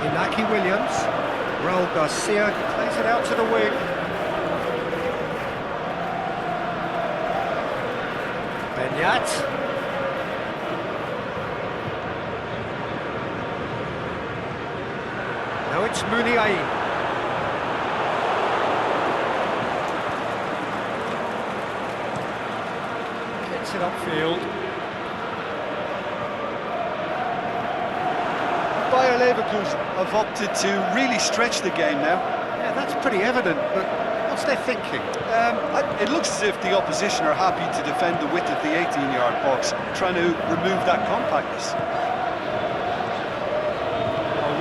Speaker 1: Inaki Williams, Raul Garcia plays it out to the wing. Benyat. Now it's Muniain. Gets it upfield.
Speaker 3: Bayer Leverkusen have opted to really stretch the game now.
Speaker 1: Yeah, that's pretty evident, but what's their thinking?
Speaker 3: It looks as if the opposition are happy to defend the width of the 18-yard box, trying to remove that compactness.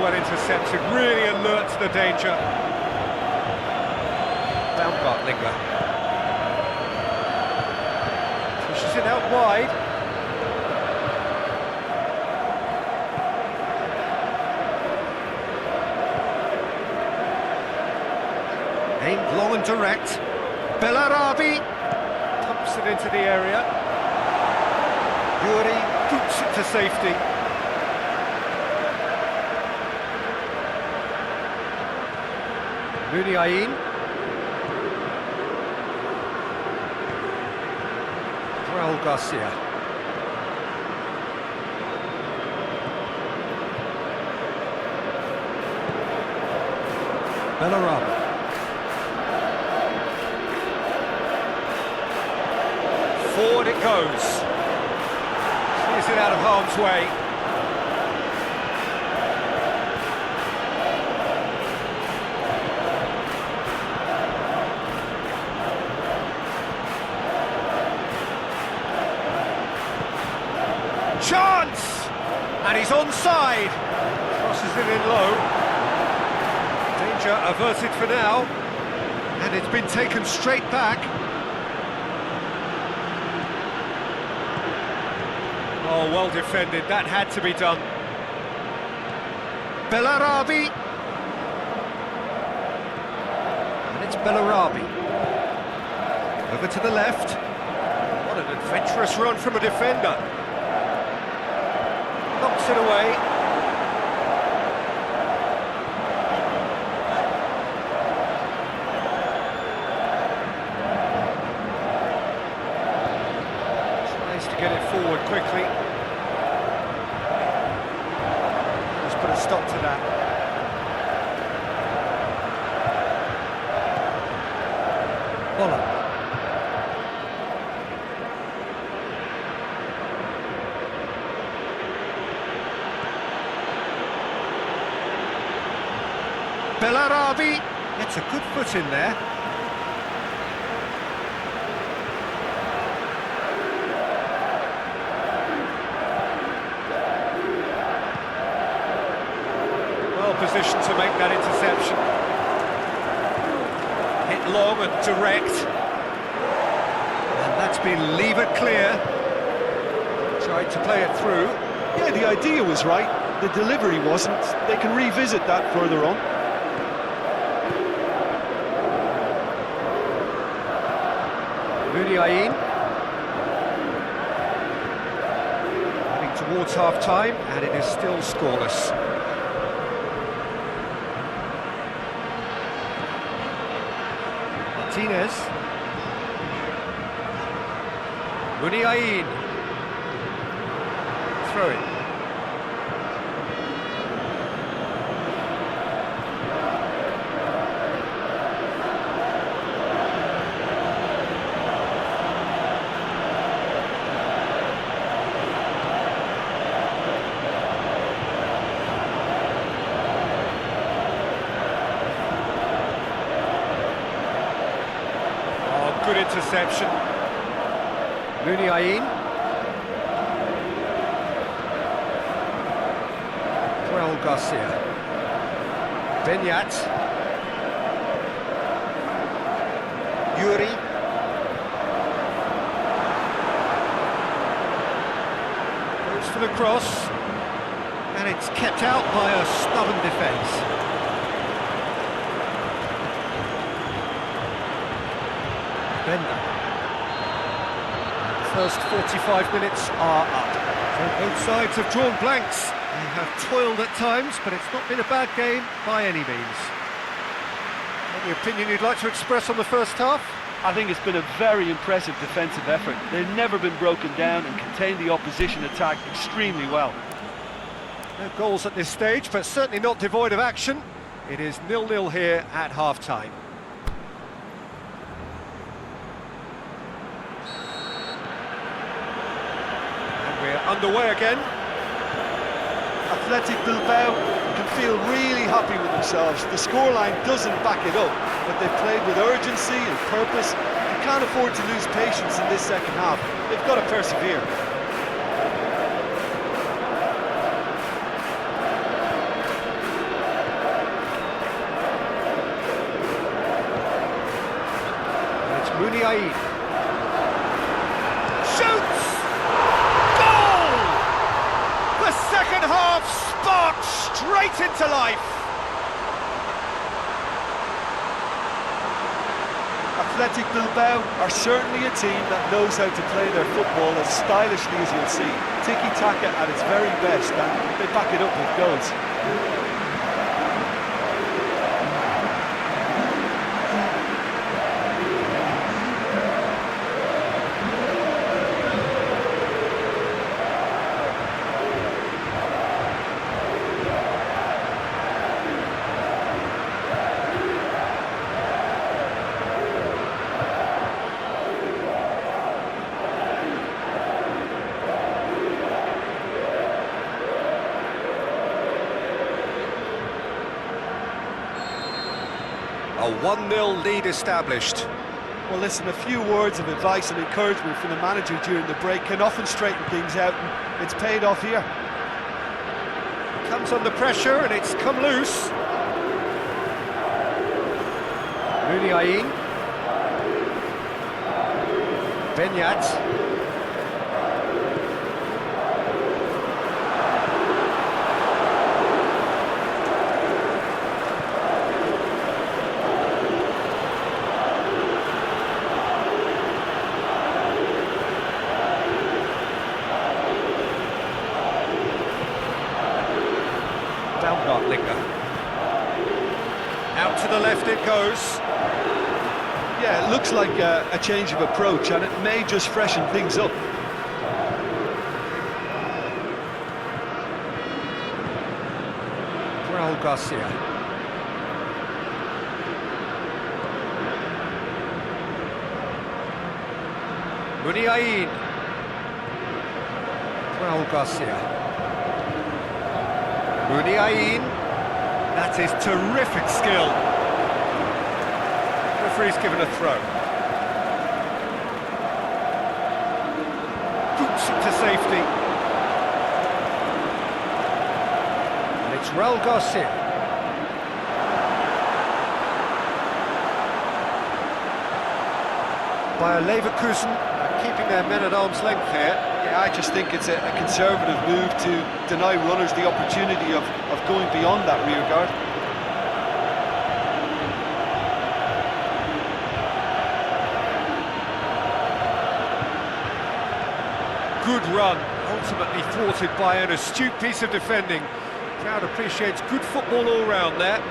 Speaker 1: Well intercepted, really alert to the danger. Baumgartlinger pushes it out wide. Aimed long and direct. Bellarabi pumps it into the area. Yuri boots it to safety. Muniain. Raul Garcia. Bellaraba. Forward it goes. Clears it out of harm's way. Chance! And he's onside. Crosses it in low. Danger averted for now. And it's been taken straight back. Oh, well defended, that had to be done. Bellarabi. And it's Bellarabi. Over to the left. What an adventurous run from a defender. Knocks it away. Tries to get it forward quickly. Let's put a stop to that. Koln. Bellarabi gets a good foot in there. Well positioned to make that interception. Hit long and direct. And that's been levered clear. Tried to play it through.
Speaker 3: Yeah, the idea was right, the delivery wasn't. They can revisit that further on.
Speaker 1: Muniain. Heading towards half-time, and it is still scoreless. Martinez. Muniain. Throw it. Good interception. Muniain. Joel Garcia. Benyat. Yuri. Goes for the cross. And it's kept out by a stubborn defence. Bender. The first 45 minutes are up. So both sides have drawn blanks. They have toiled at times, but it's not been a bad game by any means. Any opinion you'd like to express on the first half?
Speaker 3: I think it's been a very impressive defensive effort. They've never been broken down and contained the opposition attack extremely well.
Speaker 1: No goals at this stage, but certainly not devoid of action. It is 0-0 here at half-time. We're underway again.
Speaker 3: Athletic Bilbao can feel really happy with themselves. The scoreline doesn't back it up, but they've played with urgency and purpose. They can't afford to lose patience in this second half. They've got to persevere.
Speaker 1: And it's Muniain. Second half sparked straight into life.
Speaker 3: Athletic Bilbao are certainly a team that knows how to play their football as stylishly as you'll see. Tiki-taka at its very best, and they back it up with goals.
Speaker 1: A 1-0 lead established.
Speaker 3: Well, listen, a few words of advice and encouragement from the manager during the break can often straighten things out, and it's paid off here.
Speaker 1: Comes under pressure and it's come loose. Muniain. Benyat. Out to the left it goes.
Speaker 2: Yeah, it looks like a change of approach, and it may just freshen things up.
Speaker 1: Raul Garcia. Muniain. Raul Garcia. Muniain. That is terrific skill. Referee's given a throw. Boots it to safety. And it's Raul Garcia. Bayern Leverkusen are keeping their men at arm's length here.
Speaker 2: Yeah, I just think it's a conservative move to deny runners the opportunity of going beyond that rear guard.
Speaker 1: Good run, ultimately thwarted by an astute piece of defending. Crowd appreciates good football all round there.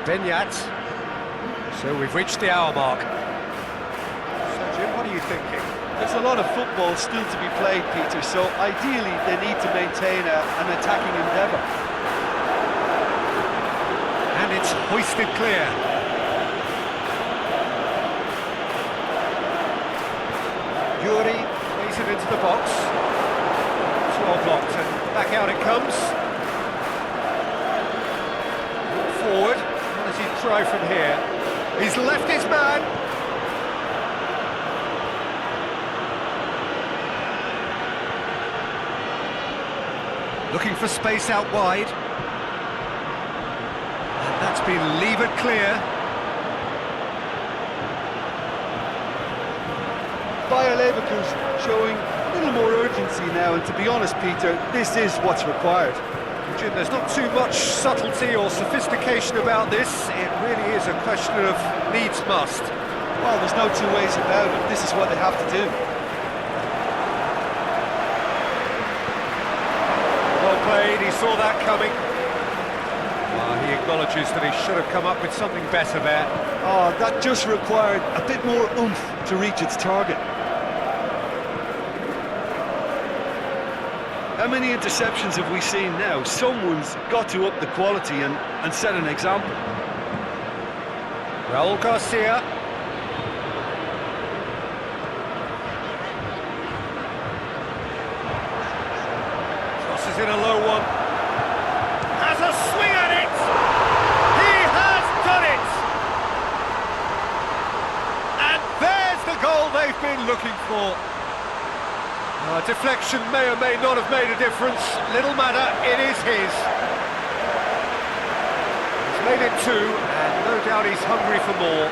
Speaker 1: Benyat. So we've reached the hour mark. So Jim, what are you thinking?
Speaker 3: There's a lot of football still to be played, Peter, so ideally they need to maintain an attacking endeavour.
Speaker 1: And it's hoisted clear. Yuri plays it into the box. It's well blocked and back out it comes. Forward. What does he try from here? He's left his man. Looking for space out wide. And that's been levered clear.
Speaker 3: Bayer Leverkusen showing a little more urgency now, and to be honest, Peter, this is what's required.
Speaker 1: Jim, there's not too much subtlety or sophistication about this. It really is a question of needs must.
Speaker 3: Well, there's no two ways about it. This is what they have to do.
Speaker 1: Well played, he saw that coming. He acknowledges that he should have come up with something better there.
Speaker 3: Oh, that just required a bit more oomph to reach its target.
Speaker 2: How many interceptions have we seen now? Someone's got to up the quality and set an example.
Speaker 1: Raul Garcia. Crosses in a low one. Has a swing at it! He has done it! And there's the goal they've been looking for. Deflection may or may not have made a difference. Little matter, it is his. He's made it two, and no doubt he's hungry for more.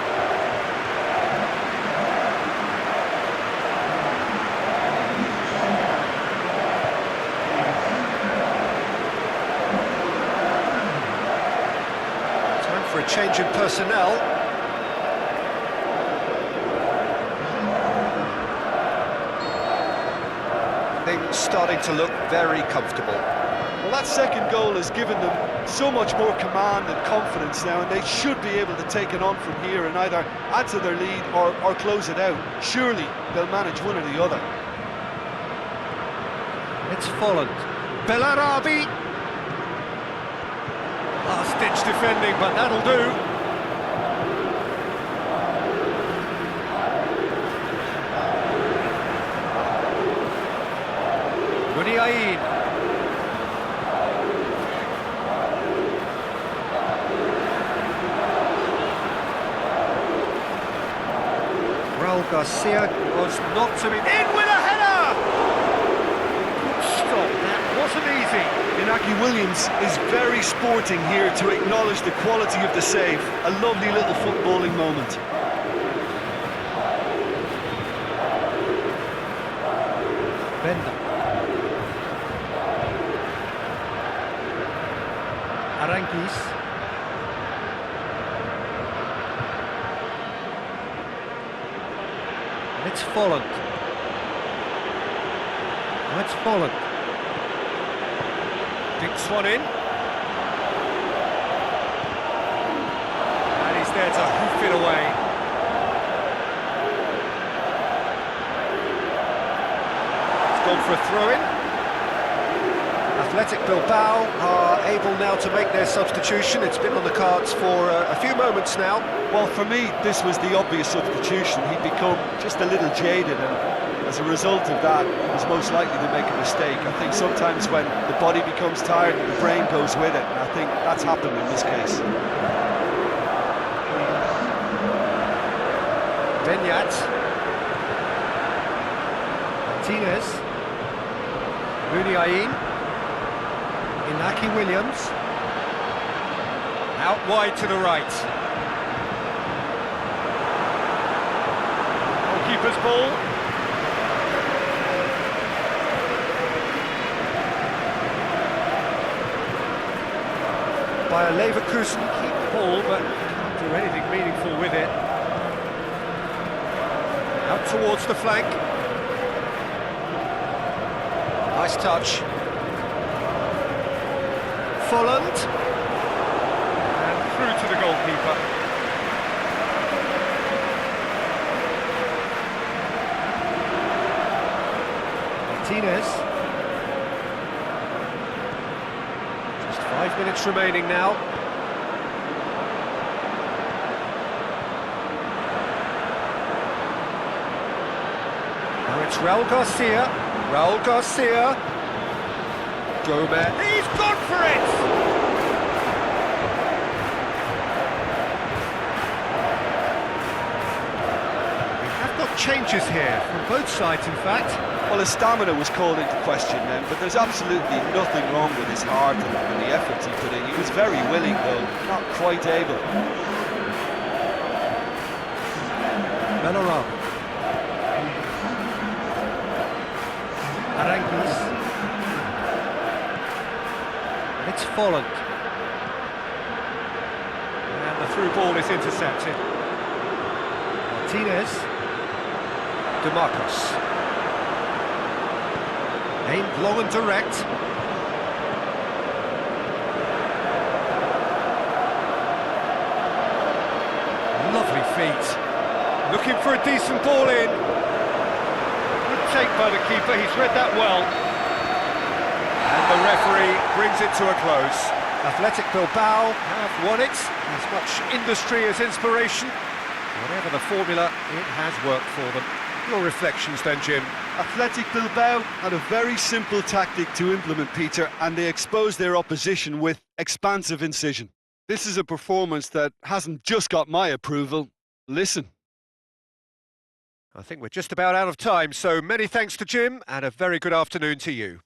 Speaker 1: Time for a change in personnel. Things starting to look very comfortable.
Speaker 3: Well, that second goal has given them so much more command and confidence now, and they should be able to take it on from here and either add to their lead or close it out. Surely they'll manage one or the other.
Speaker 1: It's Holland. Bellarabi. Last-ditch defending, but that'll do. Muniain. Raul Garcia was not to be in with a header. Good stop. That wasn't easy.
Speaker 2: You Inaki Williams is very sporting here to acknowledge the quality of the save. A lovely little footballing moment.
Speaker 1: Bender. Aranguiz. And it's Folland. That's Folland. Dinks one in. And he's there to hoof it away. He's gone for a throw-in. Athletic Bilbao are able now to make their substitution. It's been on the cards for a few moments now.
Speaker 2: Well, for me, this was the obvious substitution. He'd become just a little jaded, and as a result of that, he was most likely to make a mistake. I think sometimes when the body becomes tired, the brain goes with it, and I think that's happened in this case.
Speaker 1: Benyat. Martinez. Muniain. Inaki Williams. Out wide to the right. Goalkeeper's ball. By a Leverkusen, keep the ball, but can't do anything meaningful with it. Out towards the flank. Nice touch. Folland. And through to the goalkeeper. Martinez. Just 5 minutes remaining now. Now it's Raul Garcia. Raul Garcia. Gomez. He's gone for it! We have got changes here, from both sides in fact.
Speaker 2: Well, his stamina was called into question then, but there's absolutely nothing wrong with his heart and the efforts he put in. He was very willing, though, not quite able.
Speaker 1: Bellerin. Aranguiz. It's Folland. And the through ball is intercepted. Martinez. DeMarcos. Aimed long and direct. Lovely feet. Looking for a decent ball in. Good take by the keeper, he's read that well. And the referee brings it to a close. Athletic Bilbao have won it. As much industry as inspiration. Whatever the formula, it has worked for them. Your reflections then, Jim?
Speaker 2: Athletic Bilbao had a very simple tactic to implement, Peter, and they exposed their opposition with expansive incision. This is a performance that hasn't just got my approval. Listen.
Speaker 1: I think we're just about out of time, so many thanks to Jim, and a very good afternoon to you.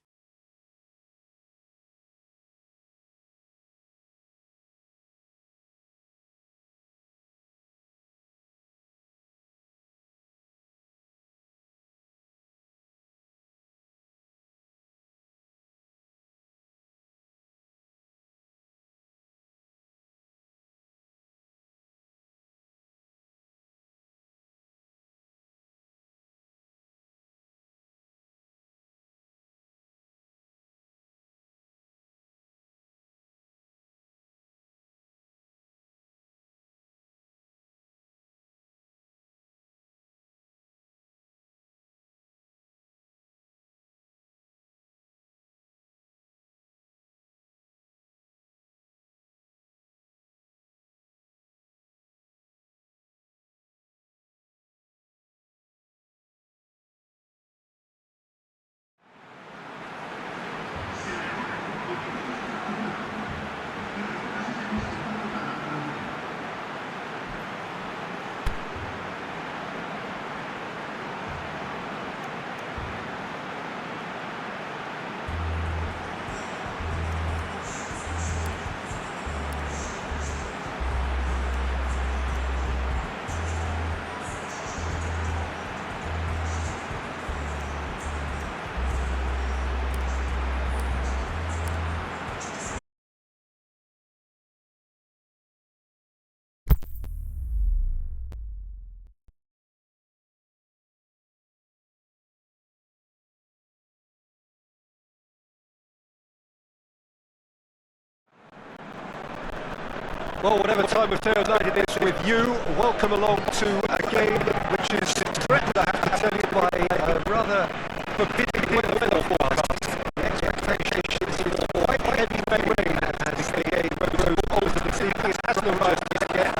Speaker 1: Well, whatever time of day or night it is with you, welcome along to a game which is threatened, I have to tell you, by a rather forbidding weather forecast. The expectation is for quite heavy rain as the game goes on to the sea. It hasn't arrived just yet.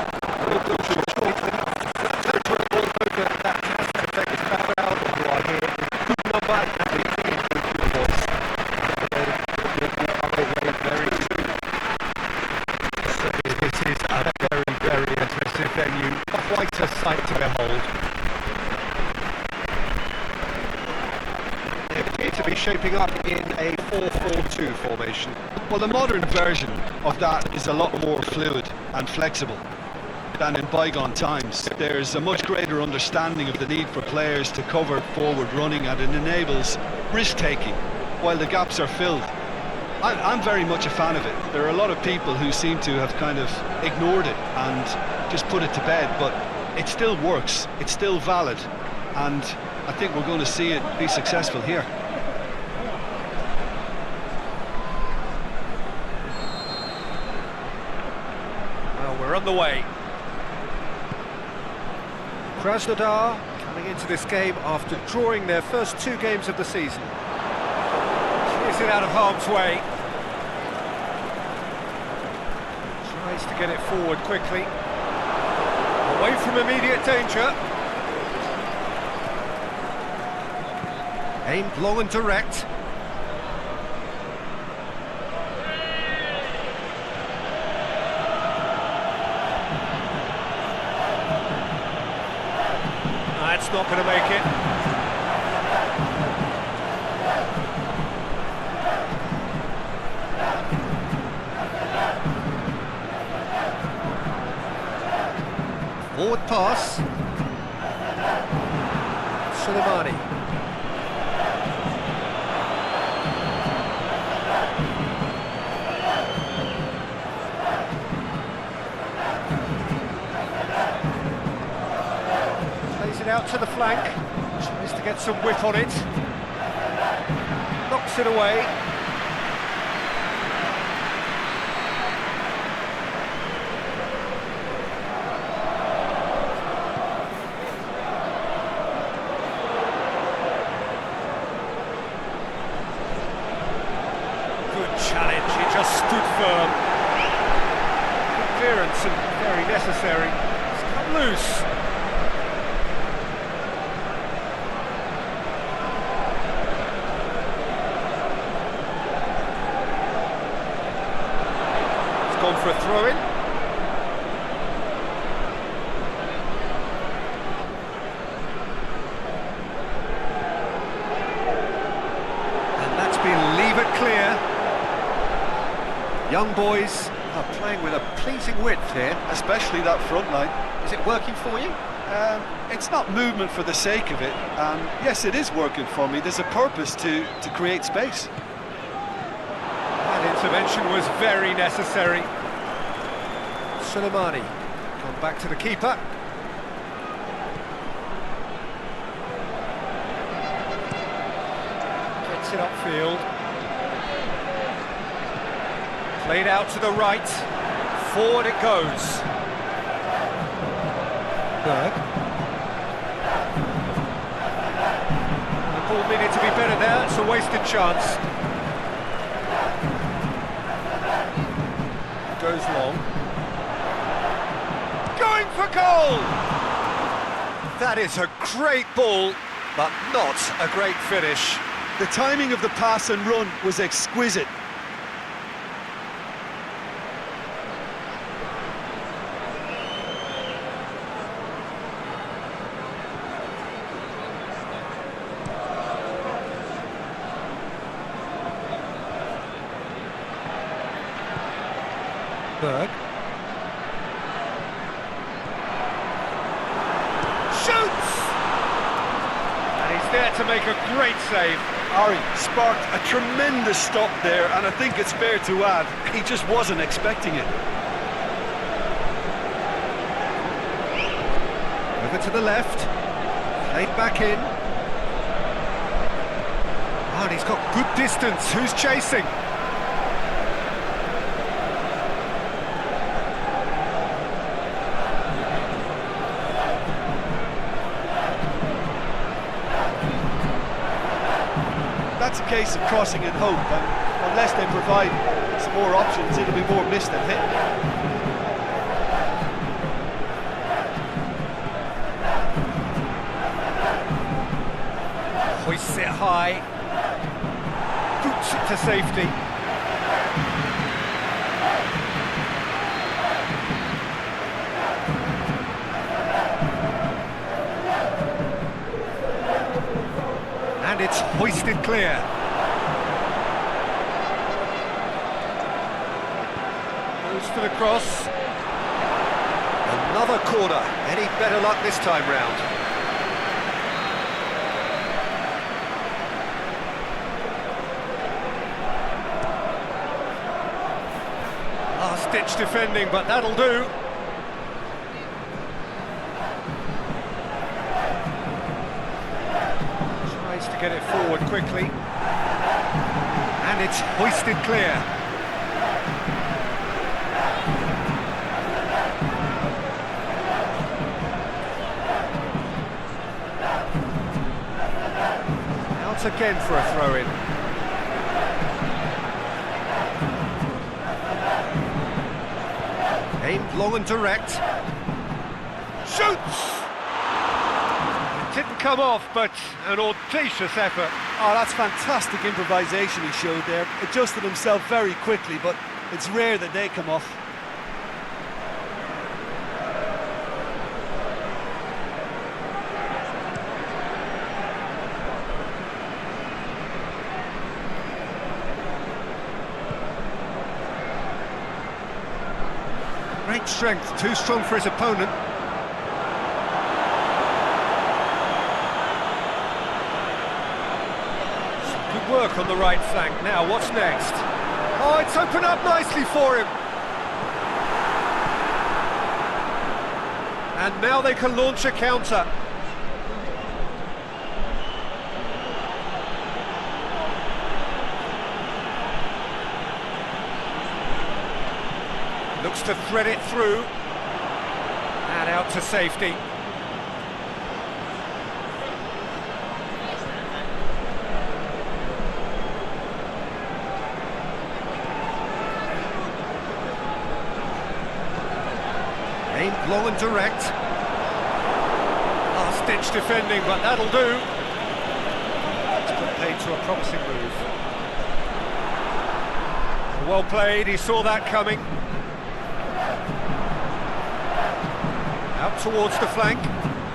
Speaker 1: We'll look shortly. That has to affect the background. You are here with good number and with good voice. Very true. So this is a very, very impressive venue. Quite a sight to behold. They appear to be shaping up in a 4-4-2 formation.
Speaker 2: Well, the modern version of that is a lot more fluid and flexible than in bygone times. There's a much greater understanding of the need for players to cover forward running, and it enables risk-taking while the gaps are filled. I'm very much a fan of it. There are a lot of people who seem to have kind of ignored it and just put it to bed, but it still works, it's still valid, and I think we're going to see it be successful here.
Speaker 1: Well, we're on the way. Krasnodar coming into this game after drawing their first 2 games of the season. Is it out of harm's way? Tries to get it forward quickly. Away from immediate danger. Aimed long and direct. That's not going to make it. Forward pass. Soleimani. Plays it out to the flank. Tries to get some whip on it. Knocks it away. Challenge, he just stood firm. Good clearance and very necessary. It's come loose. It's gone for a throw-in. And that's been leave it clear. Young boys are playing with a pleasing width here.
Speaker 2: Especially that front line.
Speaker 1: Is it working for you?
Speaker 2: It's not movement for the sake of it, and yes, it is working for me. There's a purpose to create space.
Speaker 1: That intervention was very necessary. Soleimani gone back to the keeper. Gets it upfield. Played out to the right, forward it goes. Berg. The ball needed to be better there, it's a wasted chance. Goes long. Going for goal! That is a great ball, but not a great finish.
Speaker 2: The timing of the pass and run was exquisite.
Speaker 1: Berg. Shoots! And he's there to make a great save.
Speaker 2: Ari sparked a tremendous stop there, and I think it's fair to add, he just wasn't expecting it.
Speaker 1: Over to the left. Played back in. Oh, and he's got good distance. Who's chasing?
Speaker 3: case of crossing and hope, and unless they provide some more options, it'll be more missed than hit.
Speaker 1: Hoists it high, boots it to safety. And it's hoisted clear. Goes for the cross. Another corner. Any better luck this time round? Last-ditch defending, but that'll do. Tries to get it forward quickly. And it's hoisted clear. Out again for a throw-in. Aimed long and direct. Shoots! It didn't come off, but an audacious effort.
Speaker 3: Oh, that's fantastic improvisation he showed there. Adjusted himself very quickly, but it's rare that they come off.
Speaker 1: Great strength, too strong for his opponent. Some good work on the right flank. Now, what's next? Oh, it's opened up nicely for him. And now they can launch a counter. Looks to thread it through, and out to safety. Aimed long and direct. Last-ditch defending, but that'll do. It's put paid to a promising move. Well played, he saw that coming. Out towards the flank,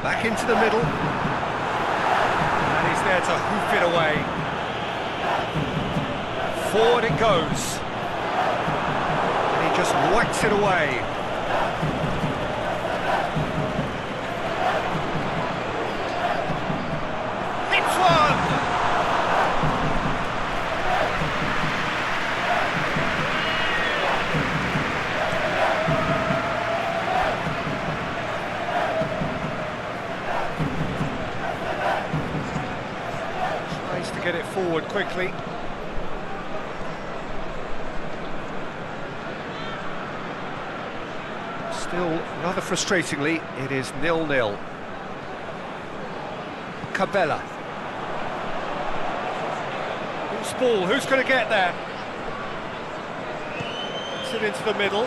Speaker 1: back into the middle, and he's there to hoof it away. Forward it goes, and he just whacks it away. Hits one! To get it forward quickly. Still, rather frustratingly, it is 0-0. Cabella. Loose ball, who's going to get there? Puts it into the middle.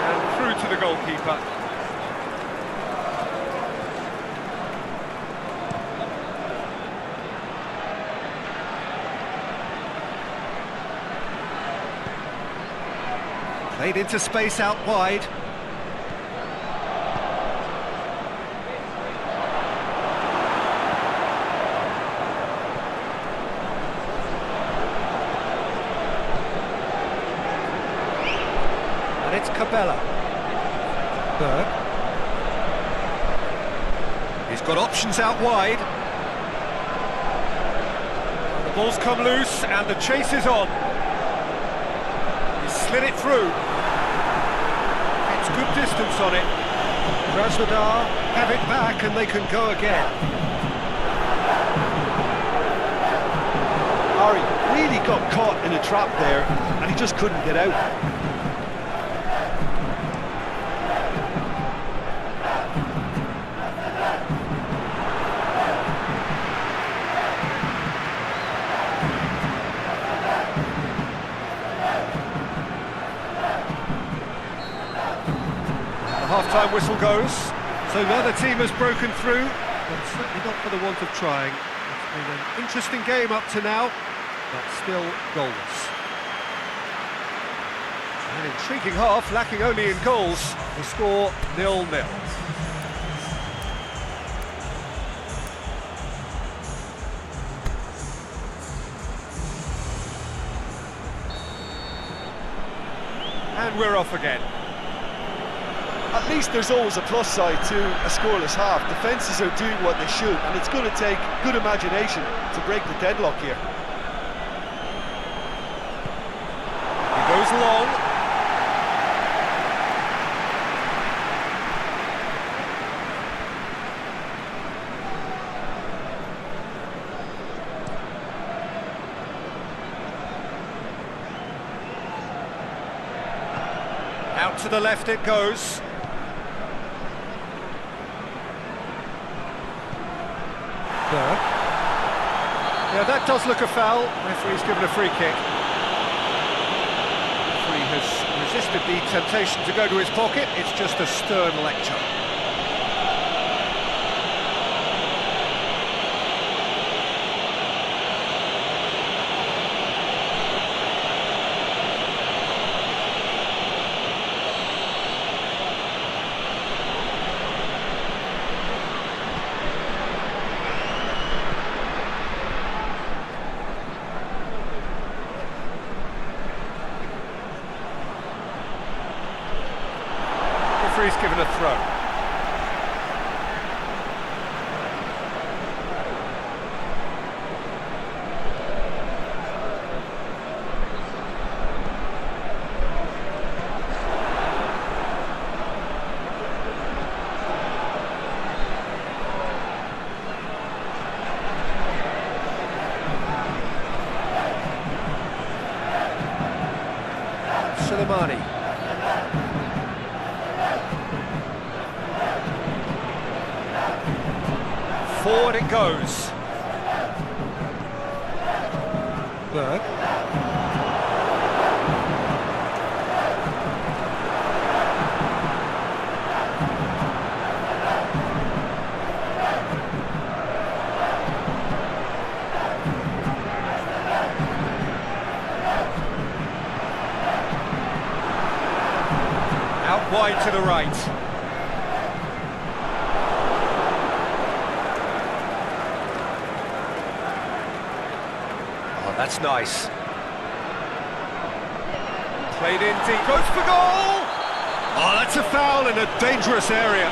Speaker 1: And through to the goalkeeper. Played into space out wide. And it's Cabella. Berg. He's got options out wide. The ball's come loose and the chase is on. He's slid it through. Good distance on it. Krasnodar have it back and they can go again.
Speaker 3: Ari really got caught in a trap there and he just couldn't get out.
Speaker 1: Half-time whistle goes. So the other team has broken through, but certainly not for the want of trying. It's been an interesting game up to now, but still goalless. An intriguing half, lacking only in goals. The score 0-0. And we're off again.
Speaker 3: At least there's always a plus side to a scoreless half. Defences are doing what they should, and it's going to take good imagination to break the deadlock here.
Speaker 1: He goes long. Out to the left it goes. Yeah, that does look a foul. Referee's given a free kick. Referee has resisted the temptation to go to his pocket. It's just a stern lecture. Referee's given a throw. Soleimani. Forward it goes. Berg. Out wide to the right. That's nice. Played in deep, goes for goal! Oh, that's a foul in a dangerous area.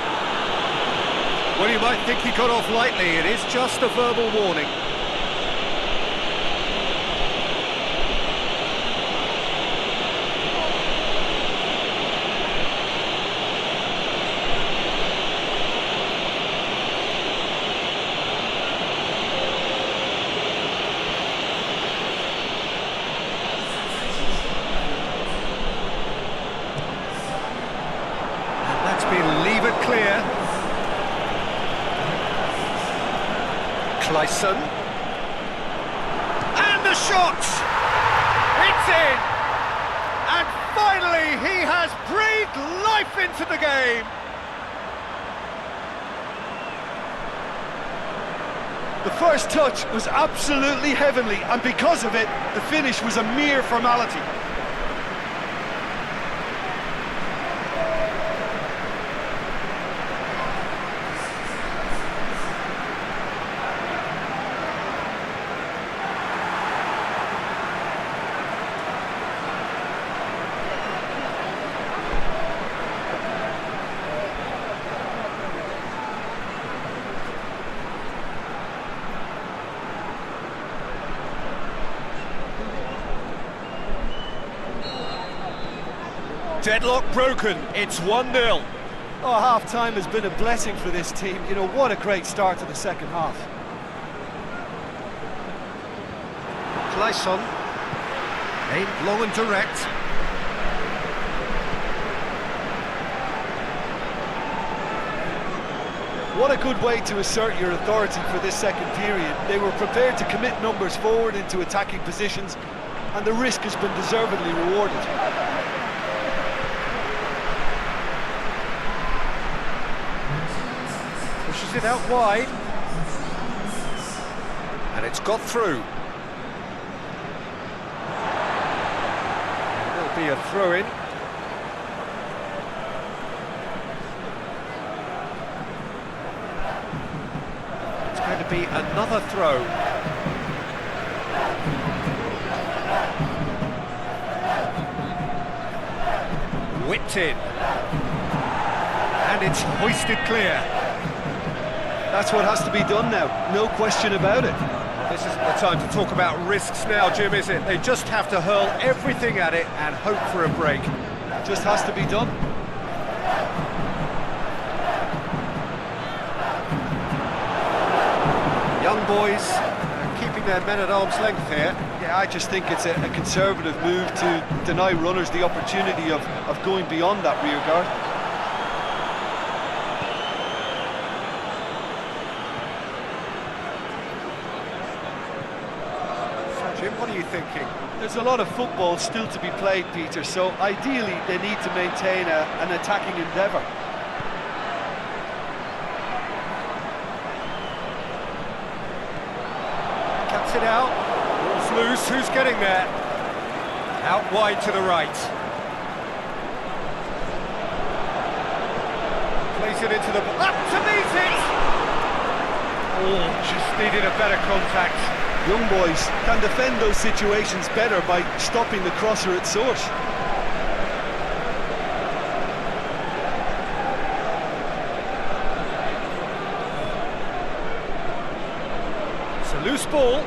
Speaker 1: Well, you might think he got off lightly. It is just a verbal warning. Leave it clear. Kleisson. And the shot! It's in! And finally he has breathed life into the game!
Speaker 3: The first touch was absolutely heavenly, and because of it, the finish was a mere formality.
Speaker 1: Deadlock broken, it's 1-0.
Speaker 3: Oh, half-time has been a blessing for this team. You know, what a great start to the second half.
Speaker 1: Kleisson. Aimed long and direct.
Speaker 3: What a good way to assert your authority for this second period. They were prepared to commit numbers forward into attacking positions, and the risk has been deservedly rewarded.
Speaker 1: Plays it out wide. And it's got through. And there'll be a throw-in. It's going to be another throw. Whipped in. And it's hoisted clear.
Speaker 2: That's what has to be done now, no question about it.
Speaker 1: This isn't the time to talk about risks now, Jim, is it? They just have to hurl everything at it and hope for a break.
Speaker 2: Just has to be done.
Speaker 1: Young boys keeping their men at arm's length here.
Speaker 2: Yeah, I just think it's a conservative move to deny runners the opportunity of going beyond that rear guard.
Speaker 1: Jim, what are you thinking?
Speaker 3: There's a lot of football still to be played, Peter, so ideally they need to maintain an attacking endeavour.
Speaker 1: Cuts it out. Ball's loose. Who's getting there? Out wide to the right. Plays it into the... Up to meet it! Oh, just needed a better contact.
Speaker 2: Young boys can defend those situations better by stopping the crosser at source.
Speaker 1: It's a loose ball.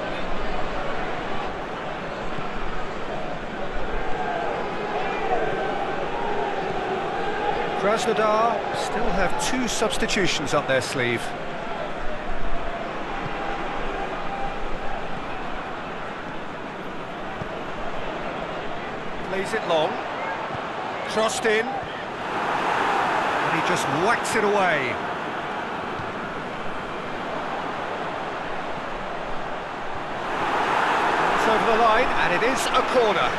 Speaker 1: Krasnodar still have 2 substitutions up their sleeve. Plays it long, crossed in, and he just whacks it away. It's over the line, and it is a corner.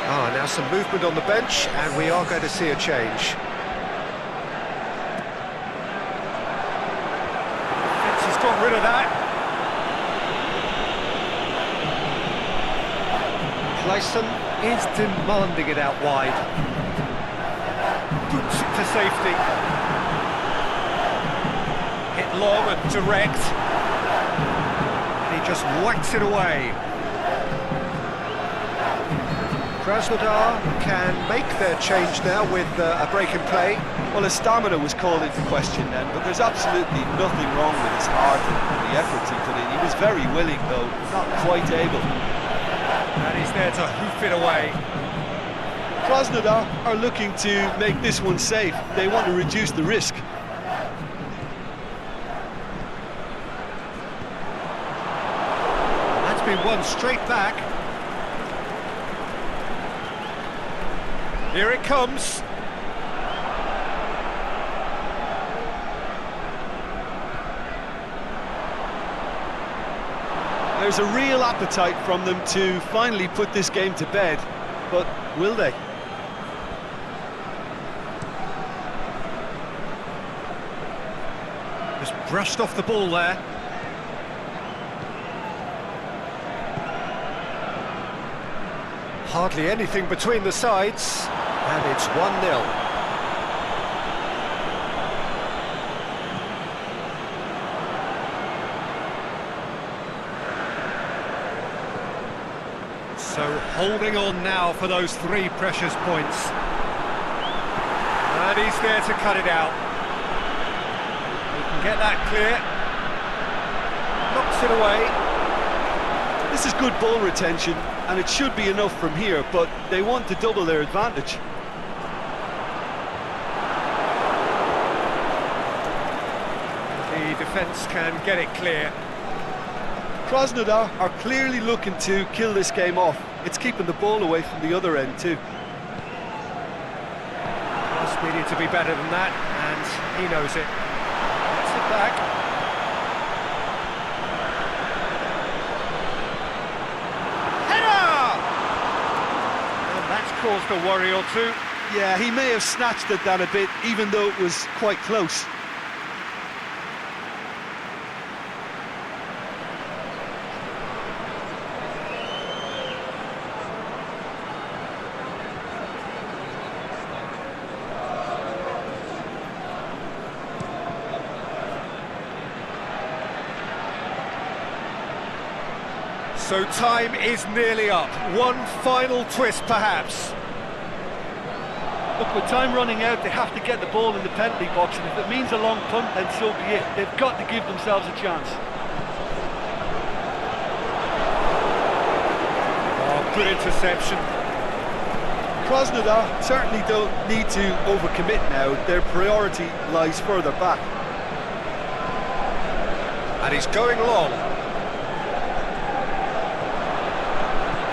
Speaker 1: Ah, now some movement on the bench, and we are going to see a change. Defence has got rid of that. Lyson is demanding it out wide. Boots it to safety. Hit long and direct. And he just whacks it away. Krasnodar can make their change now with a break in play.
Speaker 2: Well, his stamina was called into question then, but there's absolutely nothing wrong with his heart and the efforts he put in. He was very willing, though, not quite able.
Speaker 1: And he's there to hoof it away.
Speaker 2: Krasnodar are looking to make this one safe. They want to reduce the risk.
Speaker 1: That's been won straight back. Here it comes.
Speaker 2: There's a real appetite from them to finally put this game to bed, but will they?
Speaker 1: Just brushed off the ball there. Hardly anything between the sides, and it's 1-0. So holding on now for those 3 precious points. And he's there to cut it out. He can get that clear. Knocks it away.
Speaker 2: This is good ball retention, and it should be enough from here, but they want to double their advantage.
Speaker 1: The defence can get it clear.
Speaker 2: Krasnodar are clearly looking to kill this game off. It's keeping the ball away from the other end too.
Speaker 1: Just needed to be better than that, and he knows it. Gets it back. Header! And that's caused a worry or two.
Speaker 2: Yeah, he may have snatched at that a bit, even though it was quite close.
Speaker 1: So time is nearly up. One final twist, perhaps.
Speaker 3: Look, with time running out, they have to get the ball in the penalty box, and if it means a long punt, then so be it. They've got to give themselves a chance.
Speaker 1: Oh, good interception.
Speaker 2: Krasnodar certainly don't need to overcommit now. Their priority lies further back.
Speaker 1: And he's going long.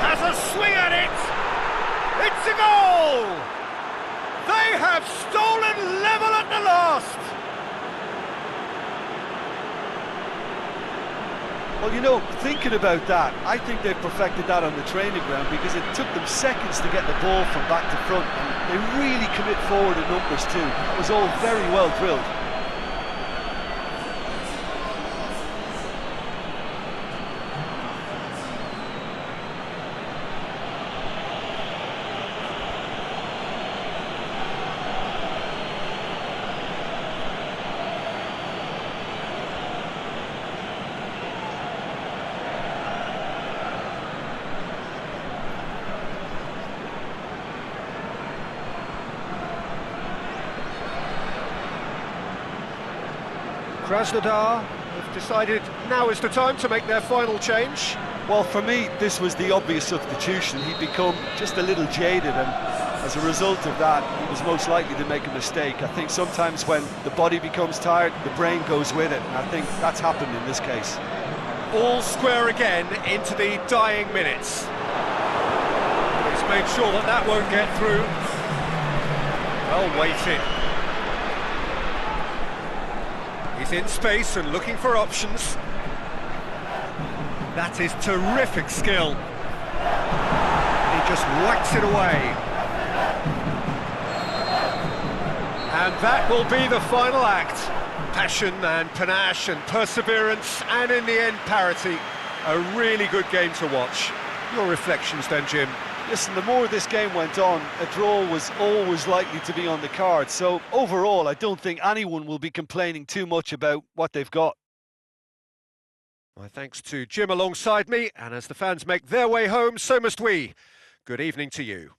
Speaker 1: Has a swing at it! It's a goal! They have stolen level at the last!
Speaker 2: Well, you know, thinking about that, I think they've perfected that on the training ground, because it took them seconds to get the ball from back to front, and they really commit forward in numbers too. That was all very well drilled.
Speaker 1: Krasnodar have decided now is the time to make their final change.
Speaker 2: Well, for me, this was the obvious substitution. He'd become just a little jaded, and as a result of that, he was most likely to make a mistake. I think sometimes when the body becomes tired, the brain goes with it, and I think that's happened in this case.
Speaker 1: All square again into the dying minutes. He's made sure that that won't get through. Well weighted. He's in space and looking for options. That is terrific skill. He just whacks it away. And that will be the final act. Passion and panache and perseverance, and in the end parity. A really good game to watch. Your reflections then, Jim?
Speaker 2: Listen, the more this game went on, a draw was always likely to be on the card. So overall, I don't think anyone will be complaining too much about what they've got.
Speaker 1: My thanks to Jim alongside me, and as the fans make their way home, so must we. Good evening to you.